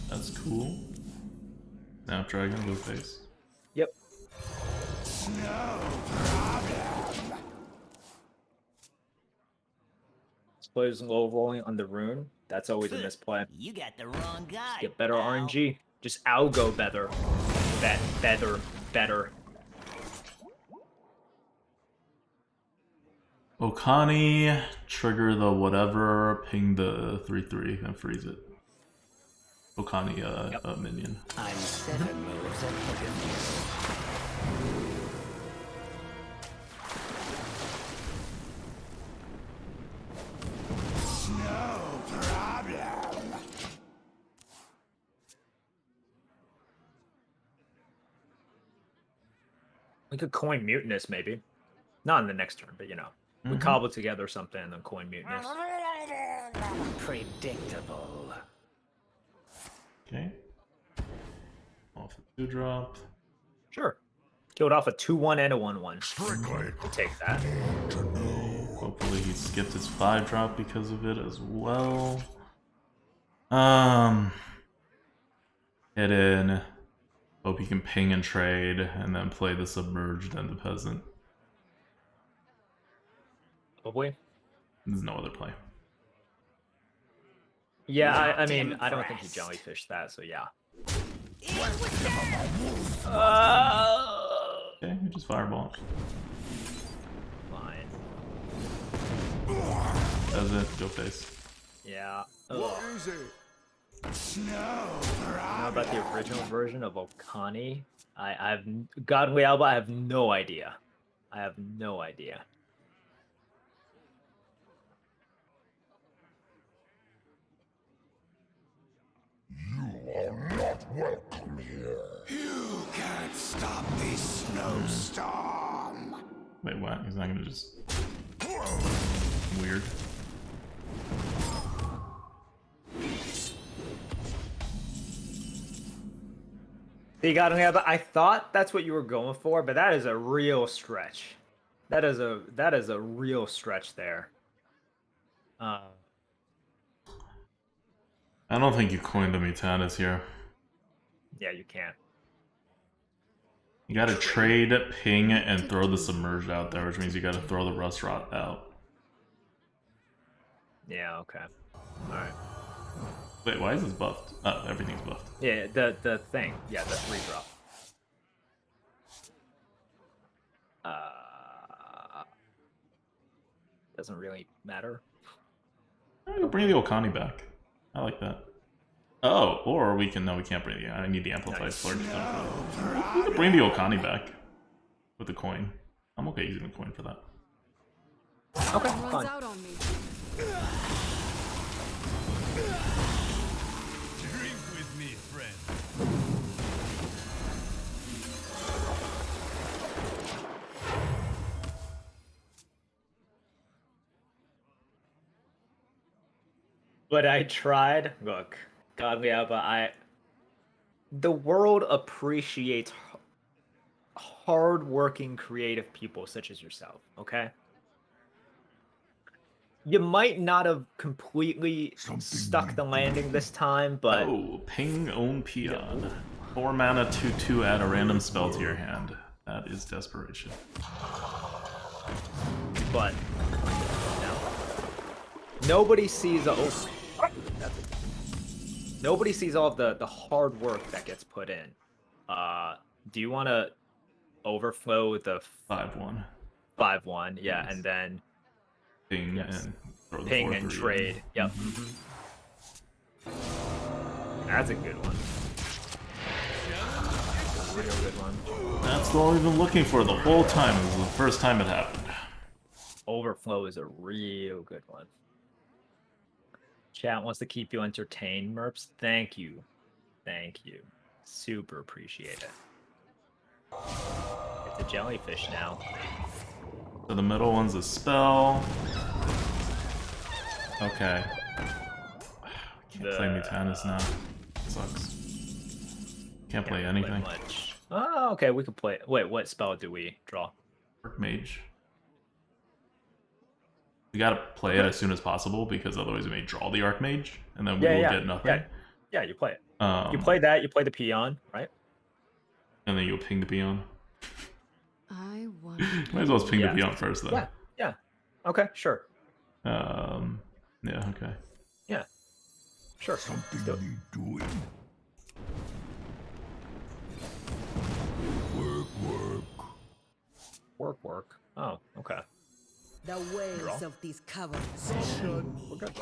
Speaker 1: That's cool. Snapdragon, go face.
Speaker 2: Yep.
Speaker 7: No problem.
Speaker 2: This play is low rolling on the rune. That's always a misplay.
Speaker 3: You got the wrong guy.
Speaker 2: Get better
Speaker 3: pal.
Speaker 2: RNG. Just algo better. Better.
Speaker 1: Okani, trigger the whatever, ping the 3/3, and freeze it. Okani, minion.
Speaker 3: I'm 7 moves ahead of you.
Speaker 7: No problem.
Speaker 2: We could coin Mutinous maybe. Not in the next turn, but you know. We cobble together something and then coin Mutinous.
Speaker 3: Predictable.
Speaker 1: Okay. Off a 2-drop.
Speaker 2: Sure. Killed off a 2-1 and a 1-1.
Speaker 7: Strictly
Speaker 2: We'll take that.
Speaker 7: to know.
Speaker 1: Hopefully he skipped his 5-drop because of it as well. Hit in. Hope he can ping and trade, and then play the Submerged and the Peasant.
Speaker 2: Probably.
Speaker 1: There's no other play.
Speaker 2: Yeah, I mean,
Speaker 3: Not
Speaker 2: I don't think he
Speaker 3: impressed.
Speaker 2: jellyfished that, so yeah.
Speaker 1: Okay, we just fireball.
Speaker 2: Fine.
Speaker 1: Peasant, go face.
Speaker 2: Yeah.
Speaker 4: What
Speaker 2: Ugh.
Speaker 4: is it?
Speaker 7: No
Speaker 2: Know
Speaker 7: problem.
Speaker 2: about the original version of Okani? I've Godly Alba. I have no idea. I have no idea.
Speaker 7: You are not welcome here. You can't stop this snowstorm.
Speaker 1: Wait, what? He's not gonna just... Weird.
Speaker 2: You got any other? I thought that's what you were going for, but that is a real stretch. That is a real stretch there.
Speaker 1: I don't think you coined the Mutanis here.
Speaker 2: Yeah, you can't.
Speaker 1: You gotta trade, ping, and throw the Submerged out there, which means you gotta throw the Rust Rot out.
Speaker 2: Yeah, okay. Alright.
Speaker 1: Wait, why is this buffed? Oh, everything's buffed.
Speaker 2: Yeah, the thing. Yeah, the 3-drop. Doesn't really matter.
Speaker 1: Oh, bring the Okani back. I like that. Oh, or we can... No, we can't bring the... I need the Amplify Splurge. We can bring the Okani back with the coin. I'm okay using the coin for that.
Speaker 2: Okay,
Speaker 6: Runs
Speaker 2: fine.
Speaker 6: out on me.
Speaker 4: Drink with me, friend.
Speaker 2: But I tried. Look, God, yeah, but the world appreciates hard-working, creative people such as yourself. Okay. You might not have completely stuck the landing this time, but
Speaker 1: Oh, ping own peon. 4 mana, 2/2, add a random spell to your hand. That is desperation.
Speaker 2: but no. Nobody sees nobody sees all of the hard work that gets put in. Do you want to overflow the
Speaker 1: 5/1.
Speaker 2: 5/1? Yeah,
Speaker 1: Yes.
Speaker 2: and then
Speaker 1: Ping
Speaker 2: Yes.
Speaker 1: and throw the
Speaker 2: ping
Speaker 1: 4/3
Speaker 2: and
Speaker 1: in.
Speaker 2: trade. Yep. That's a good one. Real good one.
Speaker 1: That's all we've been looking for the whole time. This is the first time it happened.
Speaker 2: Overflow is a real good one. Chat wants to keep you entertained, Merps. Thank you. Thank you. Super appreciate it. It's a jellyfish now.
Speaker 1: So the middle one's a spell. Okay. Can't play Mutanis now. Sucks. Can't play anything.
Speaker 2: Much. Oh, okay, we could play. Wait, what spell do we draw?
Speaker 1: Mage. We gotta play it as soon as possible because otherwise we may draw the Archmage and then we will get nothing.
Speaker 2: Yeah, you play it. You play that, you play the peon, right?
Speaker 1: And then you'll ping the peon.
Speaker 6: I want.
Speaker 1: Might as well ping the peon first though.
Speaker 2: Yeah. Okay, sure.
Speaker 1: Yeah, okay.
Speaker 2: Yeah. Sure.
Speaker 7: Something
Speaker 2: Let's do it.
Speaker 7: need doing.
Speaker 2: Work. Oh, okay.
Speaker 8: The ways of these cowards.
Speaker 2: We're good.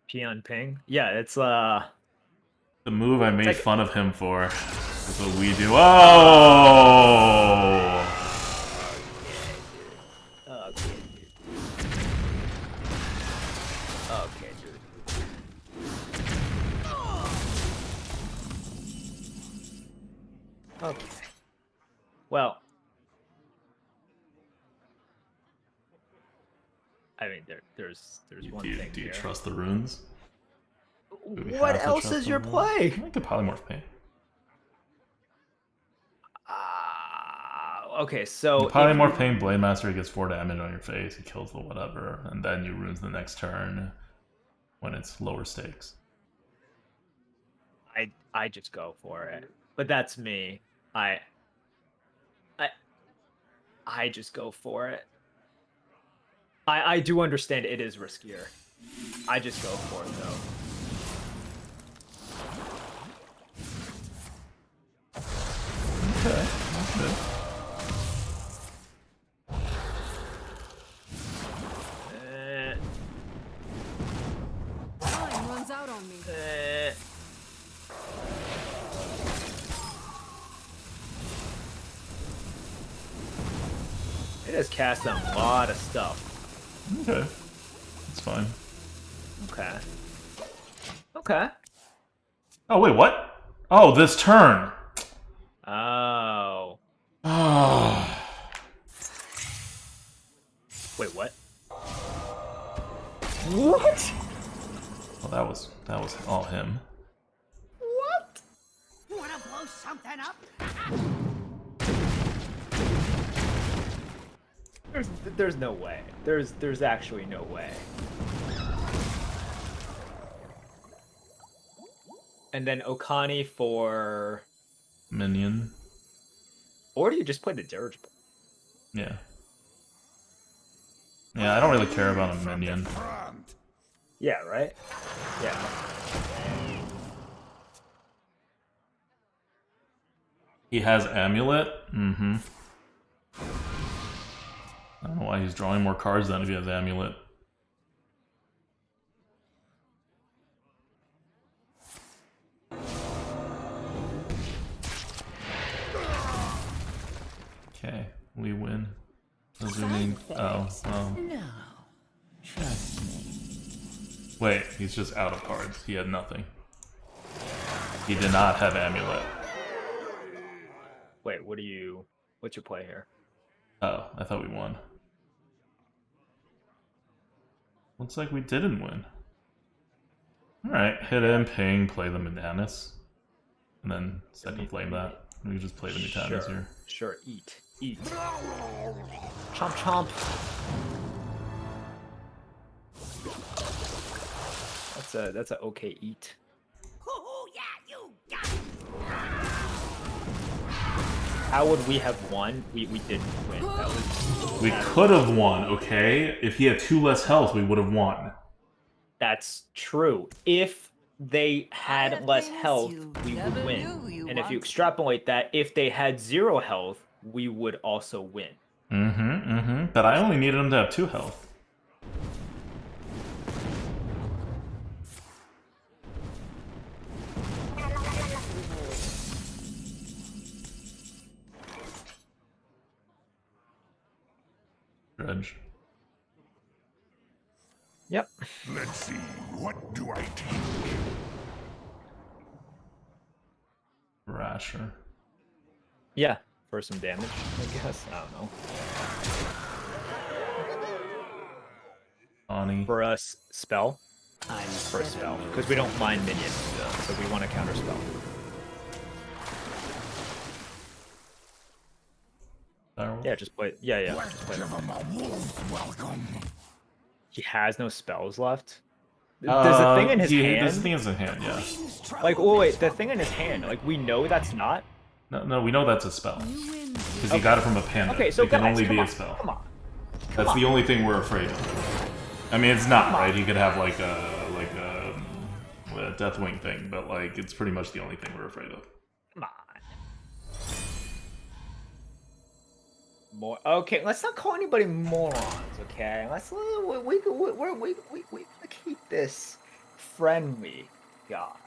Speaker 2: Peon ping? Yeah, it's
Speaker 1: The move I made
Speaker 2: like-
Speaker 1: fun of him for is what we do. Oh!
Speaker 2: Okay, dude. Okay. Well, I mean, there's one thing
Speaker 1: Do you
Speaker 2: here.
Speaker 1: trust the runes? Do we
Speaker 2: What
Speaker 1: have to
Speaker 2: else
Speaker 1: trust
Speaker 2: is
Speaker 1: the
Speaker 2: your
Speaker 1: runes?
Speaker 2: play?
Speaker 1: I could polymorph paint.
Speaker 2: Okay, so
Speaker 1: Polymorph Pain Blade Master gets 4 damage on your face, he kills the whatever, and then you runes the next turn when it's lower stakes.
Speaker 2: I just go for it. But that's me. I just go for it. I do understand it is riskier. I just go for it though.
Speaker 1: Okay.
Speaker 6: Time runs out on me.
Speaker 2: It has cast a lot of stuff.
Speaker 1: Okay. It's fine.
Speaker 2: Okay.
Speaker 1: Oh, wait, what? Oh, this turn!
Speaker 2: Oh.
Speaker 1: Oh.
Speaker 2: Wait, what? What?
Speaker 1: Oh, that was all him.
Speaker 4: What?
Speaker 3: Wanna blow something up?
Speaker 2: There's no way. There's actually no way. And then Okani for...
Speaker 1: Minion.
Speaker 2: Or do you just play the dirigible?
Speaker 1: Yeah. Yeah, I don't really care about a minion.
Speaker 7: Front.
Speaker 2: Yeah, right? Yeah.
Speaker 1: He has Amulet? Mm-hmm. I don't know why he's drawing more cards than if he has Amulet. Okay, we win. Assuming... Oh, well...
Speaker 8: No. Trust me.
Speaker 1: Wait, he's just out of cards. He had nothing. He did not have Amulet.
Speaker 2: Wait, what's your play here?
Speaker 1: Oh, I thought we won. Looks like we didn't win. Alright, hit him, ping, play the Medanus. And then second flame that. We can just play the Medanus
Speaker 2: Sure.
Speaker 1: here.
Speaker 2: Sure, eat. Chomp chomp. That's a okay eat.
Speaker 3: Oh yeah, you got it.
Speaker 2: How would we have won? We didn't win. That was
Speaker 1: We could have won, okay? If he had 2 less health, we would have won.
Speaker 2: That's true. If they had
Speaker 8: Other
Speaker 2: less
Speaker 8: things
Speaker 2: health,
Speaker 8: you
Speaker 2: we would
Speaker 8: never
Speaker 2: win.
Speaker 8: knew you
Speaker 2: And if you
Speaker 8: wanted.
Speaker 2: extrapolate that, if they had 0 health, we would also win.
Speaker 1: But I only needed him to have 2 health. Dredge.
Speaker 2: Yep.
Speaker 7: Let's see, what do I take?
Speaker 1: Rasher.
Speaker 2: Yeah. For some damage, I guess. I don't know.
Speaker 1: Ani.
Speaker 2: For us, spell. I'm for a spell. Because we don't mind minions, so we want to counter spell.
Speaker 1: Direwolf?
Speaker 2: Yeah, just play. Yeah. Just play
Speaker 7: Give
Speaker 2: them.
Speaker 7: him a wolf welcome.
Speaker 2: He has no spells left. There's a thing in his hand.
Speaker 1: There's a thing in his hand, yeah.
Speaker 2: Like, oh wait, the thing in his hand. Like, we know that's not.
Speaker 1: No, we know that's a spell.
Speaker 6: You win.
Speaker 1: Because he got it from a panda.
Speaker 2: Okay, so
Speaker 1: it can
Speaker 2: guys,
Speaker 1: only be
Speaker 2: come
Speaker 1: a
Speaker 2: on,
Speaker 1: spell.
Speaker 2: Come on.
Speaker 1: That's the only thing we're afraid of. I mean, it's not, right? He could have like a Deathwing thing, but like it's pretty much the only thing we're afraid of.
Speaker 2: Come on. More. Okay, let's not call anybody morons. Okay, let's we keep this friendly, God.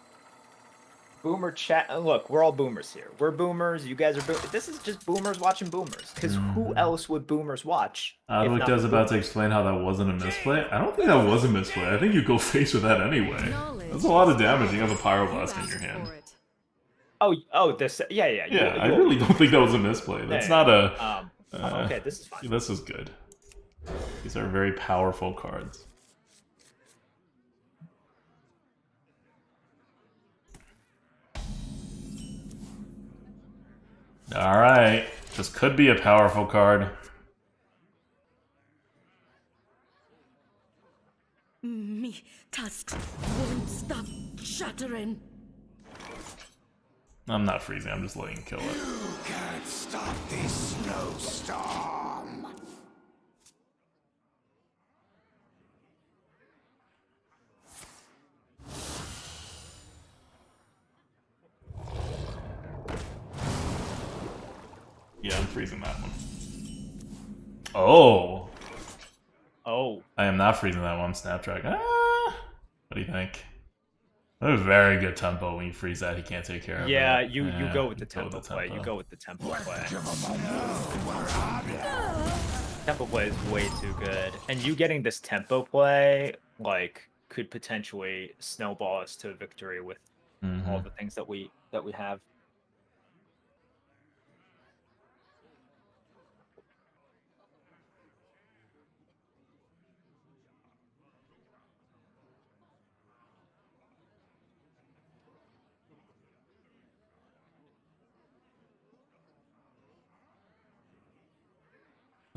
Speaker 2: Boomer chat. Look, we're all boomers here. We're boomers. You guys are boomers. This is just boomers watching boomers. Because who else would boomers watch?
Speaker 1: Adwick does about to explain how that wasn't a misplay. I don't think that was a misplay. I think you go face with that anyway. That's a lot of damage. You have a pyroblast in your hand.
Speaker 2: Oh, this. Yeah.
Speaker 1: Yeah, I really don't think that was a misplay. That's not a.
Speaker 2: Okay, this is fine.
Speaker 1: This is good. These are very powerful cards. Alright. This could be a powerful card.
Speaker 8: Me tusks won't stop shattering.
Speaker 1: I'm not freezing, I'm just letting you kill it.
Speaker 7: You can't stop this snowstorm.
Speaker 1: Yeah, I'm freezing that one. Oh!
Speaker 2: Oh.
Speaker 1: I am not freezing that one, Snapdragon. Ah! What do you think? That was very good tempo. When you freeze that, he can't take care of it.
Speaker 2: Yeah, you go with the
Speaker 1: you go
Speaker 2: tempo play. You go with the tempo play.
Speaker 7: Give him a
Speaker 2: Tempo play is way too good. And you getting this tempo play, like, could potentially snowball us to victory with all the things that we have.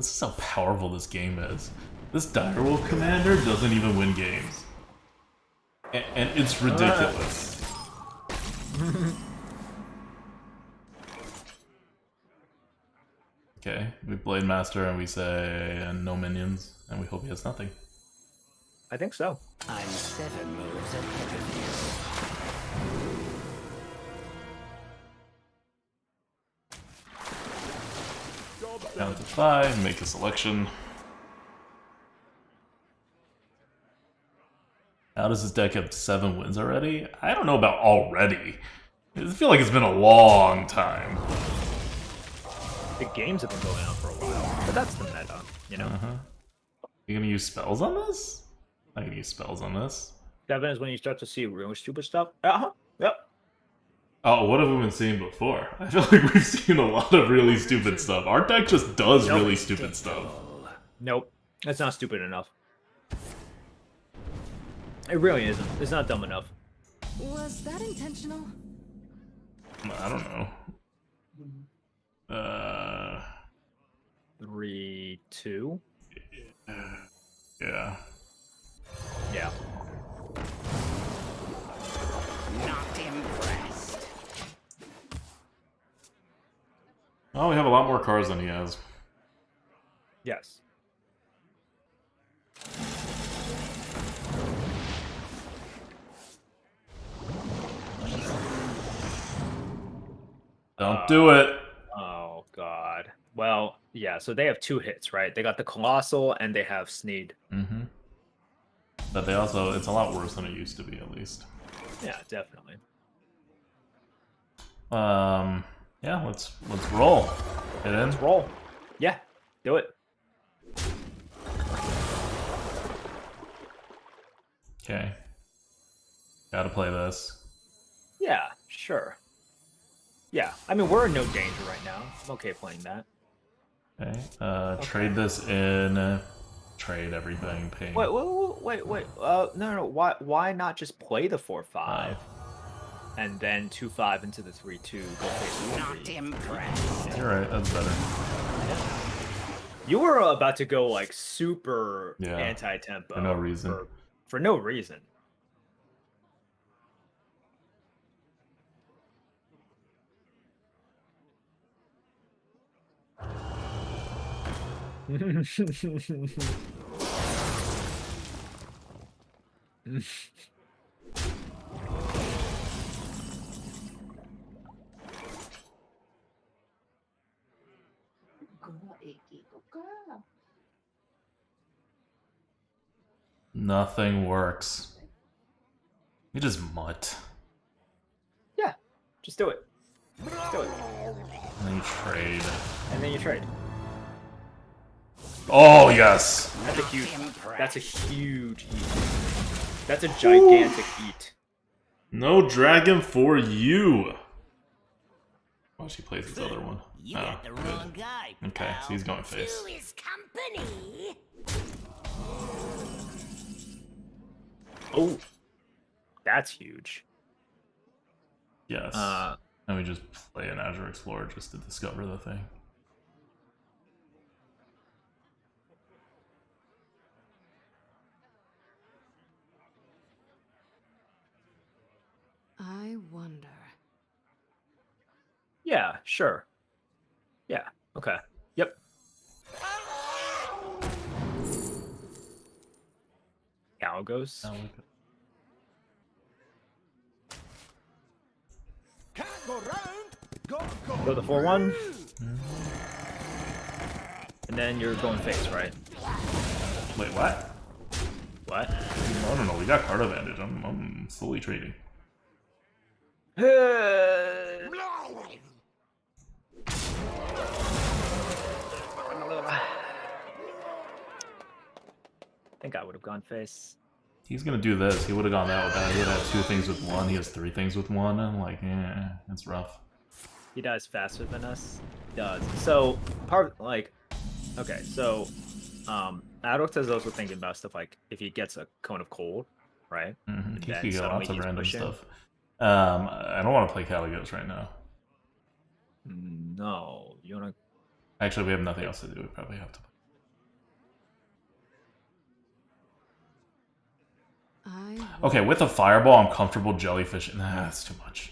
Speaker 1: This is how powerful this game is. This Direwolf commander doesn't even win games. And it's ridiculous. Okay, we Blade Master and we say no minions, and we hope he has nothing.
Speaker 2: I think so.
Speaker 3: I'm 7 moves ahead of you.
Speaker 1: Down to 5, make a selection. How does this deck have 7 wins already? I don't know about already. I feel like it's been a long time.
Speaker 2: The games have been going on for a while, but that's the meta, you know?
Speaker 1: You gonna use spells on this? I can use spells on this.
Speaker 2: 7 is when you start to see real stupid stuff. Yep.
Speaker 1: Oh, what have we been seeing before? I feel like we've seen a lot of really stupid stuff. Our deck just does really stupid stuff.
Speaker 2: Nope. It's not stupid enough. It really isn't. It's not dumb enough.
Speaker 6: Was that intentional?
Speaker 1: I don't know.
Speaker 2: 3, 2.
Speaker 1: Yeah.
Speaker 2: Yeah.
Speaker 3: Not impressed.
Speaker 1: Oh, we have a lot more cards than he has.
Speaker 2: Yes.
Speaker 1: Don't do it.
Speaker 2: Oh god. Well, yeah. So they have 2 hits, right? They got the Colossal and they have Sneed.
Speaker 1: Mm-hmm. But they also, it's a lot worse than it used to be, at least.
Speaker 2: Yeah, definitely.
Speaker 1: Yeah, let's roll. Get in.
Speaker 2: Let's roll. Yeah, do it.
Speaker 1: Okay. Gotta play this.
Speaker 2: Yeah, sure. Yeah, I mean we're in no danger right now. I'm okay playing that.
Speaker 1: Okay. Trade this in. Trade everything. Ping.
Speaker 2: Wait. No. Why not just play the 4/5, and then 2/5 into the 3/2? Go face
Speaker 3: Not impressed.
Speaker 1: You're right. That's better.
Speaker 2: You were about to go like super
Speaker 1: Yeah,
Speaker 2: anti-tempo
Speaker 1: for no reason.
Speaker 2: For no reason.
Speaker 1: Nothing works. You just mutt.
Speaker 2: Yeah, just do it. Just do it.
Speaker 1: And then you trade.
Speaker 2: And then you trade.
Speaker 1: Oh, yes!
Speaker 2: That's a huge. That's a huge eat. That's a gigantic eat.
Speaker 1: No dragon for you! Oh, she plays his other one.
Speaker 3: You got the wrong guy.
Speaker 1: Okay, so he's going face.
Speaker 3: To his company.
Speaker 2: Oh, that's huge.
Speaker 1: Yes. And we just play an Azure Explorer just to discover the thing.
Speaker 6: I wonder.
Speaker 2: Yeah, sure. Yeah. Okay. Yep. Cow goes.
Speaker 4: Can't go round, gotta go.
Speaker 2: Go the 4/1. And then you're going face, right?
Speaker 1: Wait, what?
Speaker 2: What?
Speaker 1: No, we got card advantage. I'm slowly trading. I think I would have gone face. He's gonna do this. He would have gone that with that. He would have 2 things with 1. He has 3 things with 1. I'm like, it's rough.
Speaker 2: He dies faster than us. He does. So okay, so Adults is also thinking about stuff like if he gets a cone of cold, right?
Speaker 1: Mm-hmm. He
Speaker 2: Then
Speaker 1: could go
Speaker 2: suddenly
Speaker 1: lots of
Speaker 2: he's
Speaker 1: random
Speaker 2: pushing.
Speaker 1: stuff. I don't want to play Caligos right now.
Speaker 2: No, you wanna.
Speaker 1: Actually, we have nothing else to do. We probably have to play Okay, with a fireball, I'm comfortable jellyfish. Nah, that's too much.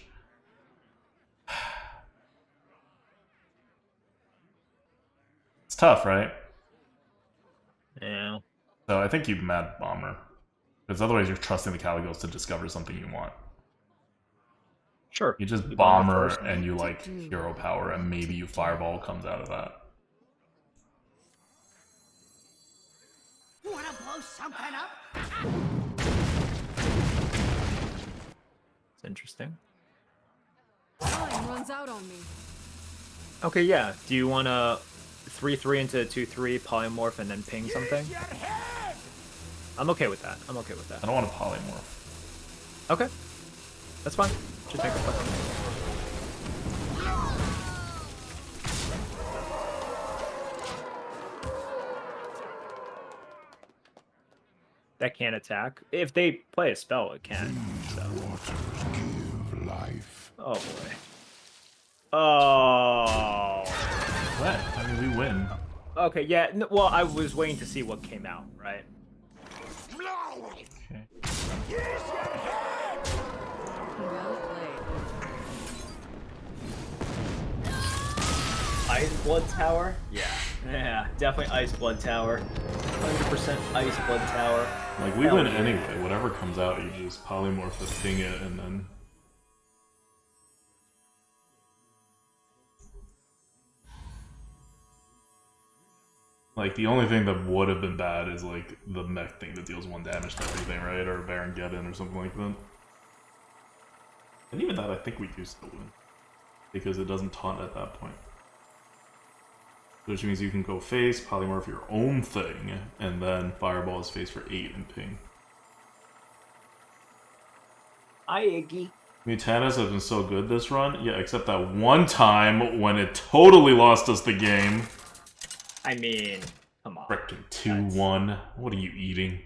Speaker 1: It's tough, right?
Speaker 2: Yeah.
Speaker 1: So I think you mad bomber. Because otherwise you're trusting the Caligos to discover something you want.
Speaker 2: Sure.
Speaker 1: You just
Speaker 2: You
Speaker 1: bomber
Speaker 2: first.
Speaker 1: and you like hero power and maybe you fireball comes out of that.
Speaker 3: Wanna blow something up?
Speaker 2: It's interesting.
Speaker 6: Time runs out on me.
Speaker 2: Okay, yeah. Do you want to 3/3 into 2/3 polymorph and then ping something? I'm okay with that. I'm okay with
Speaker 1: I
Speaker 2: that.
Speaker 1: don't want to polymorph.
Speaker 2: Okay. That's fine. Just take a fucking. That can't attack. If they play a spell, it can. So.
Speaker 7: Waters give life.
Speaker 2: Oh boy. Oh.
Speaker 1: What? I mean, we win.
Speaker 2: Okay, yeah. Well, I was waiting to see what came out, right?
Speaker 1: Okay.
Speaker 6: Well played.
Speaker 2: Ice Blood Tower? Yeah. Yeah, definitely Ice Blood Tower. 100% Ice Blood Tower.
Speaker 1: Like, we
Speaker 2: Hell
Speaker 1: win
Speaker 2: yeah.
Speaker 1: anyway. Whatever comes out, you just polymorph it, ping it, and then... Like, the only thing that would have been bad is, like, the mech thing that deals 1 damage to everything, right? Or Baron Geddon or something like that. And even that, I think we do still win. Because it doesn't taunt at that point. Which means you can go face, polymorph your own thing, and then fireball his face for 8 and ping.
Speaker 2: Hi, Iggy.
Speaker 1: Mutanas have been so good this run. Yeah, except that one time when it totally lost us the game.
Speaker 2: I mean, come on.
Speaker 1: Frickin' 2-1. What are you eating?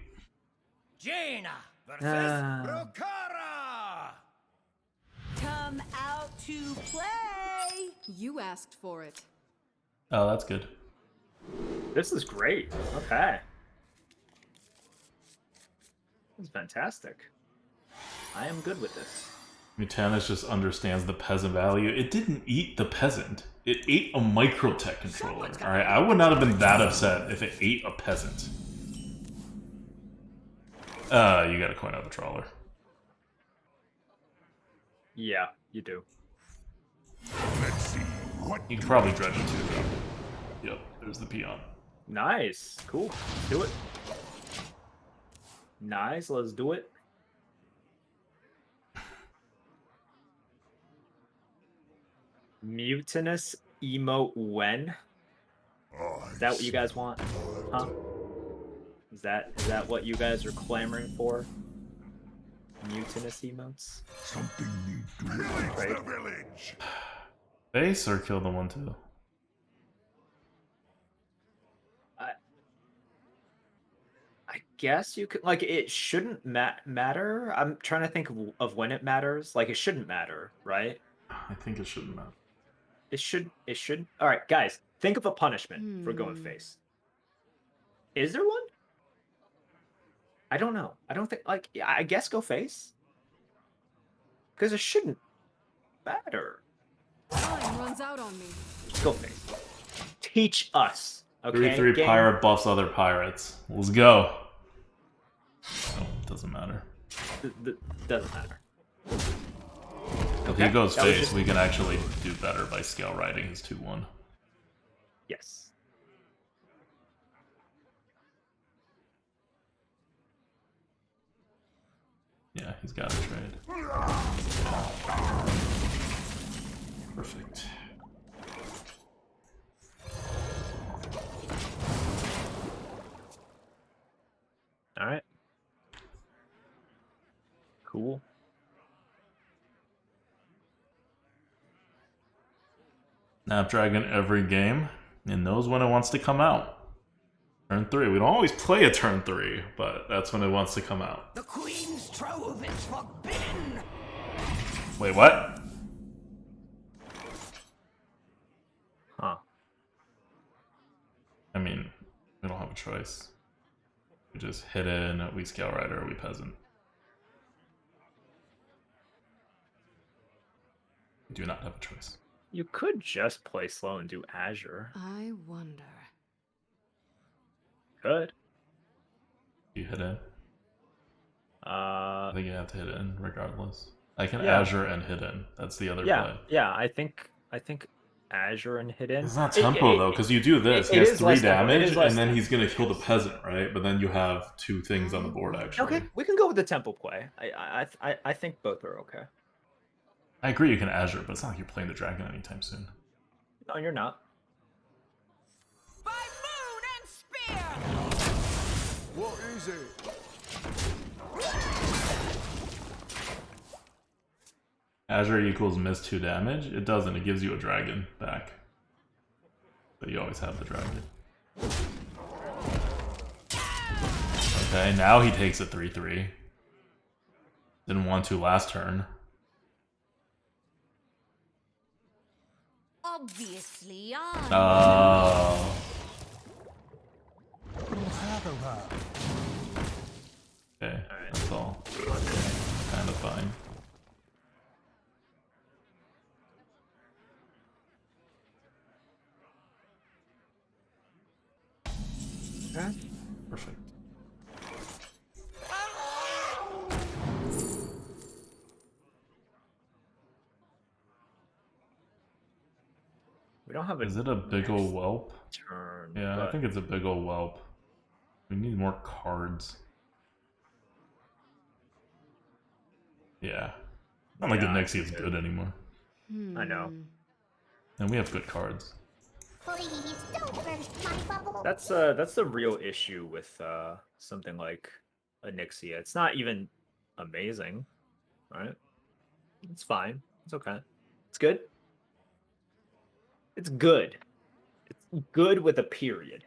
Speaker 4: Jaina versus
Speaker 2: Ah.
Speaker 4: Brokara.
Speaker 8: Come out to play.
Speaker 6: You asked for it.
Speaker 1: Oh, that's good.
Speaker 2: This is great. Okay. This is fantastic. I am good with this.
Speaker 1: Mutanas just understands the peasant value. It didn't eat the peasant. It ate a microtech controller. Alright, I would not have been that upset if it ate a peasant. You gotta coin out the trawler.
Speaker 2: Yeah, you do.
Speaker 7: Let's see what
Speaker 1: You can probably dredge it too, though. Yep, there's the peon.
Speaker 2: Nice. Cool. Let's do it. Nice. Let's do it. Mutinous emote when? Is that what you guys want? Huh? Is that what you guys are clamoring for? Mutinous emotes?
Speaker 7: something need to
Speaker 2: Right.
Speaker 7: the village.
Speaker 1: Base or kill the 1/2?
Speaker 2: I guess you could, like, it shouldn't matter. I'm trying to think of when it matters. Like, it shouldn't matter, right?
Speaker 1: I think it shouldn't matter.
Speaker 2: It should. All right, guys, think of a punishment for going face. Is there one? I don't know. I don't think, like, yeah, I guess go face. Because it shouldn't matter.
Speaker 6: Time runs out on me.
Speaker 2: Just go face. Teach us. Okay.
Speaker 1: 3/3
Speaker 2: Game-
Speaker 1: pirate buffs other pirates. Let's go. Oh, doesn't matter.
Speaker 2: Doesn't matter.
Speaker 1: If
Speaker 2: Okay,
Speaker 1: he goes
Speaker 2: that was
Speaker 1: face,
Speaker 2: just-
Speaker 1: we can actually do better by scale riding his 2-1.
Speaker 2: Yes.
Speaker 1: Yeah, he's got a trade. Perfect.
Speaker 2: All right. Cool.
Speaker 1: Snapdragon every game and knows when it wants to come out. Turn 3. We don't always play a turn 3, but that's when it wants to come out.
Speaker 3: The Queen's trove is forbidden.
Speaker 1: Wait, what?
Speaker 2: Huh.
Speaker 1: I mean, we don't have a choice. We just hit in, we scale rider, we peasant. You do not have a choice.
Speaker 2: You could just play slow and do Azure.
Speaker 6: I wonder.
Speaker 2: Could.
Speaker 1: You hit in. I
Speaker 2: Uh,
Speaker 1: think you have to hit in regardless. I can
Speaker 2: Yeah.
Speaker 1: Azure and hit in. That's the other
Speaker 2: yeah,
Speaker 1: play.
Speaker 2: yeah. I think Azure and Hidden.
Speaker 1: It's not tempo though, because you do this. He
Speaker 2: it
Speaker 1: has
Speaker 2: is
Speaker 1: 3
Speaker 2: less tempo. It
Speaker 1: damage,
Speaker 2: is less
Speaker 1: and then
Speaker 2: tempo.
Speaker 1: he's gonna kill the peasant, right? But then you have 2 things on the board actually.
Speaker 2: Okay, we can go with the tempo play. I think both are okay.
Speaker 1: I agree you can Azure, but it's not like you're playing the dragon anytime soon.
Speaker 2: No, you're not.
Speaker 3: By moon and spear!
Speaker 7: What is it?
Speaker 1: Azure equals miss 2 damage. It doesn't. It gives you a dragon back. But you always have the dragon. Okay, now he takes a 3/3. Didn't want to last turn.
Speaker 8: Obviously, I.
Speaker 1: Oh. Okay, that's all. Kind of fine. Perfect.
Speaker 2: We don't have a
Speaker 1: Is it a big ol' whelp?
Speaker 2: turn.
Speaker 1: Yeah, I
Speaker 2: but
Speaker 1: think it's a big ol' whelp. We need more cards. Yeah. Not like the
Speaker 2: Yeah,
Speaker 1: Nixie is good anymore.
Speaker 2: I know.
Speaker 1: And we have good cards.
Speaker 5: Please don't burst my bubble.
Speaker 2: That's the real issue with something like Anixia. It's not even amazing, right? It's fine. It's okay. It's good. It's good. It's good with a period.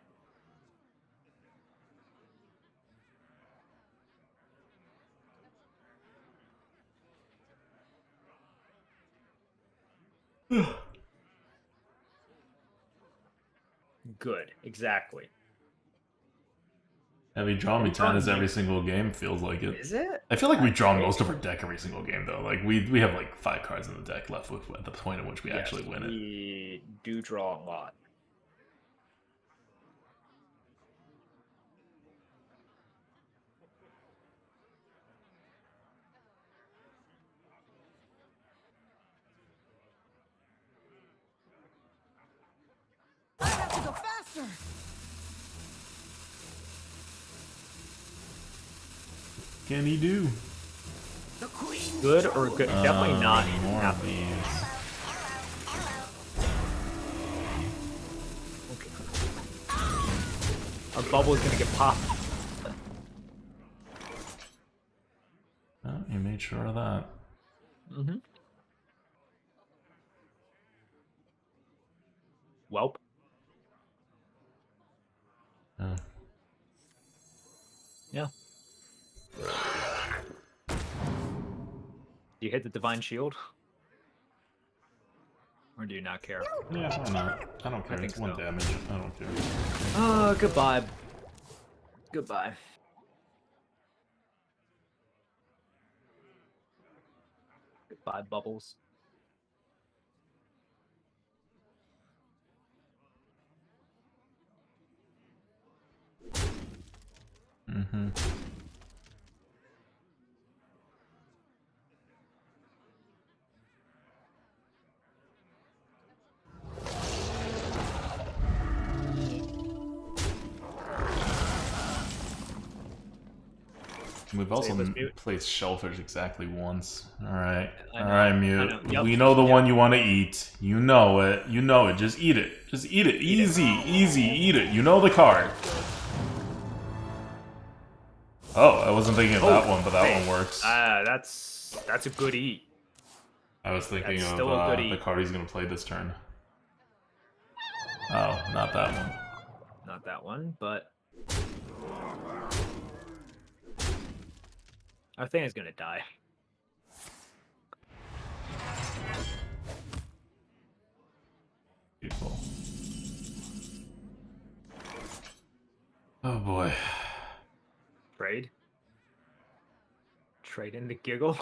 Speaker 2: Good. Exactly.
Speaker 1: Yeah, we draw Mutanas every single game, feels like it.
Speaker 2: Is it?
Speaker 1: I feel like we draw most of our deck every single game, though. Like, we have like 5 cards in the deck left with, at the point at which we actually win it.
Speaker 2: We do draw a lot.
Speaker 3: I have to go faster!
Speaker 1: Can he do?
Speaker 3: The queen!
Speaker 2: Good or good? Definitely not
Speaker 1: More of
Speaker 2: happy.
Speaker 1: these.
Speaker 2: Our bubble is gonna get popped.
Speaker 1: Oh, you made sure of that.
Speaker 2: Mm-hmm. Welp.
Speaker 1: Yeah.
Speaker 2: Yeah. Do you hit the divine shield? Or do you not care?
Speaker 1: Yeah, why not? I don't care.
Speaker 2: think
Speaker 1: It's 1
Speaker 2: so.
Speaker 1: damage. I don't care.
Speaker 2: Goodbye. Goodbye. Goodbye, bubbles.
Speaker 1: Mm-hmm. We've also
Speaker 2: let's mute.
Speaker 1: played Shellfish exactly once. Alright.
Speaker 2: I know,
Speaker 1: Alright,
Speaker 2: I
Speaker 1: Mute.
Speaker 2: know. Yep,
Speaker 1: We know the
Speaker 2: yep.
Speaker 1: one you want to eat. You know it. You know it. Just eat it. Just eat it. Easy. Easy. Eat it. You know the card. Oh, I wasn't thinking of that one, but that one works.
Speaker 2: That's a good eat.
Speaker 1: I was thinking
Speaker 2: that's
Speaker 1: of
Speaker 2: still a good
Speaker 1: the
Speaker 2: eat.
Speaker 1: card he's going to play this turn. Oh, not that one.
Speaker 2: Not that one, but our thing is gonna die.
Speaker 1: People. Oh boy.
Speaker 2: Trade. Trade in the giggle.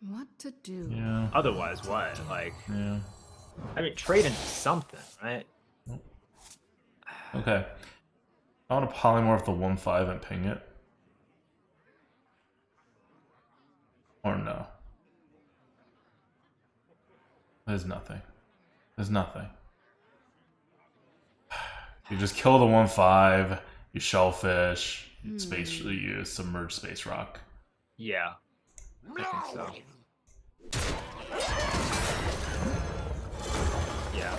Speaker 6: What to do?
Speaker 1: Yeah.
Speaker 2: Otherwise, what? Like,
Speaker 1: Yeah.
Speaker 2: I mean, trade into something, right?
Speaker 1: Okay. I want to polymorph the 1/5 and ping it. Or no. There's nothing. There's nothing. You just kill the 1/5, you shellfish, you submerge space rock.
Speaker 2: Yeah, I think so. Yeah.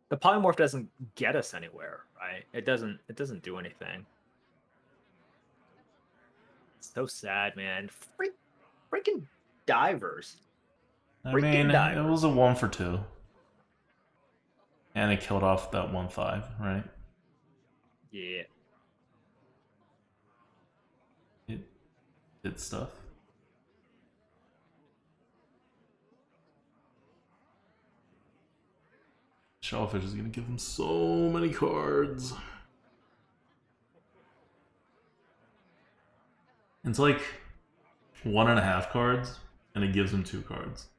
Speaker 2: The polymorph doesn't get us anywhere, right? It doesn't do anything. It's so sad, man. Freaking divers.
Speaker 1: I mean, it was a 1 for 2. And it killed off that 1/5, right?
Speaker 2: Yeah.
Speaker 1: It did stuff. Shellfish is gonna give him so many cards. It's like 1.5 cards, and it gives him 2 cards.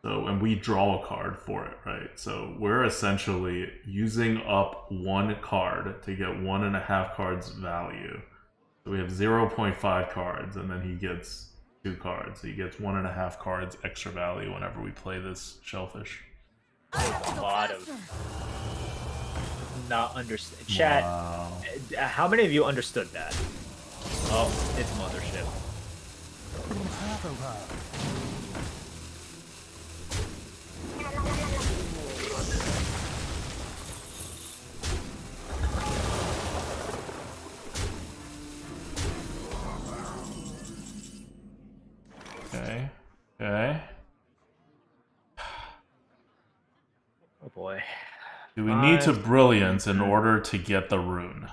Speaker 1: So, and we draw a card for it, right? So we're essentially using up 1 card to get 1.5 cards value. So we have 0.5 cards, and then he gets 2 cards. So he gets 1.5 cards extra value whenever we play this shellfish.
Speaker 2: There's a lot of not understand. Chat,
Speaker 1: Wow.
Speaker 2: how many of you understood that? Oh, it's mothership.
Speaker 1: Okay. Okay.
Speaker 2: Oh boy.
Speaker 1: Do we need to brilliance in order to get the rune?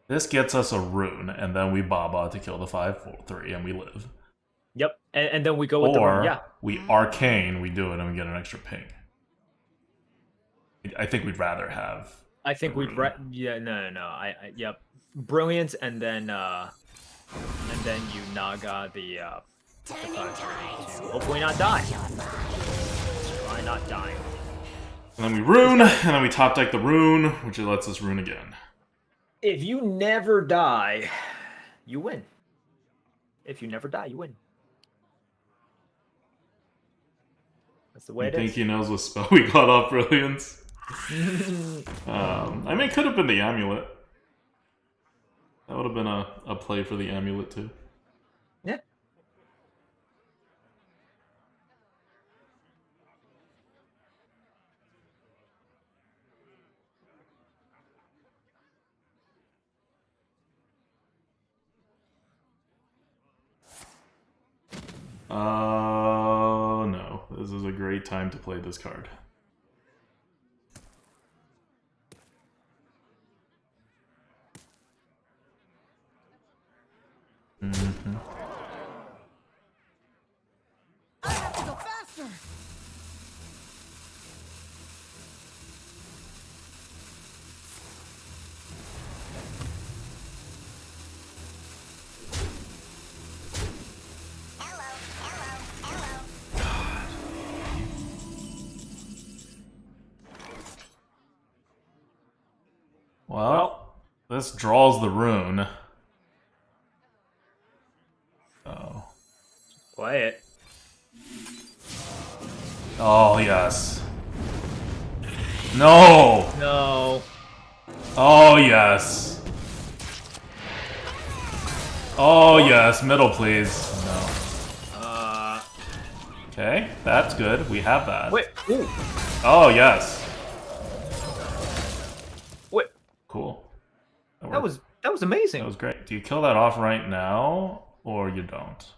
Speaker 1: This gets us a rune, and then we Baba to kill the 5/3, and we live.
Speaker 2: Yep, and then we go with the run. Yeah.
Speaker 1: We arcane, we do it, and we get an extra ping. I think we'd rather have.
Speaker 2: I think we'd yeah, no. Yep. Brilliance and then you Naga the 5/3 to hopefully not die. Let's try not dying.
Speaker 1: And then we rune, and then we top deck the rune, which lets us rune again.
Speaker 2: If you never die, you win. If you never die, you win. That's the way it is.
Speaker 1: I think he knows what spell we got off brilliance. I mean, it could have been the amulet. That would have been a play for the amulet too.
Speaker 2: Yeah.
Speaker 1: No. This is a great time to play this card. Mm-hmm.
Speaker 3: I have to go faster.
Speaker 1: Well, this draws the rune. Oh.
Speaker 2: Play it.
Speaker 1: Oh, yes. No!
Speaker 2: No.
Speaker 1: Oh, yes. Oh, yes. Middle, please. No. Okay, that's good. We have that.
Speaker 2: Wait. Ooh.
Speaker 1: Oh, yes.
Speaker 2: Wait.
Speaker 1: Cool.
Speaker 2: That was amazing.
Speaker 1: That was great. Do you kill that off right now, or you don't?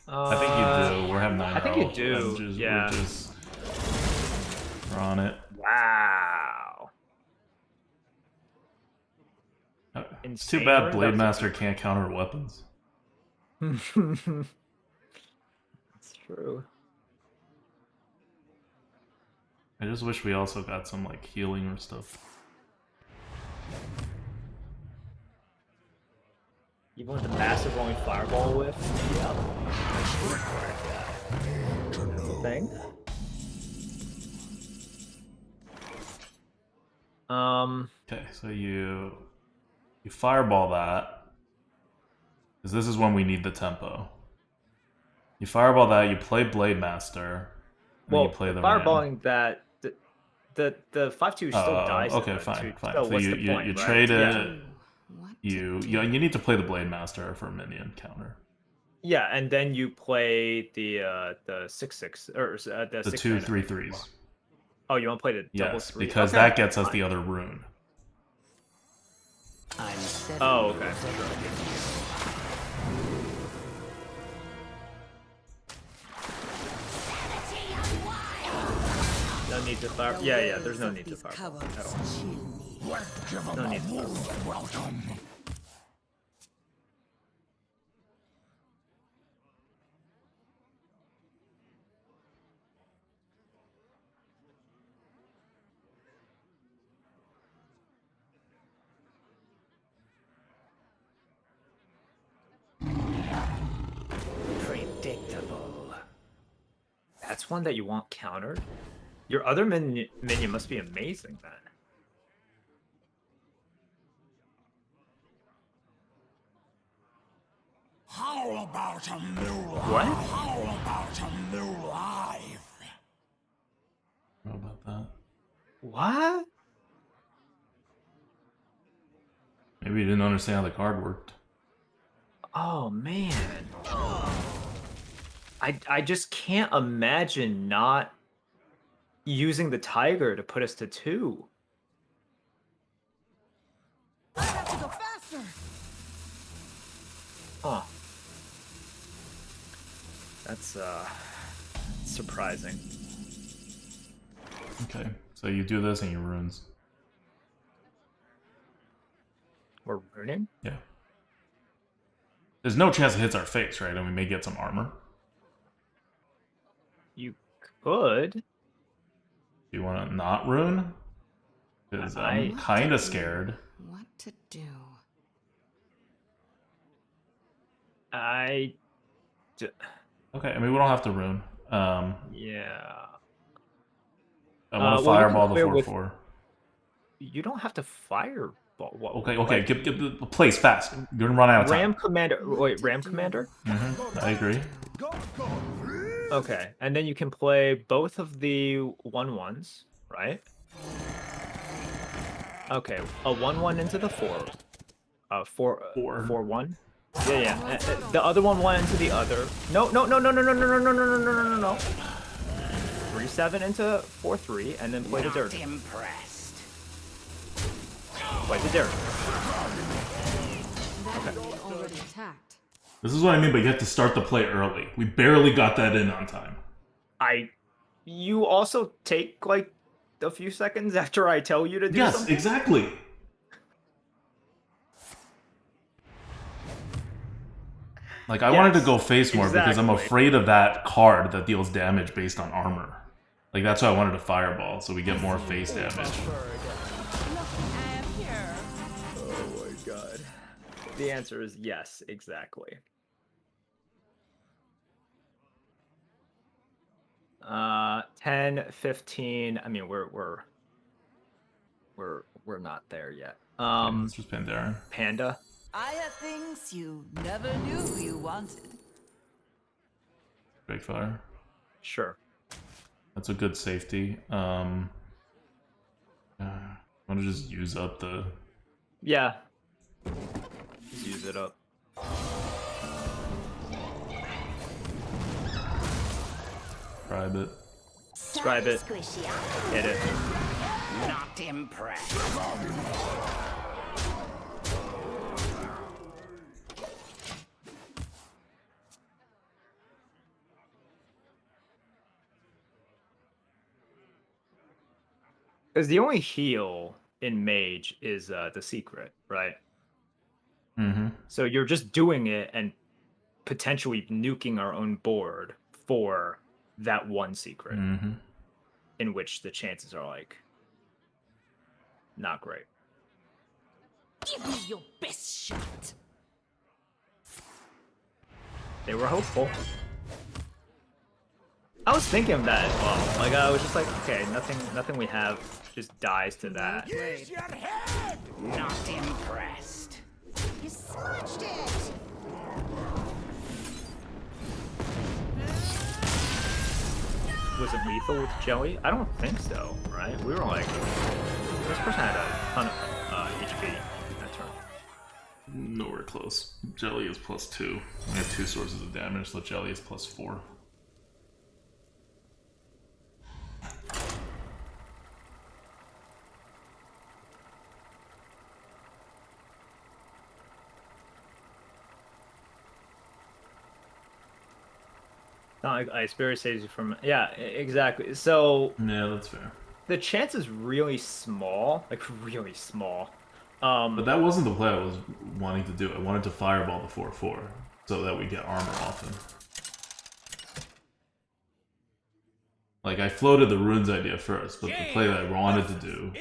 Speaker 1: I think you do. We're having 9.
Speaker 2: I think you do.
Speaker 1: We're just on it.
Speaker 2: Wow.
Speaker 1: It's too bad Blade Master can't counter weapons.
Speaker 2: It's true.
Speaker 1: I just wish we also got some like healing or stuff.
Speaker 2: Even with the massive rolling fireball whiff. Yep. That's a thing.
Speaker 1: Okay, so you fireball that. Because this is when we need the tempo. You fireball that, you play Blade Master, and then you play the
Speaker 2: fireballing that the 5/2 still dies.
Speaker 1: Okay,
Speaker 2: in that
Speaker 1: fine,
Speaker 2: too.
Speaker 1: fine.
Speaker 2: So
Speaker 1: So
Speaker 2: what's
Speaker 1: you
Speaker 2: the point, right?
Speaker 1: trade it.
Speaker 2: Yeah.
Speaker 6: What
Speaker 1: You
Speaker 6: to
Speaker 1: you
Speaker 6: do?
Speaker 1: need to play the Blade Master for a minion counter.
Speaker 2: Yeah, and then you play the 6/6 or the
Speaker 1: The
Speaker 2: 6
Speaker 1: two
Speaker 2: mana.
Speaker 1: 3/3s.
Speaker 2: Oh, you want to play the double
Speaker 1: Yes,
Speaker 2: 3?
Speaker 1: because
Speaker 2: Okay,
Speaker 1: that gets us
Speaker 2: fine.
Speaker 1: the other rune.
Speaker 8: I'm setting
Speaker 2: Oh,
Speaker 8: you
Speaker 2: okay. No need to fire. Yeah. There's no need to fire at all. No need to fire.
Speaker 4: Welcome.
Speaker 2: Predictable. That's one that you want countered. Your other minion must be amazing then.
Speaker 4: How about a new life?
Speaker 2: What?
Speaker 4: How about a new life?
Speaker 1: How about that?
Speaker 2: What?
Speaker 1: Maybe you didn't understand how the card worked.
Speaker 2: Oh man. I just can't imagine not using the tiger to put us to 2.
Speaker 3: I have to go faster.
Speaker 2: Huh. That's surprising.
Speaker 1: Okay, so you do this and you runes.
Speaker 2: We're ruining?
Speaker 1: Yeah. There's no chance it hits our face, right? And we may get some armor.
Speaker 2: You could.
Speaker 1: Do you want to not rune? Because I'm kind of scared.
Speaker 6: What to do?
Speaker 2: I
Speaker 1: Okay, I mean, we don't have to rune.
Speaker 2: yeah.
Speaker 1: I want
Speaker 2: Well,
Speaker 1: to
Speaker 2: you can
Speaker 1: fireball the
Speaker 2: clear with-
Speaker 1: 4/4.
Speaker 2: You don't have to fireball. What,
Speaker 1: Okay,
Speaker 2: like,
Speaker 1: get the place fast. You're gonna run out of time.
Speaker 2: Ram Commander. Wait, Ram Commander?
Speaker 1: I agree.
Speaker 2: Okay, and then you can play both of the 1/1s, right? Okay, a 1/1 into the 4. 4/1. Yeah. The other one went into the other. No. 3/7 into 4/3, and then play the dirt.
Speaker 8: impressed.
Speaker 2: Play the dirt.
Speaker 6: That minion already attacked.
Speaker 1: This is what I mean, but you have to start the play early. We barely got that in on time.
Speaker 2: You also take like a few seconds after I tell you to do
Speaker 1: Yes,
Speaker 2: something.
Speaker 1: exactly. Like, I wanted to go face more because I'm
Speaker 2: exactly.
Speaker 1: afraid of that card that deals damage based on armor. Like, that's why I wanted to fireball, so we get more face damage.
Speaker 2: Oh my god. The answer is yes, exactly. 10, 15. I mean, we're not there yet.
Speaker 1: Let's just Pandaren.
Speaker 2: Panda.
Speaker 8: I have things you never knew you wanted.
Speaker 1: Break fire.
Speaker 2: Sure.
Speaker 1: That's a good safety. I want to just use up the...
Speaker 2: Yeah. Just use it up.
Speaker 1: Scribe it.
Speaker 2: Scribe it. Hit it.
Speaker 8: Not impressed.
Speaker 2: Because the only heal in Mage is the secret, right?
Speaker 1: Mm-hmm.
Speaker 2: So you're just doing it and potentially nuking our own board for that one secret,
Speaker 1: Mm-hmm.
Speaker 2: in which the chances are like not great.
Speaker 3: Give me your best shot.
Speaker 2: They were hopeful. I was thinking of that as well. Like I was just like, okay, nothing we have just dies to that.
Speaker 4: Use your head!
Speaker 3: Not impressed.
Speaker 5: You smudged it!
Speaker 2: Was it lethal with Jelly? I don't think so, right? We were like, this person had a ton of HP that turn.
Speaker 1: Nowhere close. Jelly is +2. We have 2 sources of damage, so Jelly is +4.
Speaker 2: No, I Spirit saves you from exactly. So
Speaker 1: Yeah, that's fair.
Speaker 2: the chance is really small, like really small.
Speaker 1: But that wasn't the play I was wanting to do. I wanted to fireball the 4/4 so that we get armor often. Like I floated the runes idea first, but the play that I wanted to do.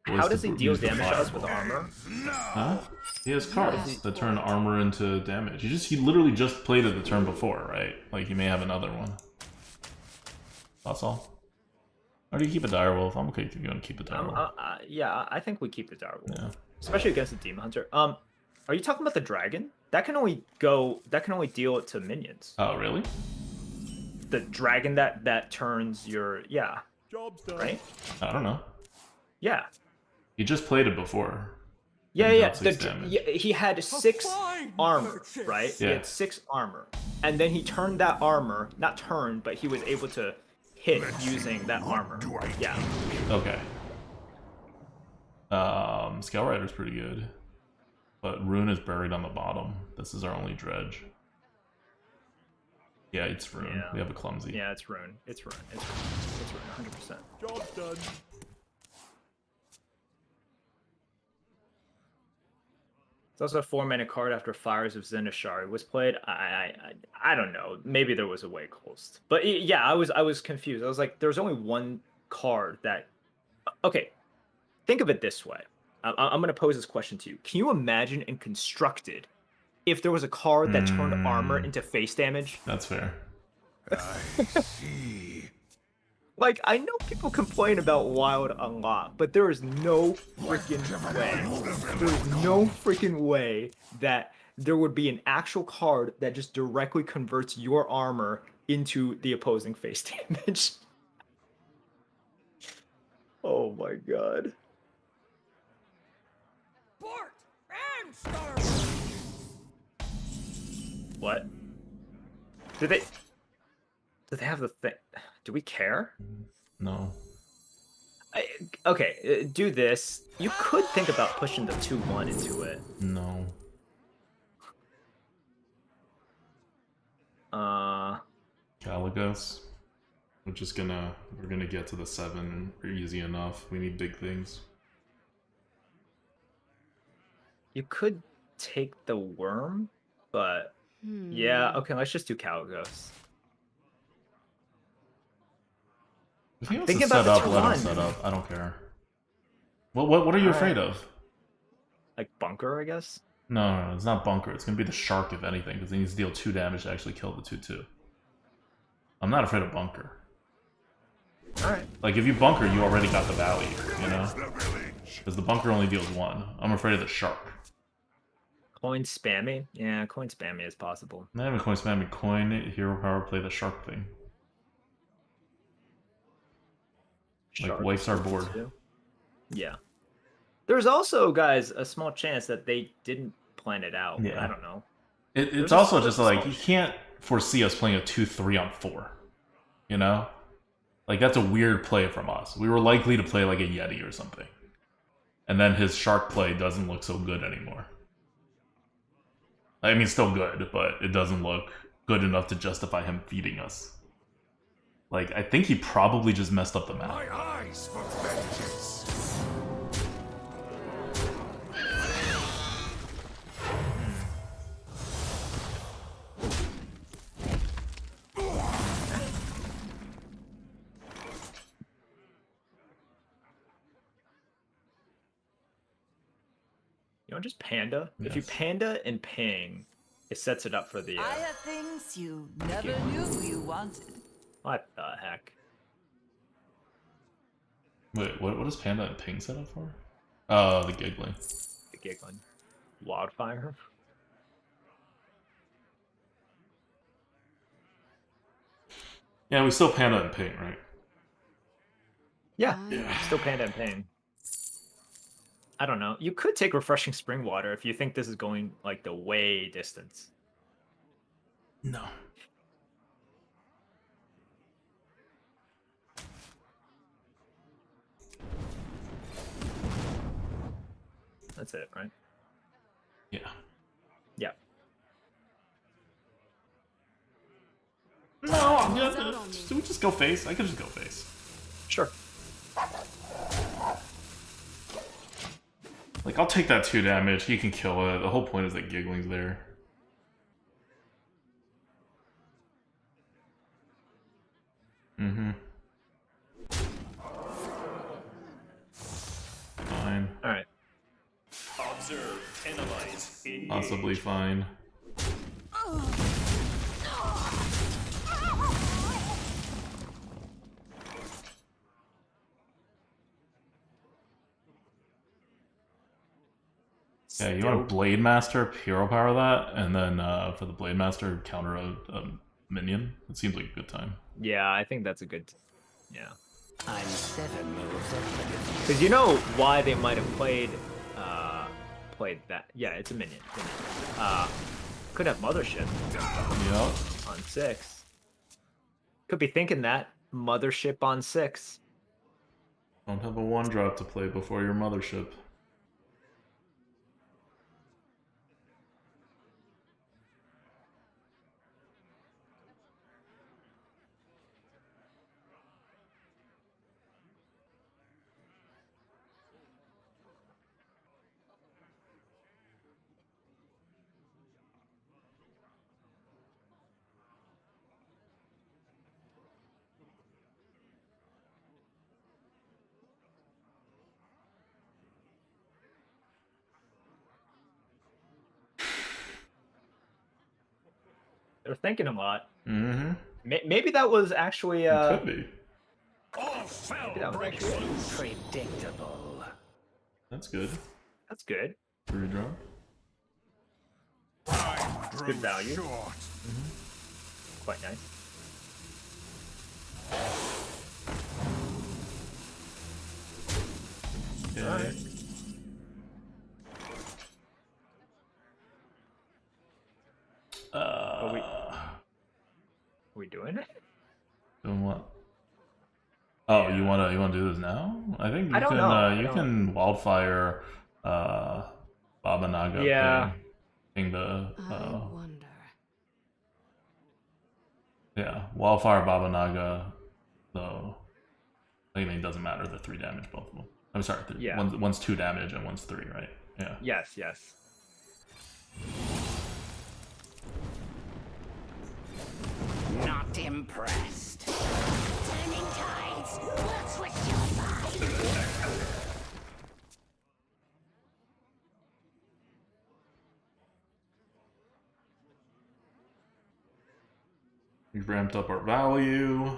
Speaker 2: How does he
Speaker 1: to
Speaker 2: deal
Speaker 1: use the
Speaker 2: damage to us with
Speaker 1: fireball.
Speaker 2: armor?
Speaker 1: Huh? He has cards that turn armor into damage. He literally just played it the turn before, right? Like he may have another one. That's all. Or do you keep a direwolf? I'm okay if you want to keep a direwolf.
Speaker 2: Yeah, I think we keep the direwolf,
Speaker 1: Yeah.
Speaker 2: especially against the demon hunter. Are you talking about the dragon? That can only deal it to minions.
Speaker 1: Oh, really?
Speaker 2: The dragon that turns your
Speaker 4: Job's done.
Speaker 2: right?
Speaker 1: I don't know.
Speaker 2: Yeah.
Speaker 1: He just played it before.
Speaker 2: Yeah,
Speaker 1: And
Speaker 2: yeah.
Speaker 1: dealt 6 damage.
Speaker 2: He had 6
Speaker 4: fine
Speaker 2: armor,
Speaker 4: purchase.
Speaker 2: right? He
Speaker 1: Yeah.
Speaker 2: had 6 armor, and then he turned that armor, not turned, but he was able to hit using that armor. Yeah.
Speaker 1: Okay. Scale Rider's pretty good. But Rune is buried on the bottom. This is our only dredge. Yeah, it's Rune.
Speaker 2: Yeah.
Speaker 1: We have a clumsy.
Speaker 2: Yeah, it's rune. It's rune. It's rune. It's rune. 100%.
Speaker 4: Job's done.
Speaker 2: It's also a 4-mana card after Fires of Zenishar was played. I don't know. Maybe there was a way close. But yeah, I was confused. I was like, there's only one card that. Okay, think of it this way. I'm gonna pose this question to you. Can you imagine in Constructed if there was a card that turned armor into face damage?
Speaker 1: That's fair.
Speaker 7: See.
Speaker 2: Like, I know people complain about Wild a lot, but there is no freaking way. There is no freaking way that there would be an actual card that just directly converts your armor into the opposing face damage. Oh my god.
Speaker 4: Bart and Star.
Speaker 2: What? Do they have the thing? Do we care?
Speaker 1: No.
Speaker 2: Okay, do this. You could think about pushing the 2/1 into it.
Speaker 1: No. Caligos. We're gonna get to the 7 easy enough. We need big things.
Speaker 2: You could take the worm, but yeah, okay, let's just do Caligos.
Speaker 1: If he wants
Speaker 2: Think
Speaker 1: to
Speaker 2: about
Speaker 1: set
Speaker 2: the
Speaker 1: up, let him
Speaker 2: 2/1.
Speaker 1: set up. I don't care. What are you afraid of?
Speaker 2: Like bunker, I guess.
Speaker 1: No, it's not bunker. It's gonna be the shark if anything, because he needs to deal 2 damage to actually kill the 2/2. I'm not afraid of bunker.
Speaker 2: All right.
Speaker 1: Like if you bunker, you already got the valley, you know? Because the bunker only deals 1. I'm afraid of the shark.
Speaker 2: Coin spammy. Yeah, coin spammy is possible.
Speaker 1: I haven't coin spamming coin hero power play the shark thing. Like
Speaker 2: Shark
Speaker 1: wipes our
Speaker 2: too.
Speaker 1: board.
Speaker 2: Yeah. There's also, guys, a small chance that they didn't plan it out.
Speaker 1: Yeah.
Speaker 2: I don't know.
Speaker 1: It's
Speaker 2: There's
Speaker 1: also
Speaker 2: a
Speaker 1: just
Speaker 2: small
Speaker 1: like you can't foresee us playing a 2/3 on 4. You know? Like that's a weird play from us. We were likely to play like a Yeti or something. And then his shark play doesn't look so good anymore. I mean still good, but it doesn't look good enough to justify him feeding us. Like I think he probably just messed up the map.
Speaker 7: My eyes for vengeance.
Speaker 2: You know, just panda. If you
Speaker 1: Yes.
Speaker 2: panda and ping, It sets it up for the.
Speaker 8: I have things you never knew you wanted.
Speaker 2: What the heck?
Speaker 1: Wait, what is Panda and Ping set up for? Oh, the giggling.
Speaker 2: The giggling. Wildfire.
Speaker 1: Yeah, we still Panda and Ping, right?
Speaker 2: Yeah.
Speaker 6: I-
Speaker 2: Still Panda and Pain. I don't know. You could take Refreshing Spring Water if you think this is going like the way distance.
Speaker 1: No.
Speaker 2: That's it, right?
Speaker 1: Yeah.
Speaker 2: Yeah.
Speaker 1: No,
Speaker 6: It's out on me.
Speaker 1: should we just go face? I could just go face.
Speaker 2: Sure.
Speaker 1: Like, I'll take that 2 damage. He can kill it. The whole point is that giggling's there. Mm-hmm. Fine.
Speaker 2: All right.
Speaker 9: Observe, analyze, engage.
Speaker 1: Possibly fine. Yeah, you want to Blade Master, Hero Power that, and then for the Blade Master, counter a minion. It seems like a good time.
Speaker 2: Yeah, I think that's a good. Yeah.
Speaker 3: I'm 7 moves up.
Speaker 2: Because you know why they might have played that. Yeah, it's a minion. Could have Mothership
Speaker 1: Yep.
Speaker 2: on 6. Could be thinking that Mothership on 6.
Speaker 1: Don't have a 1-drop to play before your Mothership.
Speaker 2: They're thinking a lot.
Speaker 1: Mm-hmm.
Speaker 2: Maybe that was actually.
Speaker 1: Could be.
Speaker 9: All fell
Speaker 2: Maybe that was
Speaker 9: breaks
Speaker 2: actually.
Speaker 9: loose.
Speaker 3: Predictable.
Speaker 1: That's good.
Speaker 2: That's good.
Speaker 1: 3-drop.
Speaker 4: Time
Speaker 2: Good value.
Speaker 4: short.
Speaker 2: Quite nice.
Speaker 1: Okay.
Speaker 2: Alright. Are we doing it?
Speaker 1: Doing what? Oh, you wanna do this now? I think you
Speaker 2: I don't
Speaker 1: can.
Speaker 2: know. I
Speaker 1: You
Speaker 2: don't-
Speaker 1: can wildfire, Baba Naga.
Speaker 2: Yeah.
Speaker 1: Ping the.
Speaker 6: I wonder.
Speaker 1: Yeah, wildfire Baba Naga. So I think it doesn't matter. The 3 damage, both of them. I'm sorry.
Speaker 2: Yeah.
Speaker 1: One's 2 damage and one's 3, right? Yeah.
Speaker 2: Yes. Yes.
Speaker 3: Not impressed. Turning tides. We'll switch your mind.
Speaker 1: We've ramped up our value.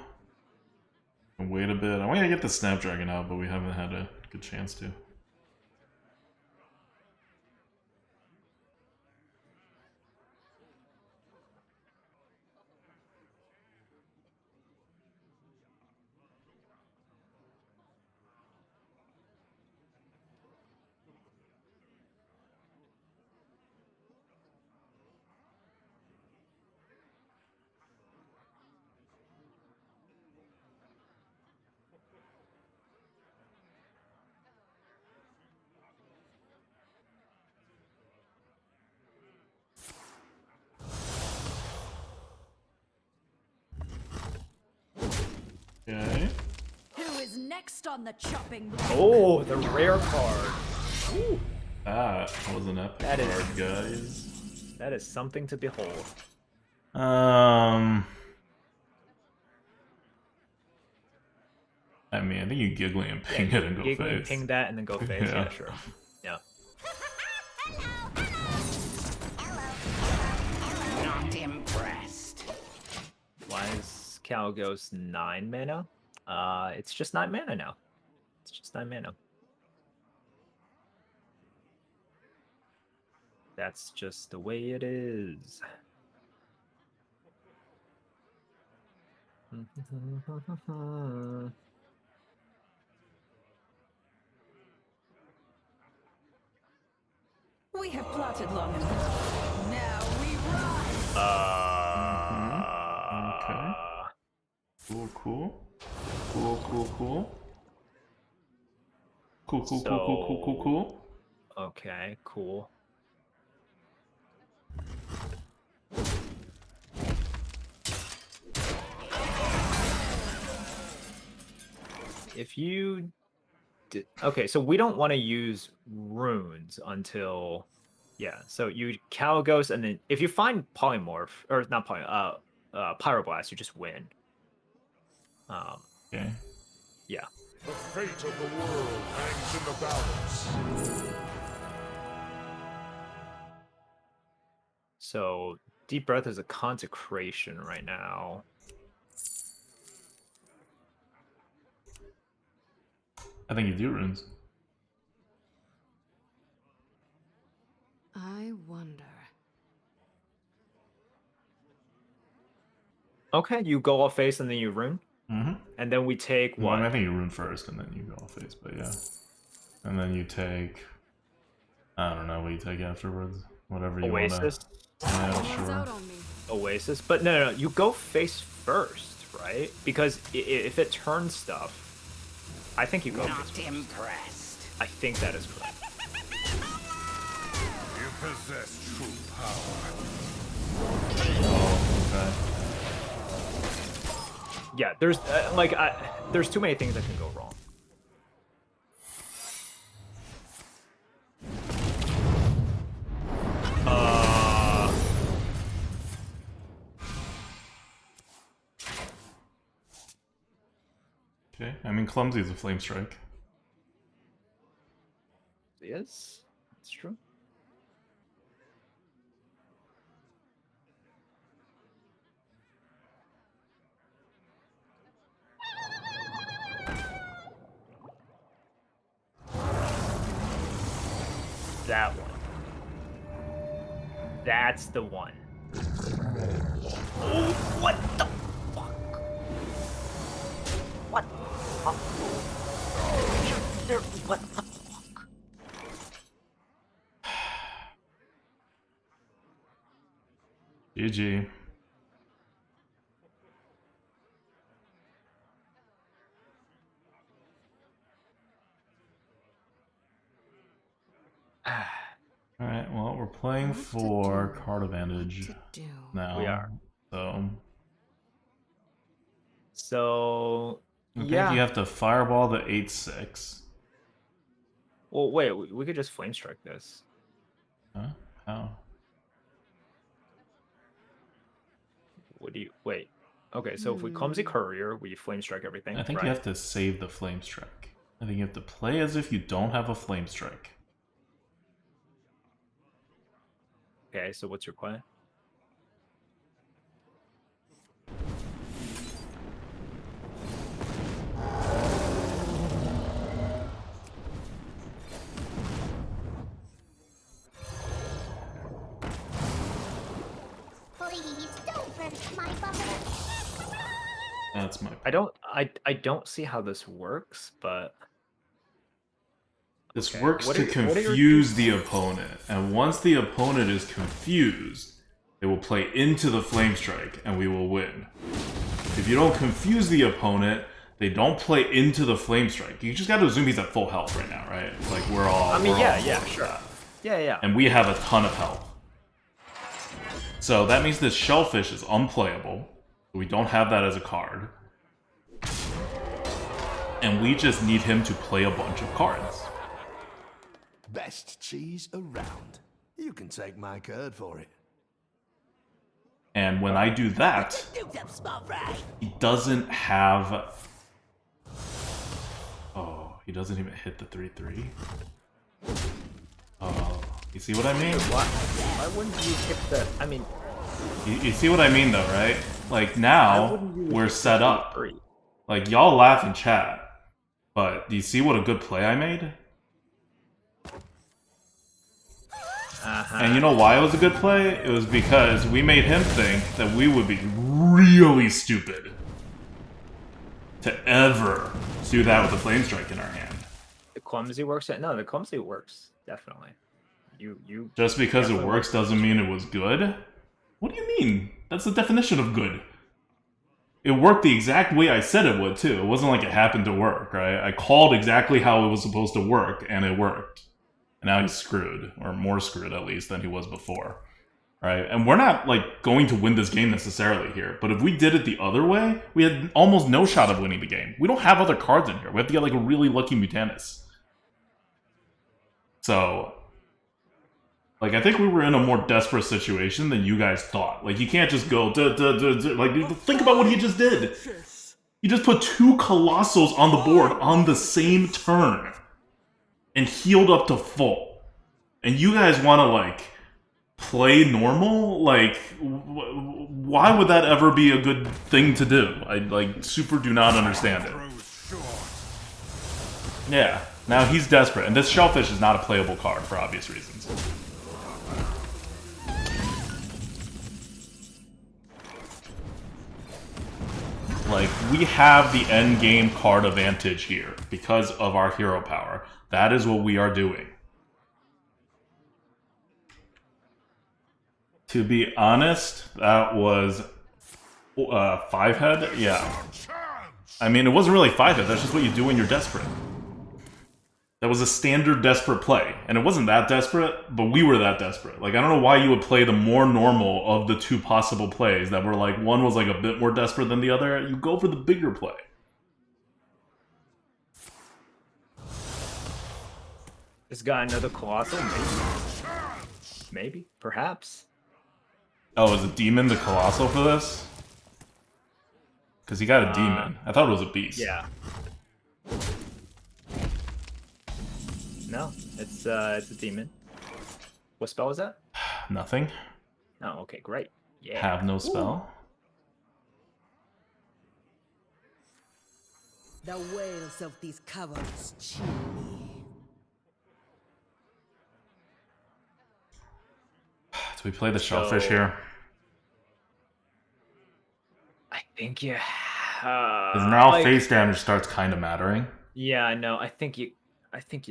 Speaker 1: And wait a bit. I want to get the Snapdragon out, but we haven't had a good chance to. Okay.
Speaker 8: Who is next on the chopping block?
Speaker 2: Oh, the rare card.
Speaker 1: That was an epic
Speaker 2: That is-
Speaker 1: card, guys.
Speaker 2: That is something to behold.
Speaker 1: I mean, I think you giggling and ping it and go
Speaker 2: Giggling,
Speaker 1: face.
Speaker 2: ping that, and then go face.
Speaker 1: Yeah.
Speaker 2: Yeah, sure. Yeah. Calgos 9 mana. It's just 9 mana now. It's just 9 mana. That's just the way it is.
Speaker 8: We have plotted long enough. Now we rise.
Speaker 1: Okay. Cool. Cool.
Speaker 2: Okay, cool. If you did, okay, so we don't want to use runes until, yeah. So you Calgos, and then if you find polymorph or not pyroblast, you just win.
Speaker 1: Okay.
Speaker 2: Yeah.
Speaker 7: The fate of the world hangs in the balance.
Speaker 2: So Deep Breath is a consecration right now.
Speaker 1: I think you do runes.
Speaker 6: I wonder.
Speaker 2: Okay, you go off face and then you rune.
Speaker 1: Mm-hmm.
Speaker 2: And then we take
Speaker 1: Well,
Speaker 2: what?
Speaker 1: I think you rune first and then you go off face, but yeah. And then you take, I don't know what you take afterwards. Whatever you want to.
Speaker 2: Oasis.
Speaker 1: Yeah,
Speaker 6: Hands
Speaker 1: sure.
Speaker 6: out on me.
Speaker 2: Oasis, but no, you go face first, right? Because if it turns stuff, I think you go face first.
Speaker 3: Impressed.
Speaker 2: I think that is correct.
Speaker 7: You possess true power.
Speaker 1: Oh, okay.
Speaker 2: Yeah, there's there's too many things that can go wrong.
Speaker 1: Okay. I mean, clumsy is a flame strike.
Speaker 2: Yes, that's true. That one. That's the one. Oh, what the fuck? What the fuck? What the fuck?
Speaker 1: GG. Alright, well, we're playing
Speaker 6: What to
Speaker 1: for
Speaker 6: do,
Speaker 1: card advantage
Speaker 6: to do.
Speaker 1: now.
Speaker 2: We are.
Speaker 1: So, I
Speaker 2: Yeah.
Speaker 1: think you have to fireball the 8/6.
Speaker 2: Well, wait, we could just flame strike this.
Speaker 1: Huh? How?
Speaker 2: What do you wait? Okay, so if we clumsy courier, we flame strike everything.
Speaker 1: I think
Speaker 2: right?
Speaker 1: you have to save the flame strike. I think you have to play as if you don't have a flame strike.
Speaker 2: Okay, so what's your play?
Speaker 5: Please don't burst my bubble.
Speaker 1: That's my.
Speaker 2: I don't see how this works, but
Speaker 1: This
Speaker 2: okay,
Speaker 1: works
Speaker 2: what
Speaker 1: to
Speaker 2: are your
Speaker 1: confuse the opponent, and once the opponent is confused, they will play into the flame strike, and we will win. If you don't confuse the opponent, they don't play into the flame strike. You just got to assume he's at full health right now, right? Like we're all.
Speaker 2: I mean,
Speaker 1: we're
Speaker 2: yeah,
Speaker 1: all
Speaker 2: yeah, sure. Yeah.
Speaker 1: And we have a ton of health. So that means this shellfish is unplayable. We don't have that as a card. And we just need him to play a bunch of cards.
Speaker 4: Best cheese around. You can take my card for it.
Speaker 1: And when I do that, he doesn't have... Oh, he doesn't even hit the 3/3. Oh, you see what I mean?
Speaker 2: Why wouldn't you hit the? I mean,
Speaker 1: You see what I mean though, right? Like,
Speaker 2: Why
Speaker 1: now,
Speaker 2: wouldn't you
Speaker 1: we're
Speaker 2: just
Speaker 1: set
Speaker 2: do
Speaker 1: up.
Speaker 2: 3?
Speaker 1: Like, y'all laugh in chat. But, do you see what a good play I made? And you know why it was a good play? It was because we made him think that we would be really stupid to ever do that with the Flame Strike in our hand.
Speaker 2: The clumsy works. No, the clumsy works definitely. You.
Speaker 1: Just because it
Speaker 2: Definitely
Speaker 1: works doesn't mean it was good? What do you mean? That's the definition of good. It worked the exact way I said it would, too. It wasn't like it happened to work, right? I called exactly how it was supposed to work, and it worked. And now he's screwed, or more screwed at least than he was before, right? And we're not, like, going to win this game necessarily here, but if we did it the other way, we had almost no shot of winning the game. We don't have other cards in here. We have to get, like, a really lucky Mutanus. So, like, I think we were in a more desperate situation than you guys thought. Like, you can't just go, like, think about what he just did. He just put 2 Colossals on the board on the same turn and healed up to full. And you guys want to, like, play normal? Like, why would that ever be a good thing to do? I, like, super do not understand it. Yeah, now he's desperate. And this Shellfish is not a playable card for obvious reasons. Like, we have the end game card advantage here because of our hero power. That is what we are doing. To be honest, that was 5-head? Yeah. I mean, it wasn't really 5-head, that's just what you do when you're desperate. That was a standard desperate play. And it wasn't that desperate, but we were that desperate. Like, I don't know why you would play the more normal of the 2 possible plays that were like, one was like a bit more desperate than the other. You go for the bigger play.
Speaker 2: This guy another Colossal? Maybe. Perhaps.
Speaker 1: Oh, is a demon the Colossal for this? Because he got a demon. I thought it was a beast.
Speaker 2: Yeah. No, it's a demon. What spell was that?
Speaker 1: Nothing.
Speaker 2: Oh, okay, great. Yeah.
Speaker 1: Have no spell.
Speaker 3: The wails of these cowards chill me.
Speaker 1: Do we play the Shellfish here?
Speaker 2: I think you.
Speaker 1: Because now
Speaker 2: like,
Speaker 1: face damage starts kind of mattering.
Speaker 2: Yeah, no, I think you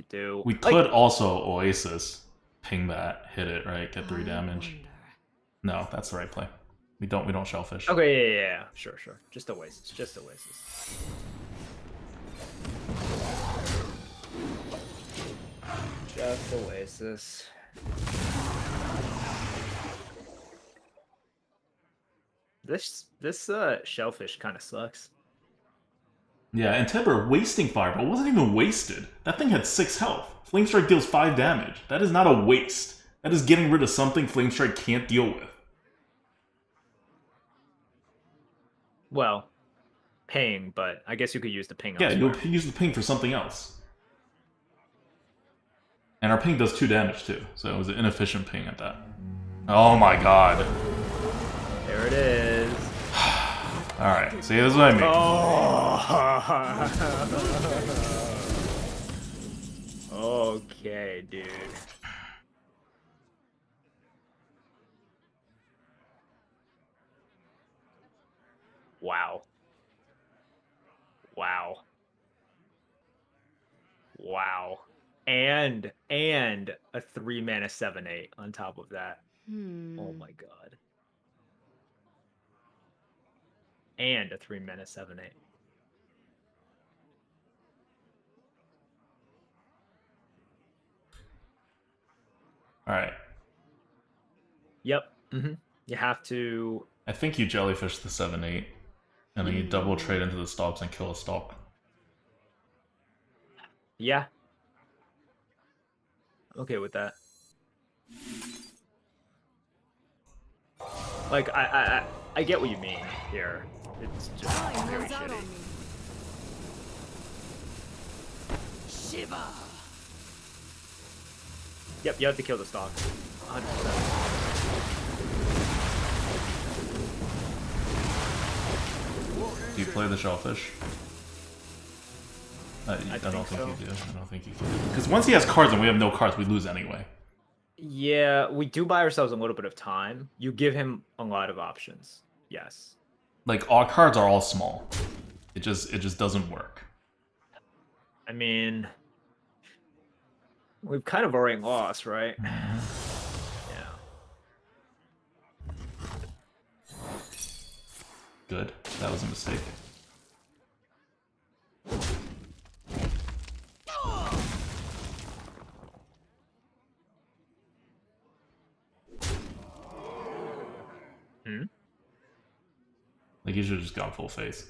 Speaker 2: do.
Speaker 1: We could also Oasis, ping that, hit it, right? Get 3 damage. No, that's the right play. We don't Shellfish.
Speaker 2: Okay, yeah. Sure. Just Oasis. Just Oasis. This Shellfish kind of sucks.
Speaker 1: Yeah, and Timber wasting Fireball wasn't even wasted. That thing had 6 health. Flame Strike deals 5 damage. That is not a waste. That is getting rid of something Flame Strike can't deal with.
Speaker 2: Well, ping, but I guess you could use the ping.
Speaker 1: Yeah, you'll use the ping for something else. And our ping does 2 damage too, so it was an inefficient ping at that. Oh my god.
Speaker 2: There it is.
Speaker 1: Alright, see, this is what I mean.
Speaker 2: Oh. Okay, dude. Wow. And a 3-mana 7/8 on top of that. Oh my god. And a 3-mana 7/8.
Speaker 1: Alright.
Speaker 2: Yep. You have to.
Speaker 1: I think you Jellyfish the 7/8, and then you double trade into the stops and kill a stop.
Speaker 2: Yeah. I'm okay with that. Like, I get what you mean here. It's just very shitty.
Speaker 3: Shiva.
Speaker 2: Yep, you have to kill the stock. 100%.
Speaker 1: Do you play the Shellfish? I don't think
Speaker 2: so.
Speaker 1: you do. I don't think you can. Because once he has cards and we have no cards, we lose anyway.
Speaker 2: Yeah, we do buy ourselves a little bit of time. You give him a lot of options. Yes.
Speaker 1: Like, our cards are all small. It just doesn't work.
Speaker 2: I mean, we've kind of already lost, right?
Speaker 1: Mm-hmm.
Speaker 2: Yeah.
Speaker 1: Good. That was a mistake. Like, you should have just gone full face.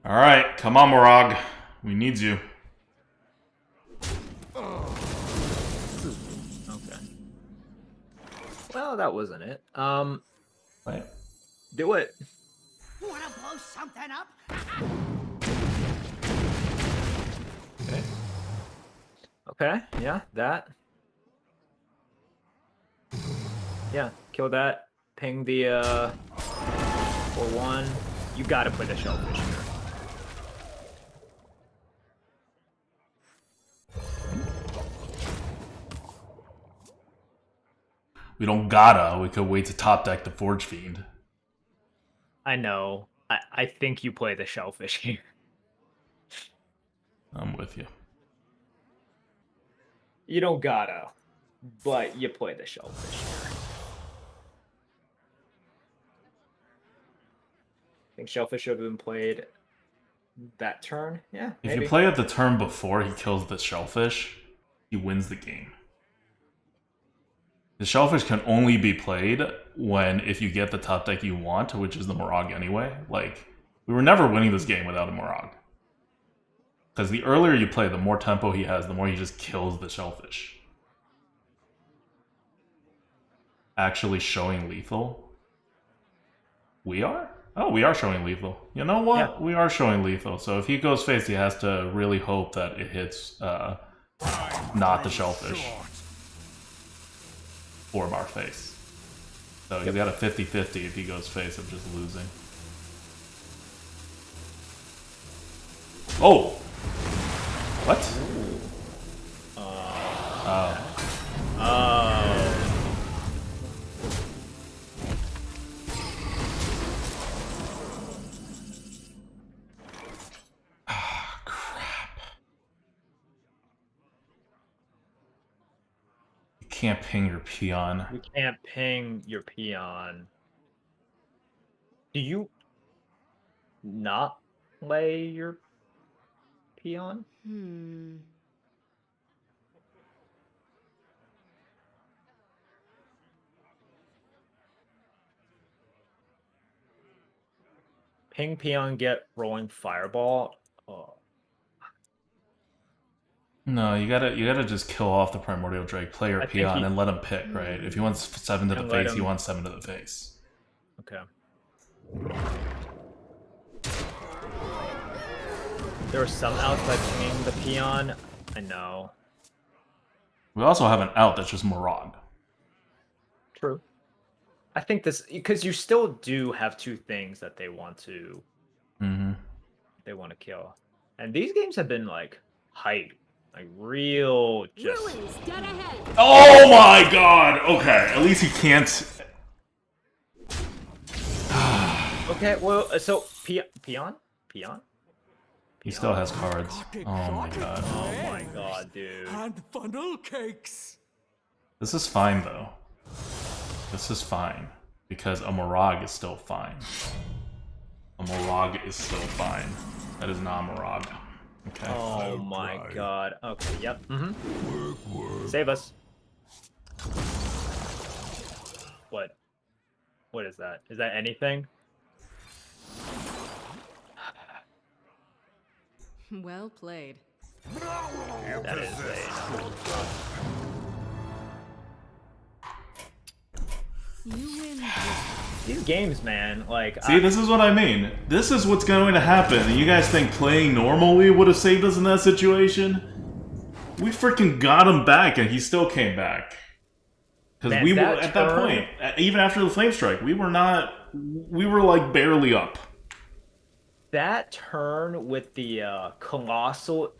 Speaker 1: Alright, come on, Morag. We need you.
Speaker 2: Okay. Well, that wasn't it.
Speaker 1: Wait.
Speaker 2: Do it.
Speaker 5: Wanna blow something up?
Speaker 1: Okay.
Speaker 2: Okay, yeah, that. Yeah, kill that. Ping the, for one. You gotta play the Shellfish here.
Speaker 1: We don't gotta. We could wait to top deck the Forge Fiend.
Speaker 2: I know. I think you play the Shellfish here.
Speaker 1: I'm with you.
Speaker 2: You don't gotta, but you play the Shellfish here. I think Shellfish should have been played that turn. Yeah,
Speaker 1: If
Speaker 2: maybe.
Speaker 1: you play it the turn before he kills the Shellfish, he wins the game. The Shellfish can only be played if you get the top deck you want, which is the Morag anyway. Like, we were never winning this game without a Morag. Because the earlier you play, the more tempo he has, the more he just kills the Shellfish. Actually showing lethal? We are? Oh, we are showing lethal. You know what?
Speaker 2: Yeah.
Speaker 1: We are showing lethal. So if he goes face, he has to really hope that it hits not the Shellfish. 4-bar face. So he's got a 50-50 if he goes face of just losing. Oh! What? Oh. Crap. You can't ping your peon.
Speaker 2: You can't ping your peon. Do you not play your peon? Ping peon, get rolling fireball. Oh.
Speaker 1: No, you gotta just kill off the Primordial Drake, play your
Speaker 2: I think
Speaker 1: peon, and let him pick, right? If he wants 7 to the
Speaker 2: And let
Speaker 1: face, he
Speaker 2: him-
Speaker 1: wants 7 to the face.
Speaker 2: Okay. There are some outs by pinging the peon. I know.
Speaker 1: We also have an out that's just Morag.
Speaker 2: True. I think this because you still do have two things that they want to kill, and these games have been like hype, like real just.
Speaker 6: Ruins dead ahead.
Speaker 1: Oh my god! Okay, at least he can't.
Speaker 2: Okay, well, so peon.
Speaker 1: He still has cards. Oh my god.
Speaker 2: Oh my god, dude.
Speaker 3: And funnel cakes.
Speaker 1: This is fine though. This is fine. Because a Morag is still fine. A Morag is still fine. That is not a Morag. Okay.
Speaker 2: Oh my god. Okay, yep. Save us. What? What is that? Is that anything?
Speaker 6: Well played.
Speaker 2: That is
Speaker 6: You win.
Speaker 2: these games, man. Like,
Speaker 1: See, this is what I mean. This is what's going to happen. And you guys think playing normally would have saved us in that situation? We freaking got him back and he still came back. Because we were at that point, even after the Flame Strike, we were like barely up.
Speaker 2: That turn with the Colossal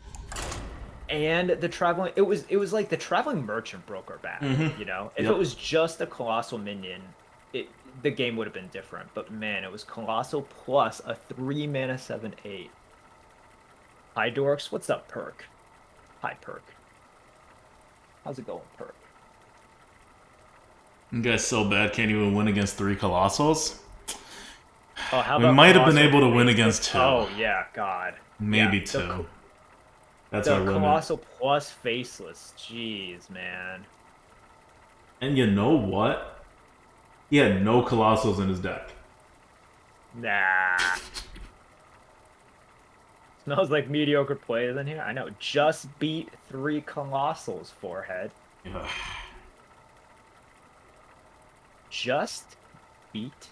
Speaker 2: and the traveling, it was like the traveling merchant broke our back. You know, if it was just a Colossal minion, the game would have been different. But man, it was Colossal plus a 3-mana 7/8. Hi Dorks, what's up, Perk? Hi Perk. How's it going, Perk?
Speaker 1: You guys so bad can't even win against 3 Colossals.
Speaker 2: Oh, how
Speaker 1: we
Speaker 2: about
Speaker 1: might have been
Speaker 2: Colossal
Speaker 1: able to win against 2.
Speaker 2: Oh yeah, God.
Speaker 1: Maybe
Speaker 2: yeah,
Speaker 1: 2. That's
Speaker 2: the
Speaker 1: our limit.
Speaker 2: Colossal plus Faceless. Jeez, man.
Speaker 1: And you know what? He had no Colossals in his deck.
Speaker 2: Nah. Smells like mediocre plays in here. I know. Just beat 3 Colossals, Forehead.
Speaker 1: Yeah.
Speaker 2: Just beat.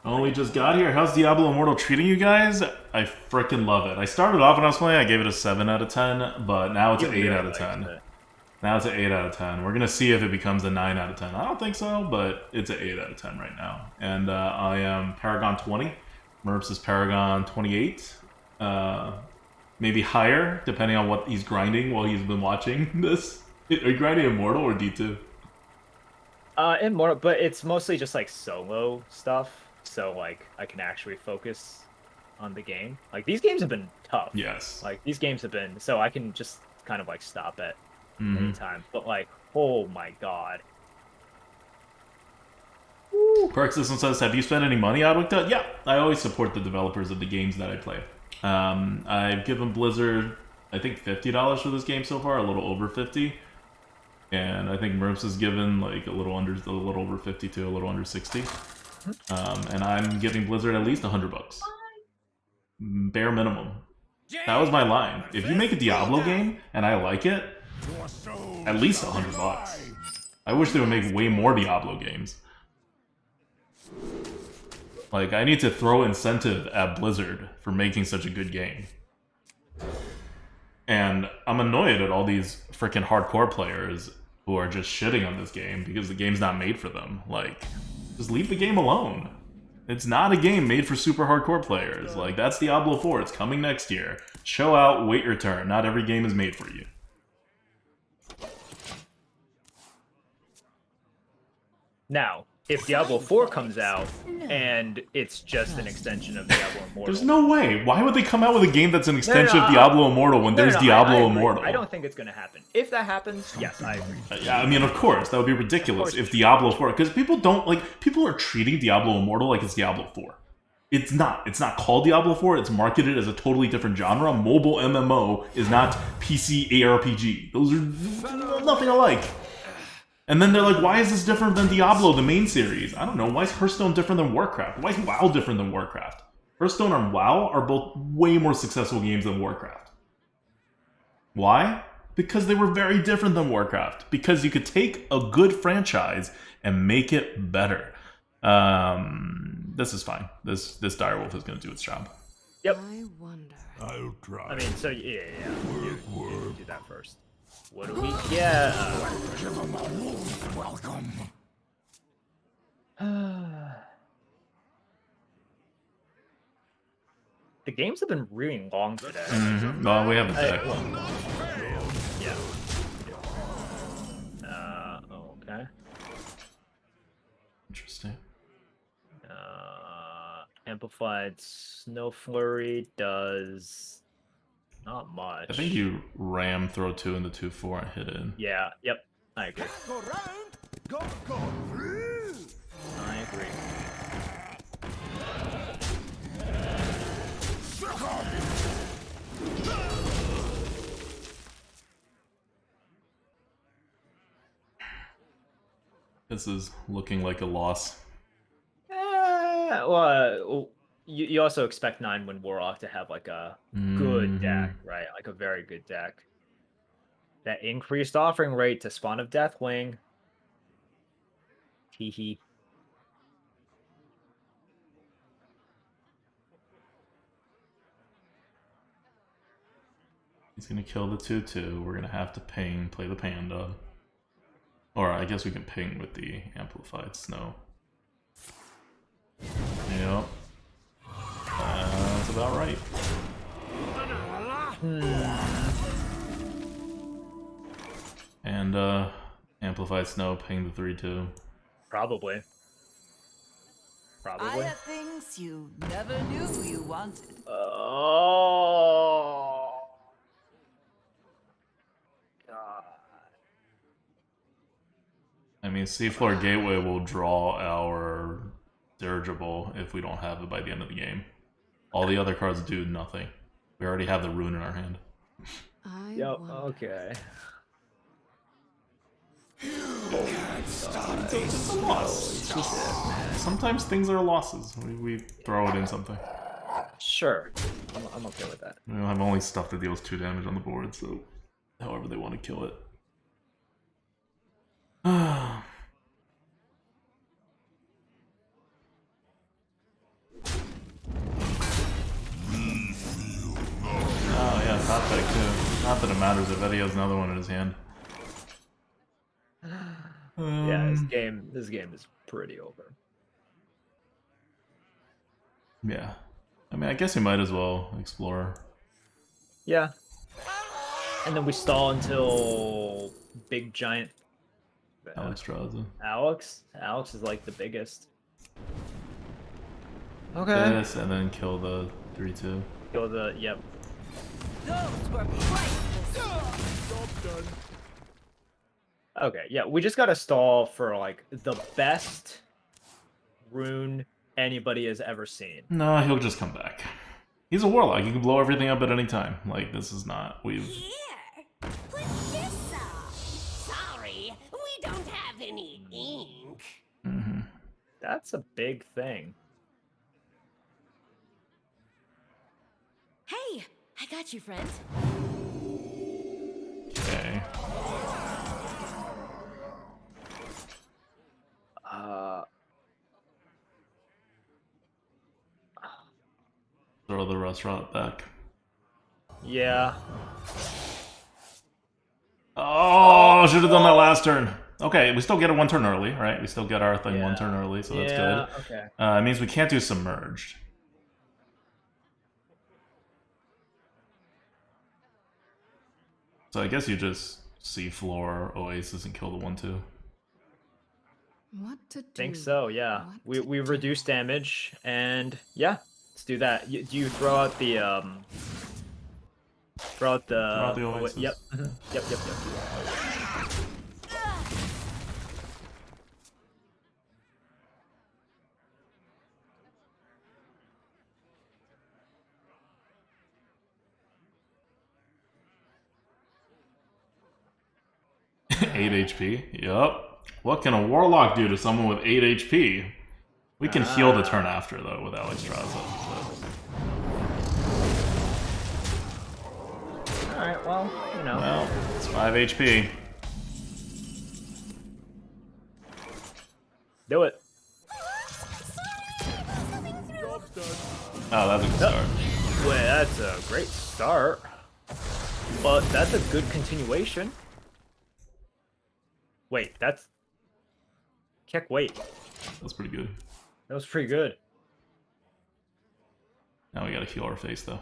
Speaker 1: Oh, we just got here. How's Diablo Immortal treating you guys? I freaking love it. I started off when I was playing, I gave it a 7 out of 10, but now it's an 8 out of 10. Now it's an 8 out of 10. We're going to see if it becomes a 9 out of 10. I don't think so, but it's an 8 out of 10 right now. And I am Paragon 20. Merps is Paragon 28. Maybe higher, depending on what he's grinding while he's been watching this. Are you grinding Immortal or D2?
Speaker 2: Immortal, but it's mostly just like solo stuff. So like I can actually focus on the game. Like these games have been tough.
Speaker 1: Yes.
Speaker 2: Like these games have been, so I can just kind of like stop at any time. But like, oh my god.
Speaker 1: Perk System says, have you spent any money on Wicta? Yeah, I always support the developers of the games that I play. I've given Blizzard, I think, $50 for this game so far, a little over 50. And I think Merps has given like a little over 50 to a little under 60. And I'm giving Blizzard at least $100. Bare minimum. That was my line. If you make a Diablo game and I like it, at least $100. I wish they would make way more Diablo games. Like, I need to throw incentive at Blizzard for making such a good game. And I'm annoyed at all these freaking hardcore players who are just shitting on this game because the game's not made for them. Like, just leave the game alone. It's not a game made for super hardcore players. Like, that's Diablo 4. It's coming next year. Show out, wait your turn. Not every game is made for you.
Speaker 2: Now, if Diablo 4 comes out and it's just an extension of Diablo Immortal.
Speaker 1: There's no way. Why would they come out with a game that's an extension of Diablo Immortal when there's Diablo Immortal?
Speaker 2: I don't think it's going to happen. If that happens, yes, I agree.
Speaker 1: Yeah, I mean, of course. That would be ridiculous if Diablo 4... Because people don't... Like, people are treating Diablo Immortal like it's Diablo 4. It's not. It's not called Diablo 4. It's marketed as a totally different genre. Mobile MMO is not PC ARPG. Those are nothing alike. And then they're like, why is this different than Diablo, the main series? I don't know. Why is Hearthstone different than Warcraft? Why is WoW different than Warcraft? Hearthstone and WoW are both way more successful games than Warcraft. Why? Because they were very different than Warcraft. Because you could take a good franchise and make it better. This is fine. This Direwolf is going to do its job.
Speaker 2: Yep.
Speaker 6: I wonder.
Speaker 7: I'll try.
Speaker 2: I mean, so yeah. You do that first. What do we get?
Speaker 4: Welcome.
Speaker 2: The games have been really long today.
Speaker 1: Well, we have a deck.
Speaker 2: Yeah. Okay.
Speaker 1: Interesting.
Speaker 2: Amplified Snow Flurry does not much.
Speaker 1: I think you ram, throw 2 into 2/4 and hit in.
Speaker 2: Yeah, yep. I agree.
Speaker 4: Go round, go through.
Speaker 2: I agree.
Speaker 1: This is looking like a loss.
Speaker 2: Well, you also expect 9-win Warlock to have like a good deck, right? Like a very good deck. That increased offering rate to Spawn of Deathwing. Teehee.
Speaker 1: He's gonna kill the 2/2. We're gonna have to play the panda. Or I guess we can ping with the amplified snow. Yep. That's about right. And amplified snow ping the 3-2.
Speaker 2: Probably.
Speaker 8: I
Speaker 2: Probably.
Speaker 8: have things you never knew you wanted.
Speaker 2: Oh. God.
Speaker 1: I mean, Seafloor Gateway will draw our dirigible if we don't have it by the end of the game. All the other cards do nothing. We already have the rune in our hand.
Speaker 2: Yep, okay.
Speaker 1: Sometimes things are losses. We throw it in something.
Speaker 2: Sure. I'm okay with that.
Speaker 1: We don't have only stuff that deals 2 damage on the board, so however they want to kill it. Oh yeah, top deck too. Not that it matters if Eddie has another one in his hand.
Speaker 2: Yeah, this game is pretty over.
Speaker 1: Yeah. I mean, I guess we might as well explore.
Speaker 2: Yeah. And then we stall until big giant
Speaker 1: Alex Draza.
Speaker 2: Alex is like the biggest. Okay.
Speaker 1: This, and then kill the 3-2.
Speaker 2: Kill the, yep.
Speaker 8: Those were priceless.
Speaker 7: Job done.
Speaker 2: Okay, yeah, we just gotta stall for like the best rune anybody has ever seen.
Speaker 1: No, he'll just come back. He's a warlock. He can blow everything up at any time. Like, this is not... We've...
Speaker 5: Here, put this up. Sorry, we don't have any ink.
Speaker 1: Mm-hmm.
Speaker 2: That's a big thing.
Speaker 6: Hey, I got you, friend.
Speaker 1: Okay. Throw the restaurant back.
Speaker 2: Yeah.
Speaker 1: Oh, should have done that last turn. Okay, we still get it 1 turn early, right? We still get our thing 1 turn early, so that's good.
Speaker 2: Okay.
Speaker 1: It means we can't do submerged. So I guess you just Seafloor Oasis and kill the 1-2.
Speaker 6: What to do?
Speaker 2: Think so, yeah.
Speaker 6: What to
Speaker 2: We
Speaker 6: do?
Speaker 2: reduce damage, and let's do that. Do you throw out the Throw out the
Speaker 1: Oasis.
Speaker 2: Yep. Yep.
Speaker 1: Eight HP. Yup. What can a warlock do to someone with 8 HP? We can heal the turn after though with Alex Draza. So.
Speaker 2: Alright, well, you know.
Speaker 1: Well, it's 5 HP.
Speaker 2: Do it.
Speaker 7: Job's done.
Speaker 1: Oh, that's a good start.
Speaker 2: Wait, that's a great start. But that's a good continuation. Wait, that's... Check, wait.
Speaker 1: That's pretty good.
Speaker 2: That was pretty good.
Speaker 1: Now we gotta heal our face though.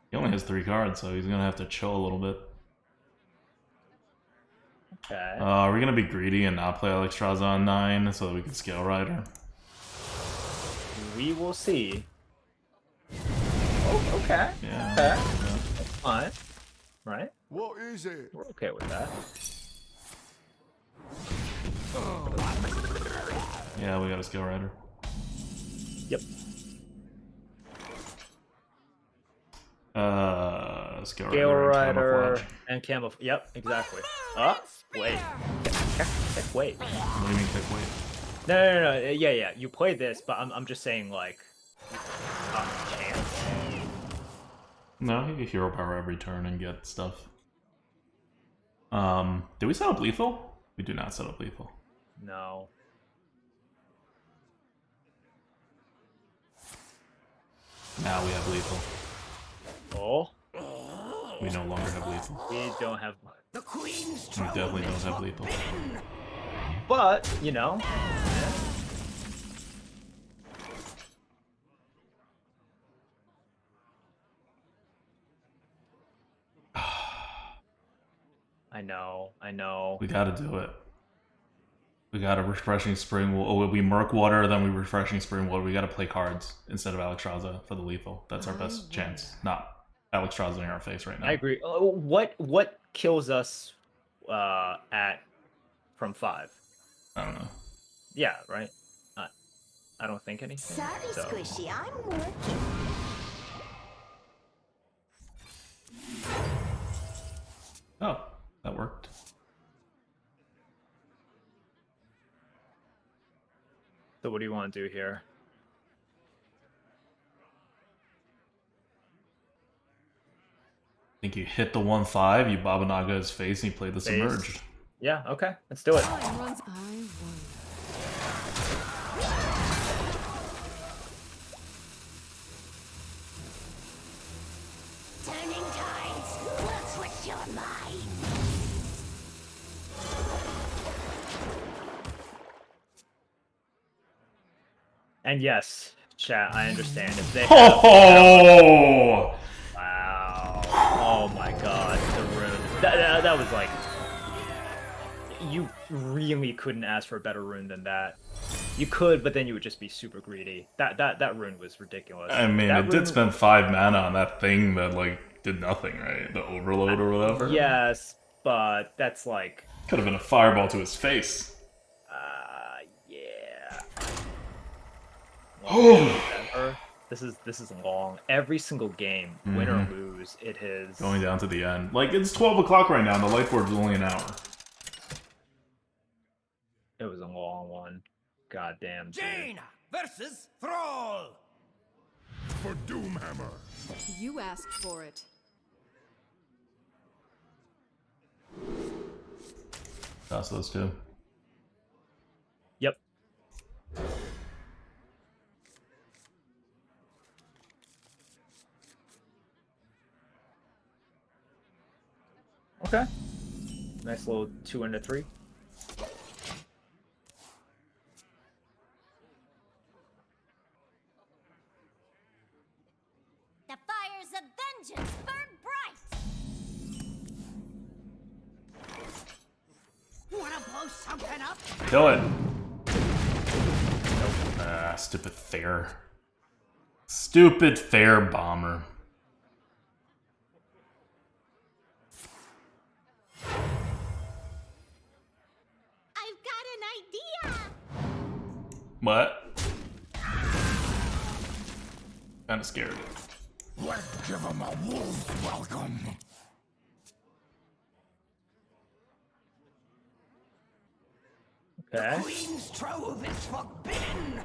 Speaker 1: He only has 3 cards, so he's gonna have to chill a little bit.
Speaker 2: Okay.
Speaker 1: Are we gonna be greedy and not play Alex Draza on 9 so that we can Scale Rider?
Speaker 2: We will see. Oh, okay.
Speaker 1: Yeah.
Speaker 2: Okay.
Speaker 1: Yeah.
Speaker 2: That's fine. Right?
Speaker 7: What is it?
Speaker 2: We're okay with that.
Speaker 1: Yeah, we got a Scale Rider.
Speaker 2: Yep.
Speaker 1: Scale
Speaker 2: Gale
Speaker 1: Rider, and
Speaker 2: Rider
Speaker 1: Camouflage.
Speaker 2: and Camouflage. Yep, exactly. Oh, wait. Check, wait.
Speaker 1: What do you mean kick weight?
Speaker 2: No. Yeah. You play this, but I'm just saying, like, chance.
Speaker 1: No, you get hero power every turn and get stuff. Do we set up lethal? We do not set up lethal.
Speaker 2: No.
Speaker 1: Now we have lethal.
Speaker 2: Oh.
Speaker 1: We no longer have lethal.
Speaker 2: We don't have,
Speaker 3: The Queen's
Speaker 1: We definitely don't have lethal.
Speaker 2: but you know. I know.
Speaker 1: We gotta do it. We got a refreshing spring. We murk water, then we refreshing spring water. We gotta play cards instead of Alexstrasza for the lethal. That's our best chance. Not Alexstrasza in our face right now.
Speaker 2: I agree. What kills us from 5?
Speaker 1: I don't know.
Speaker 2: Yeah, right. I don't think anything.
Speaker 5: Sorry,
Speaker 2: so.
Speaker 5: Squishy, I'm working.
Speaker 1: Oh, that worked.
Speaker 2: So what do you want to do here?
Speaker 1: I think you hit the 1/5, you Babanaga his face, and you play the submerged.
Speaker 2: Yeah, okay, let's do it.
Speaker 6: Time runs. I won.
Speaker 5: Turning tides will switch your mind.
Speaker 2: And yes, chat, I understand if they.
Speaker 1: Oh!
Speaker 2: Wow! Oh my God, the rune. That was like. You really couldn't ask for a better rune than that. You could, but then you would just be super greedy. That rune was ridiculous.
Speaker 1: I mean,
Speaker 2: that
Speaker 1: it did spend 5 mana on that thing that, like, did nothing, right? The overload or whatever?
Speaker 2: Yes, but that's like...
Speaker 1: Could have been a fireball to his face.
Speaker 2: Yeah.
Speaker 1: Oh!
Speaker 2: This is long. Every single game, win or lose, it is...
Speaker 1: Going down to the end. Like, it's 12 o'clock right now, and the light board is only an hour.
Speaker 2: It was a long one. God damn, dude.
Speaker 3: Jaina versus Thrall.
Speaker 7: For Doomhammer.
Speaker 6: You asked for it.
Speaker 1: Toss those two.
Speaker 2: Yep. Okay. Nice little 2 into 3.
Speaker 5: The fires of vengeance burn bright.
Speaker 3: Wanna blow something up?
Speaker 1: Kill it! Ah, stupid fair. Stupid fair bomber.
Speaker 5: I've got an idea.
Speaker 1: What? Kinda scared.
Speaker 7: Let's give him a wolf welcome.
Speaker 2: Okay.
Speaker 3: Queen's trove is forbidden.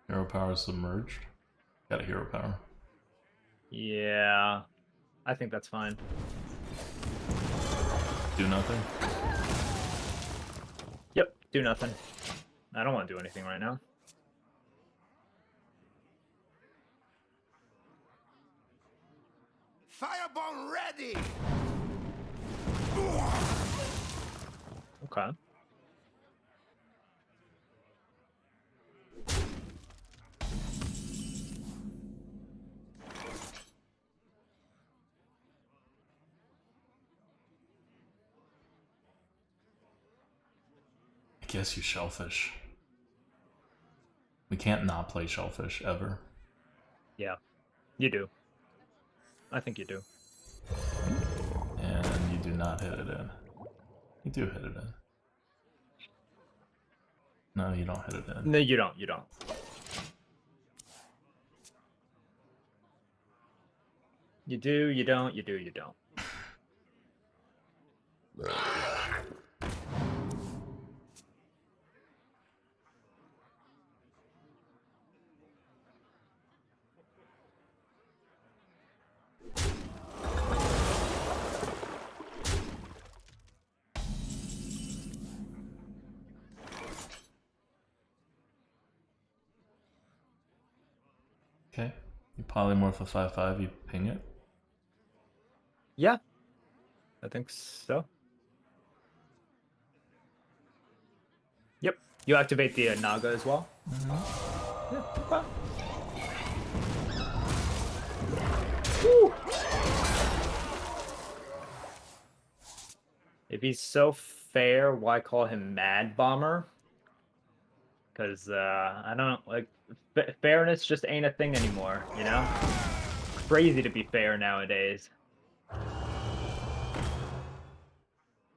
Speaker 1: Hero power submerged. Got a hero power.
Speaker 2: Yeah. I think that's fine.
Speaker 1: Do nothing.
Speaker 2: Yep, do nothing. I don't want to do anything right now.
Speaker 4: Firebomb ready!
Speaker 2: Okay.
Speaker 1: I guess you shellfish. We can't not play shellfish ever.
Speaker 2: Yeah. You do. I think you do.
Speaker 1: And you do not hit it in. You do hit it in. No, you don't hit it in.
Speaker 2: No, you don't. You don't. You do, you don't, you do, you don't.
Speaker 1: Okay. You polymorph a 5/5. You ping it.
Speaker 2: Yeah, I think so. Yep. You activate the Naga as well. Yeah. Okay. Woo. If he's so fair, why call him Mad Bomber? Because I don't like fairness just ain't a thing anymore. You know, crazy to be fair nowadays.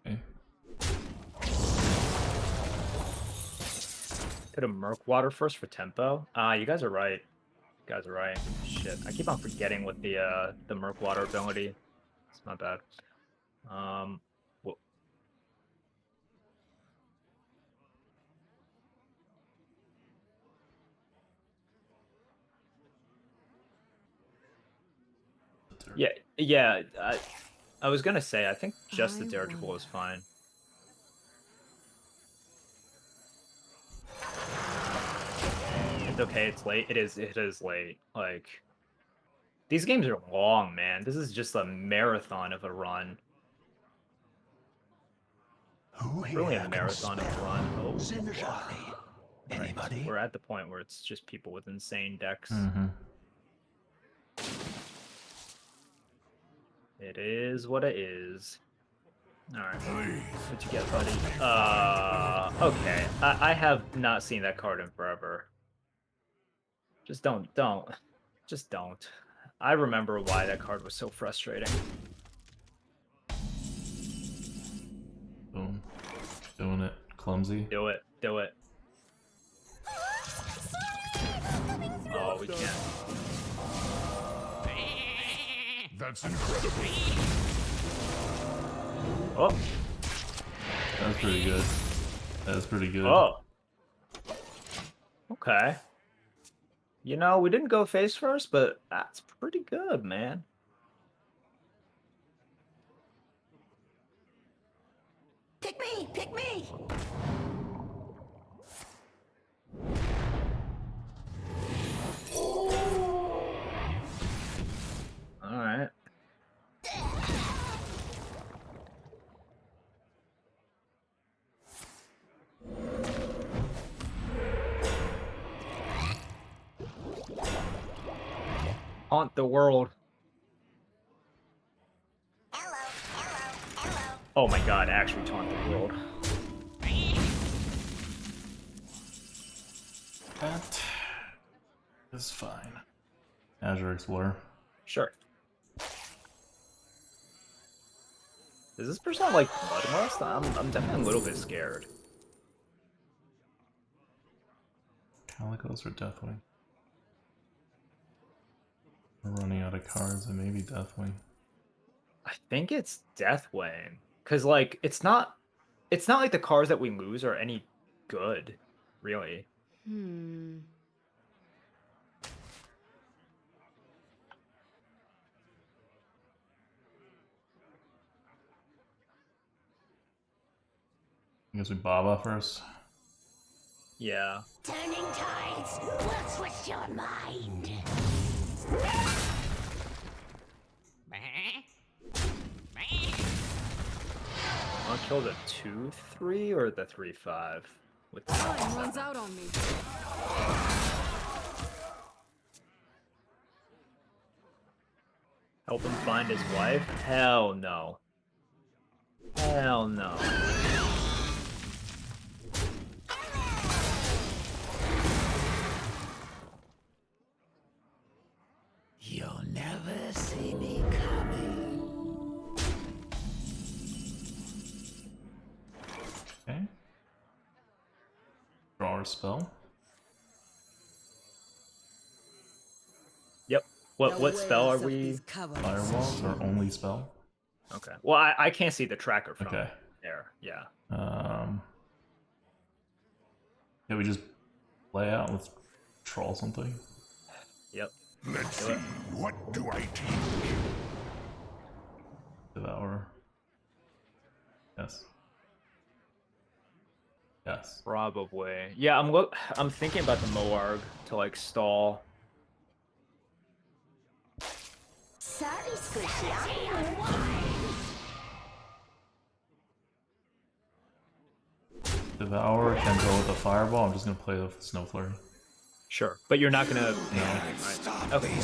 Speaker 1: Okay.
Speaker 2: Could have Merc Water first for tempo. You guys are right. You guys are right. Shit, I keep on forgetting what the Merc Water ability. It's not bad. Well, yeah, yeah. I was gonna say I think just the dirigible is fine. It's okay. It's late. It is. It is late. Like these games are long, man. This is just a marathon of a run.
Speaker 4: Who
Speaker 2: Really a
Speaker 4: here can
Speaker 2: marathon of a run.
Speaker 4: spell
Speaker 2: Oh,
Speaker 4: Zinjali? Anybody?
Speaker 2: we're at the point where it's just people with insane decks.
Speaker 1: Mm-hmm.
Speaker 2: It is what it is. All right.
Speaker 4: Please.
Speaker 2: What'd you get, buddy? Okay. I have not seen that card in forever. Just don't. Just don't. I remember why that card was so frustrating.
Speaker 1: Boom. Doing it. Clumsy.
Speaker 2: Do it. Do it. Oh, we can't.
Speaker 7: That's incredible.
Speaker 2: Oh.
Speaker 1: That's pretty good. That's pretty good.
Speaker 2: Oh. Okay. You know, we didn't go face first, but that's pretty good, man.
Speaker 5: Pick me! Pick me!
Speaker 2: All right. Haunt the world.
Speaker 5: Hello, hello, hello.
Speaker 2: Oh my god, actually taunt the world.
Speaker 1: That is fine. Azure Explorer.
Speaker 2: Sure. Does this person have, like, Bloodlust? I'm definitely a little bit scared.
Speaker 1: Calicos or Deathwing? We're running out of cards and maybe Deathwing.
Speaker 2: I think it's Deathwing. Cause like it's not like the cards that we lose are any good, really.
Speaker 1: I guess we Baba first.
Speaker 2: Yeah.
Speaker 5: Turning tides will switch your mind.
Speaker 2: I'll kill the 2/3 or the 3/5 with the
Speaker 6: Time runs out on me.
Speaker 2: help him find his wife? Hell no. Hell no.
Speaker 4: You'll never see me coming.
Speaker 1: Okay. Draw our spell.
Speaker 2: Yep. What spell are we?
Speaker 1: Firewalls or only spell?
Speaker 2: Okay. Well, I can't see the tracker from
Speaker 1: Okay.
Speaker 2: there. Yeah.
Speaker 1: Yeah, we just lay out. Let's troll something.
Speaker 2: Yep.
Speaker 7: Let's see. What do I take?
Speaker 1: Devour. Yes. Yes.
Speaker 2: Probably. Yeah, I'm thinking about the Moarg to like stall.
Speaker 1: Devour can go with a Fireball. I'm just gonna play with Snow Flurry.
Speaker 2: Sure, but you're not gonna pay anything, right? Okay.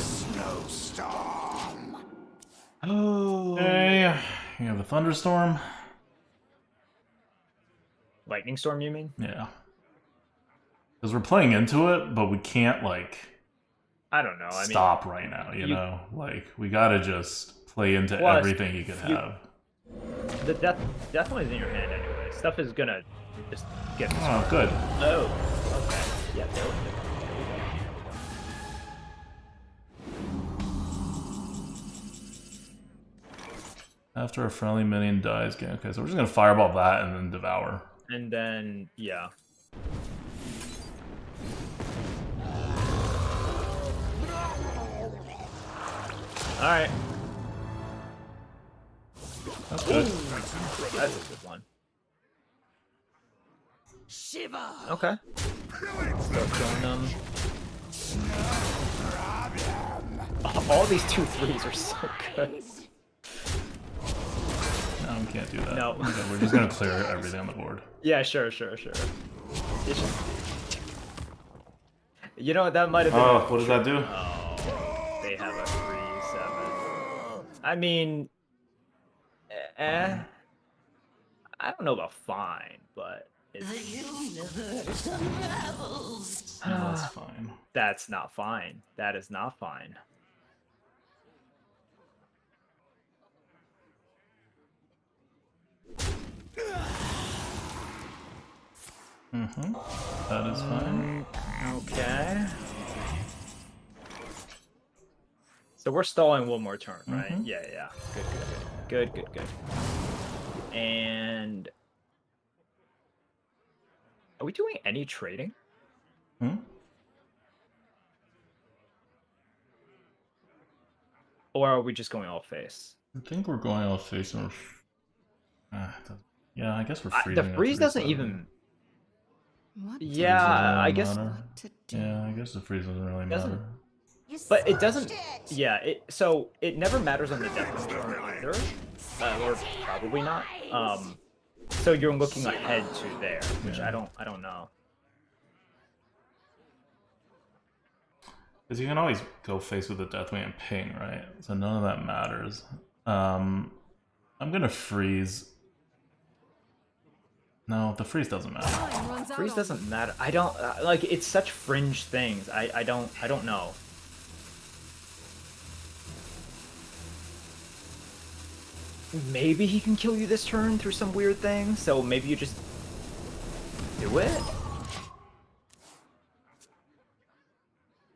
Speaker 2: Oh.
Speaker 1: Okay, you have a Thunderstorm.
Speaker 2: Lightning Storm, you mean?
Speaker 1: Yeah. Because we're playing into it, but we can't, like,
Speaker 2: I don't know.
Speaker 1: stop right now, you know? Like, we gotta just play into everything you could have.
Speaker 2: The death one is in your hand anyway. Stuff is gonna just get this.
Speaker 1: Oh, good.
Speaker 2: Oh, okay. Yeah, there we go.
Speaker 1: After a friendly minion dies, okay, so we're just gonna Fireball that and then Devour.
Speaker 2: And then, yeah. Alright.
Speaker 1: That's good.
Speaker 2: That's a good one.
Speaker 5: Shiva.
Speaker 2: Okay. Start killing them. Oh, all these 2/3s are so good.
Speaker 1: No, we can't do that.
Speaker 2: No.
Speaker 1: Okay, we're just gonna clear everything on the board.
Speaker 2: Yeah, sure. It's just... You know what, that might have been...
Speaker 1: Oh, what does that do?
Speaker 2: Oh, they have a 3/7. I mean... I don't know about fine, but... It's...
Speaker 5: The universe unravels.
Speaker 1: No, that's fine.
Speaker 2: That's not fine. That is not fine.
Speaker 1: Mm-hmm. That is fine.
Speaker 2: Okay. So we're stalling one more turn, right?
Speaker 1: Mhm.
Speaker 2: Yeah. Good. And are we doing any trading?
Speaker 1: Hmm?
Speaker 2: Or are we just going all face?
Speaker 1: I think we're going all face and yeah, I guess we're freezing.
Speaker 2: The freeze doesn't even...
Speaker 6: What
Speaker 2: Yeah, I guess...
Speaker 6: to do?
Speaker 1: Yeah, I guess the freeze doesn't really matter.
Speaker 2: But it doesn't... Yeah, so it never matters on the death turn either. Or probably not. So you're looking ahead to there, which I don't know.
Speaker 1: Because you can always go face with the Deathwing and ping, right? So none of that matters. I'm gonna freeze. No, the freeze doesn't matter.
Speaker 6: Time runs out
Speaker 2: Freeze
Speaker 6: on
Speaker 2: doesn't matter. I don't like. It's such fringe things. I don't know. Maybe he can kill you this turn through some weird thing. So maybe you just do it.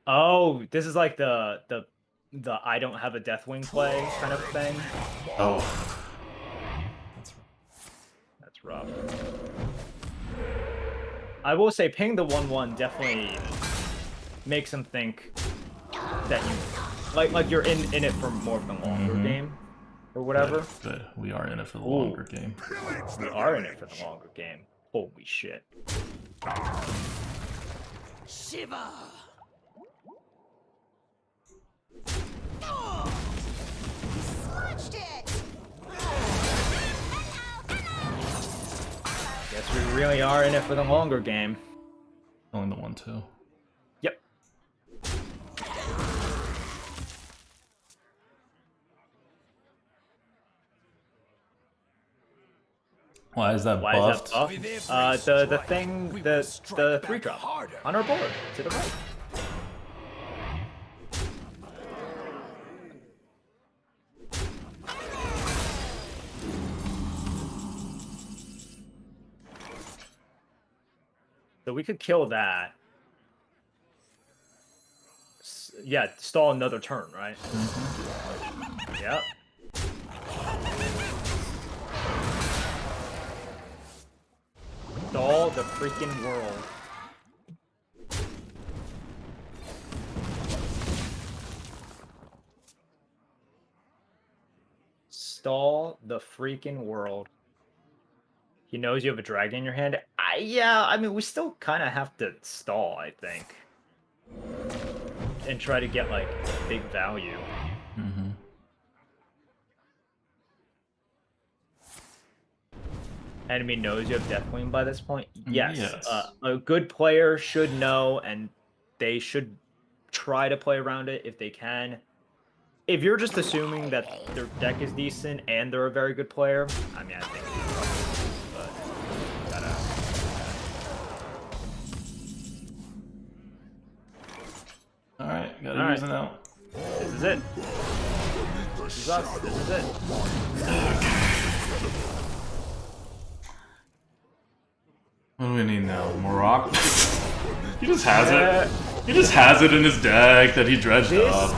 Speaker 2: Oh, this is like the I don't have a Deathwing play kind of thing.
Speaker 1: Oh.
Speaker 2: That's rough. I will say ping the 1/1 definitely makes him think that you like you're in it for more of the longer game or whatever.
Speaker 1: Good. We are in it for the longer game.
Speaker 2: We are in it for the longer game. Holy shit.
Speaker 5: Shiva. Smudged it.
Speaker 2: Guess we really are in it for the longer game.
Speaker 1: Only the 1/2.
Speaker 2: Yep.
Speaker 1: Why is that buffed?
Speaker 2: Is that buffed? The thing, the 3-drop on our board to the right. So we could kill that. Yeah, stall another turn, right? Yep. Stall the freaking world. Stall the freaking world. He knows you have a dragon in your hand. Yeah, I mean, we still kind of have to stall, I think. And try to get, like, big value.
Speaker 1: Mm-hmm.
Speaker 2: enemy knows you have Deathwing by this point? Yes.
Speaker 1: Yes.
Speaker 2: A good player should know, and they should try to play around it if they can. If you're just assuming that their deck is decent and they're a very good player, I mean, I think but gotta...
Speaker 1: Alright, gotta use it now.
Speaker 2: This is it. This is us. This is it.
Speaker 1: What do we need now? Morocco? He just has it. He just has it in his deck that he dredged up.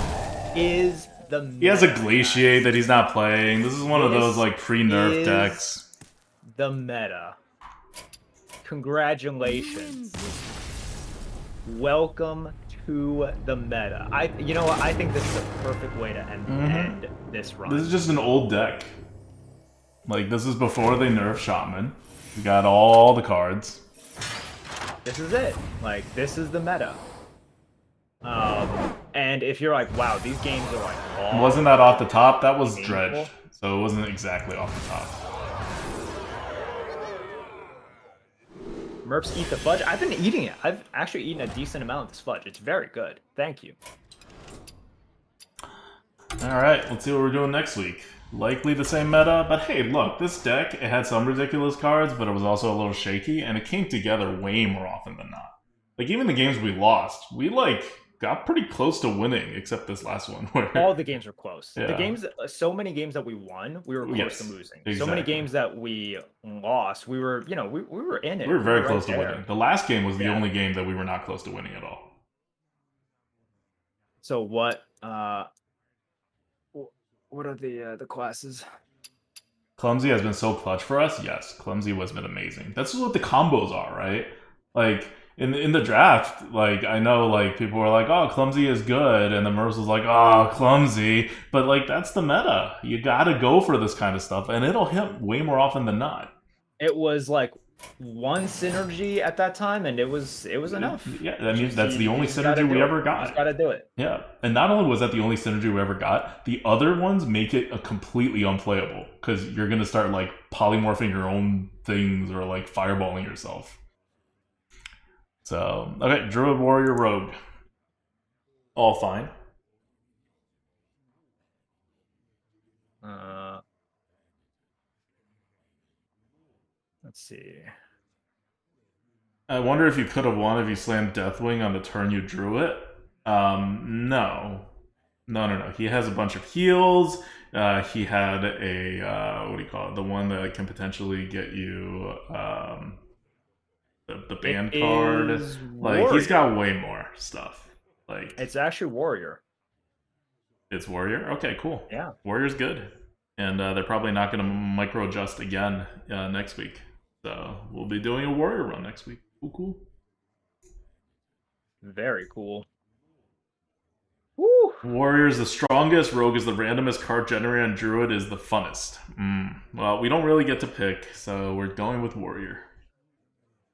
Speaker 2: Is the
Speaker 1: He has a Glaciate that he's not playing. This is one of those like pre-nerf decks.
Speaker 2: The meta. Congratulations. Welcome to the meta. You know what? I think this is a perfect way to end this run.
Speaker 1: This is just an old deck. Like, this is before they nerf Shaman. We got all the cards.
Speaker 2: This is it. Like, this is the meta. And if you're like, wow, these games are like... all
Speaker 1: wasn't that off the top? That was
Speaker 2: painful.
Speaker 1: dredged. So it wasn't exactly off the top.
Speaker 2: Merps eat the fudge. I've been eating it. I've actually eaten a decent amount of this fudge. It's very good. Thank you.
Speaker 1: Alright, let's see what we're doing next week. Likely the same meta, but hey, look, this deck, it had some ridiculous cards, but it was also a little shaky, and it came together way more often than not. Like, even the games we lost, we, like, got pretty close to winning, except this last one. Where...
Speaker 2: all the games were close.
Speaker 1: Yeah.
Speaker 2: The games, so many games that we won, we were close to losing.
Speaker 1: Exactly.
Speaker 2: So many games that we lost, we were, you know, we were in it.
Speaker 1: We were very
Speaker 2: right
Speaker 1: close to
Speaker 2: there.
Speaker 1: winning. The last game was the only game that we were not close to winning at all.
Speaker 2: So what are the classes?
Speaker 1: Clumsy has been so clutch for us. Yes, Clumsy has been amazing. That's what the combos are, right? Like, in the draft, like, I know, like, people were like, oh, Clumsy is good, and the Mercs was like, oh, Clumsy. But, like, that's the meta. You gotta go for this kind of stuff, and it'll hit way more often than not.
Speaker 2: It was, like, one synergy at that time, and it was enough.
Speaker 1: Yeah, that means that's the only synergy we ever got.
Speaker 2: You just gotta do it.
Speaker 1: Yeah, and not only was that the only synergy we ever got, the other ones make it a completely unplayable, because you're gonna start, like, polymorphing your own things, or, like, fireballing yourself. So, okay, Druid, Warrior, Rogue. All fine.
Speaker 2: Let's see.
Speaker 1: I wonder if you could have won if you slammed Deathwing on the turn you drew it. No. No. He has a bunch of heals. He had a, what do you call it? The one that can potentially get you, the band card. Like, he's got way more stuff. Like,
Speaker 2: it's actually Warrior.
Speaker 1: It's Warrior? Okay, cool.
Speaker 2: Yeah.
Speaker 1: Warrior's good. And they're probably not going to micro adjust again next week. So we'll be doing a Warrior run next week. Cool.
Speaker 2: Very cool. Woo!
Speaker 1: Warrior is the strongest, Rogue is the randomest card generator, and Druid is the funnest. Well, we don't really get to pick, so we're going with Warrior.